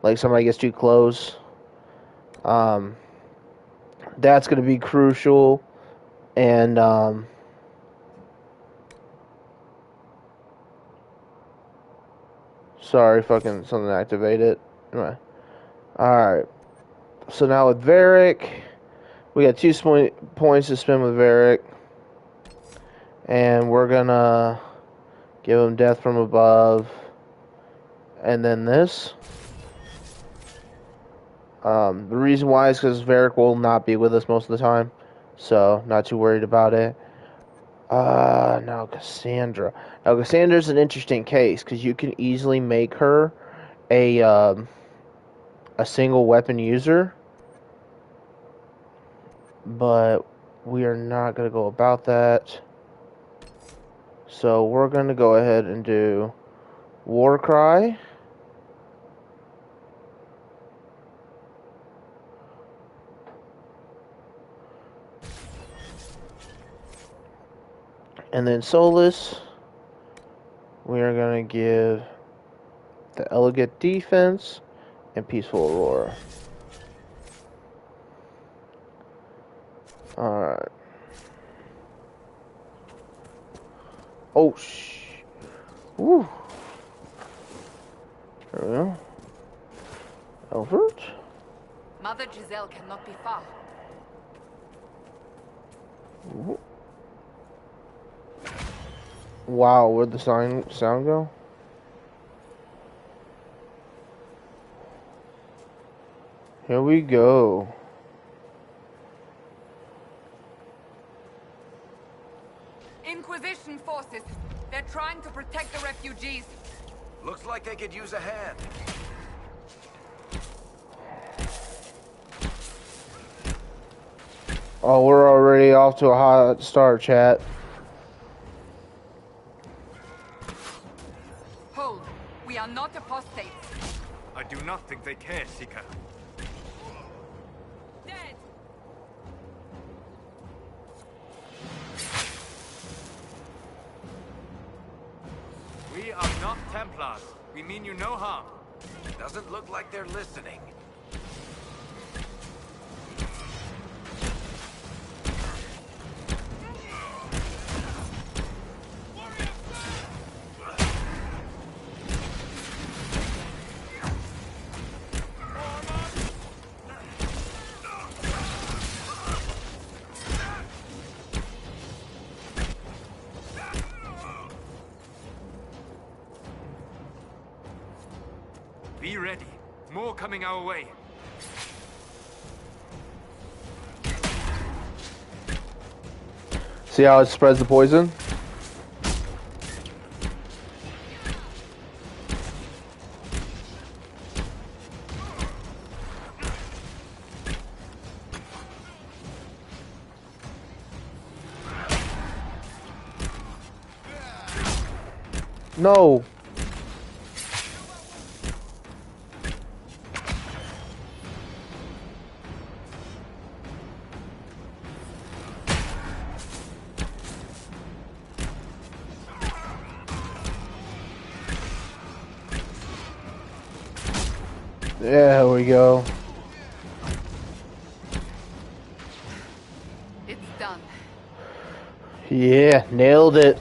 like somebody gets too close. That's going to be crucial, and sorry, fucking something activated. Anyway. Alright. So now with Varric, we got 2 points to spend with Varric. And we're gonna give him Death from Above. And then this. The reason why is because Varric will not be with us most of the time. So, not too worried about it. Now Cassandra. Now Cassandra's an interesting case, because you can easily make her a single weapon user. But we are not going to go about that. So we're going to go ahead and do Warcry. And then Solus, we are going to give the Elegant Defense and Peaceful Aurora. Alright. Oh, Woo. There we go. Elfert.
Mother Giselle cannot be far.
Ooh. Wow, where'd the sound go? Here we go.
Inquisition forces. They're trying to protect the refugees.
Looks like they could use a hand.
Oh, we're already off to a hot start, chat.
Hold. We are not apostates.
I do not think they care, Seeker.
Dead.
We are not Templars. We mean you no harm.
Doesn't look like they're listening.
Be ready. More coming our way.
See how it spreads the poison? No. There we go.
It's done.
Yeah, nailed it.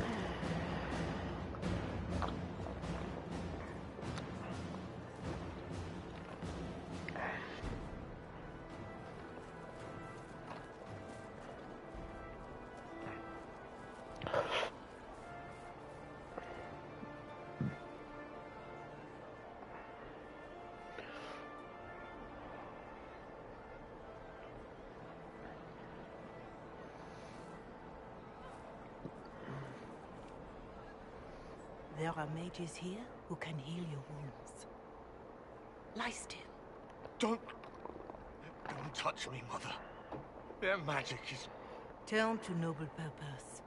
There are mages here who can heal your wounds. Lie still.
Don't touch me, Mother. Their magic is...
Turn to noble purpose.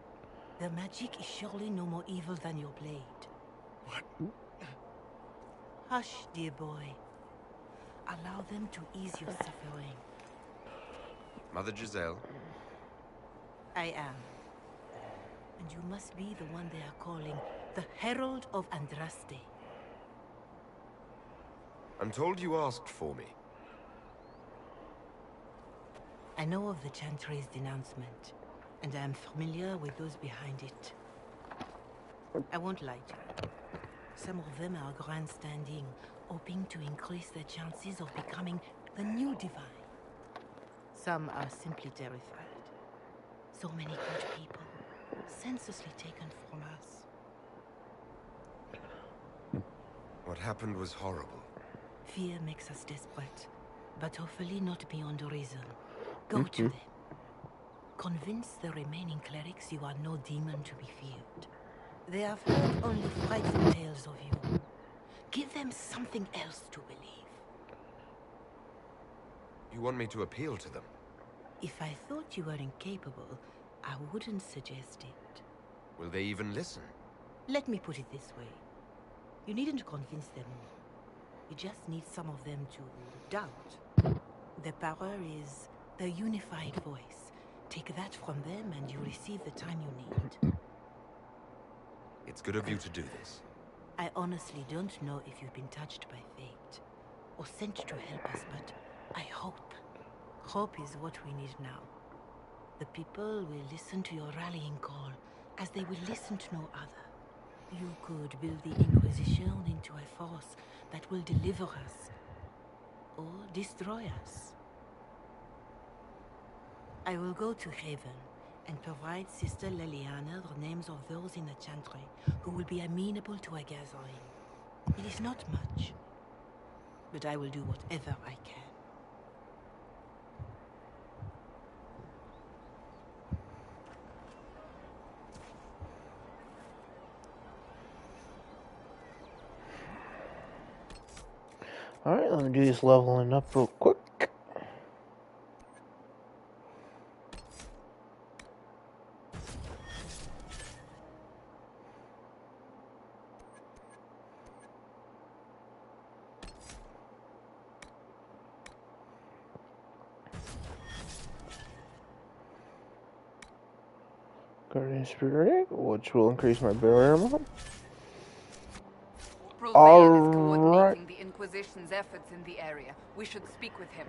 Their magic is surely no more evil than your blade.
What?
Hush, dear boy. Allow them to ease your suffering.
Mother Giselle?
I am. And you must be the one they are calling the Herald of Andraste.
I'm told you asked for me.
I know of the Chantry's denouncement, and I am familiar with those behind it. I won't lie to you. Some of them are grandstanding, hoping to increase their chances of becoming the new divine. Some are simply terrified. So many good people, senselessly taken from us.
What happened was horrible.
Fear makes us desperate, but hopefully not beyond reason. Go to them. Convince the remaining clerics you are no demon to be feared. They have heard only frightful tales of you. Give them something else to believe.
You want me to appeal to them?
If I thought you were incapable, I wouldn't suggest it.
Will they even listen?
Let me put it this way. You needn't convince them all. You just need some of them to doubt. Their power is the unified voice. Take that from them and you receive the time you need.
It's good of you to do this.
I honestly don't know if you've been touched by fate or sent to help us, but I hope. Hope is what we need now. The people will listen to your rallying call as they will listen to no other. You could build the Inquisition into a force that will deliver us or destroy us. I will go to Haven and provide Sister Leliana the names of those in the Chantry who will be amenable to a gathering. It is not much, but I will do whatever I can.
Alright, let me do this leveling up real quick. Guardian Spirit, which will increase my barrier amount.
Brulvayan is coordinating the Inquisition's efforts in the area. We should speak with him.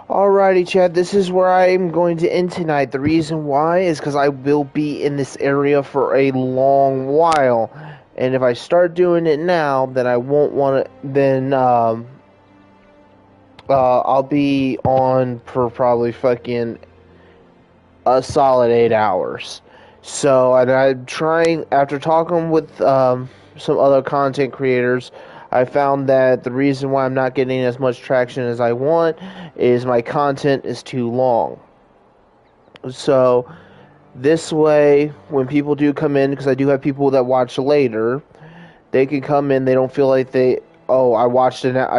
Alrighty, Chad, this is where I'm going to end tonight. The reason why is because I will be in this area for a long while. And if I start doing it now, then I won't want to, then, I'll be on for probably fucking a solid 8 hours. So, and I'm trying, after talking with, some other content creators, I found that the reason why I'm not getting as much traction as I want is my content is too long. So, this way, when people do come in, because I do have people that watch later, they can come in, they don't feel like I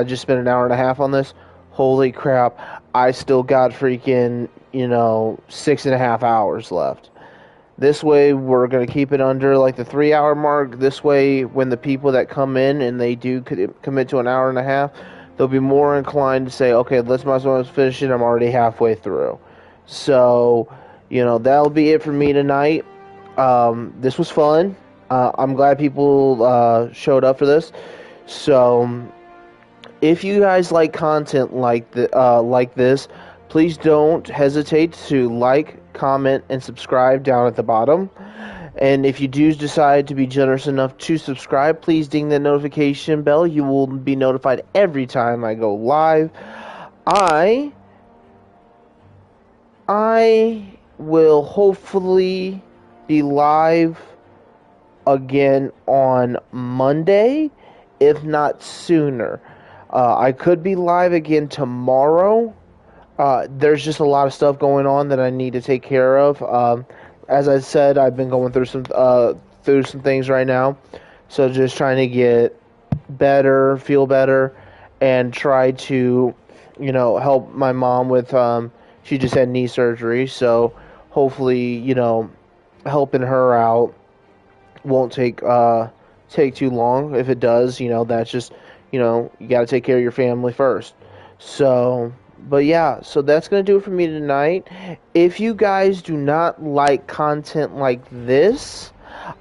just spent an hour and a half on this. Holy crap, I still got freaking, 6.5 hours left. This way, we're going to keep it under, like, the 3-hour mark. This way, when the people that come in and they do commit to an hour and a half, they'll be more inclined to say, okay, might as well finish it. I'm already halfway through. So, that'll be it for me tonight. This was fun. I'm glad people showed up for this. So, if you guys like content like this, please don't hesitate to like, comment, and subscribe down at the bottom. And if you do decide to be generous enough to subscribe, please ding the notification bell. You will be notified every time I go live. I will hopefully be live again on Monday, if not sooner. I could be live again tomorrow. There's just a lot of stuff going on that I need to take care of. As I said, I've been going through some through some things right now. So just trying to get better, feel better, and try to, help my mom with, she just had knee surgery. So hopefully, helping her out won't take too long. If it does, that's just, you got to take care of your family first. So, but yeah, so that's going to do it for me tonight. If you guys do not like content like this,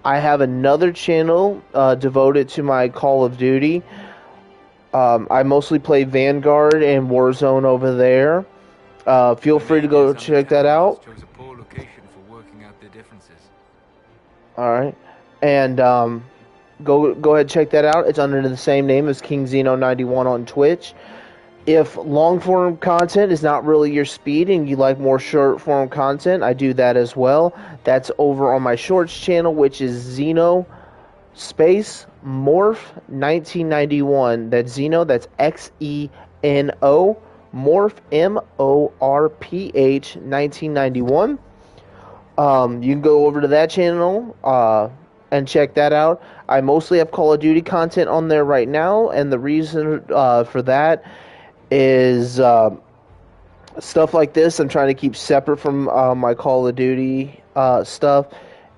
I have another channel devoted to my Call of Duty. I mostly play Vanguard and Warzone over there. Feel free to go check that out.
Chose a poor location for working out their differences.
All right, and go ahead and check that out. It's under the same name as KingZeno91 on Twitch. If long form content is not really your speed and you like more short form content, I do that as well. That's over on my shorts channel, which is Xeno space Morph 1991. That's Xeno. That's XENO Morph MORPH 1991. You can go over to that channel and check that out. I mostly have Call of Duty content on there right now, and the reason for that is stuff like this I'm trying to keep separate from my Call of Duty stuff,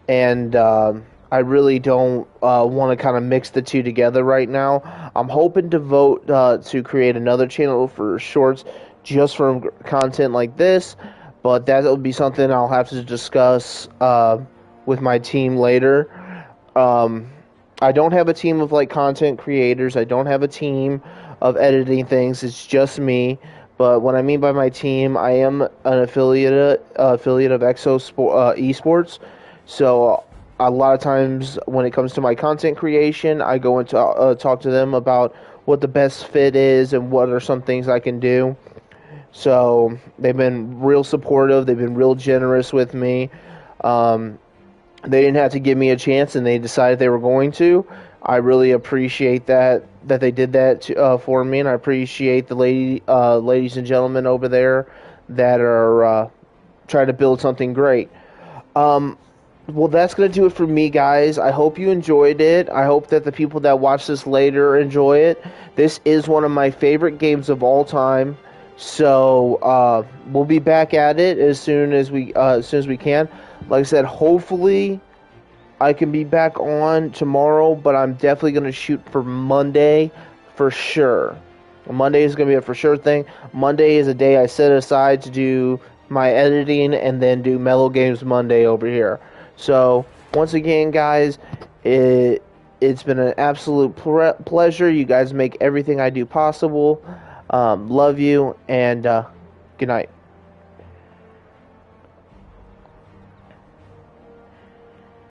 and I really don't want to kind of mix the two together right now. I'm hoping to vote to create another channel for shorts just for content like this, but that will be something I'll have to discuss with my team later. I don't have a team of content creators. I don't have a team of editing things. It's just me. But what I mean by my team, I am an affiliate of ExodiaeSportss. So a lot of times when it comes to my content creation, I go into talk to them about what the best fit is and what are some things I can do. So they've been real supportive. They've been real generous with me. They didn't have to give me a chance, and they decided they were going to. I really appreciate that they did that for me, and I appreciate the ladies and gentlemen over there that are trying to build something great. Well, that's going to do it for me, guys. I hope you enjoyed it. I hope that the people that watch this later enjoy it. This is one of my favorite games of all time. So we'll be back at it as soon as we can. Like I said, hopefully I can be back on tomorrow, but I'm definitely going to shoot for Monday for sure. Monday is going to be a for sure thing. Monday is a day I set aside to do my editing and then do Mellow Games Monday over here. So once again, guys, it's been an absolute pleasure. You guys make everything I do possible. Love you, and good night.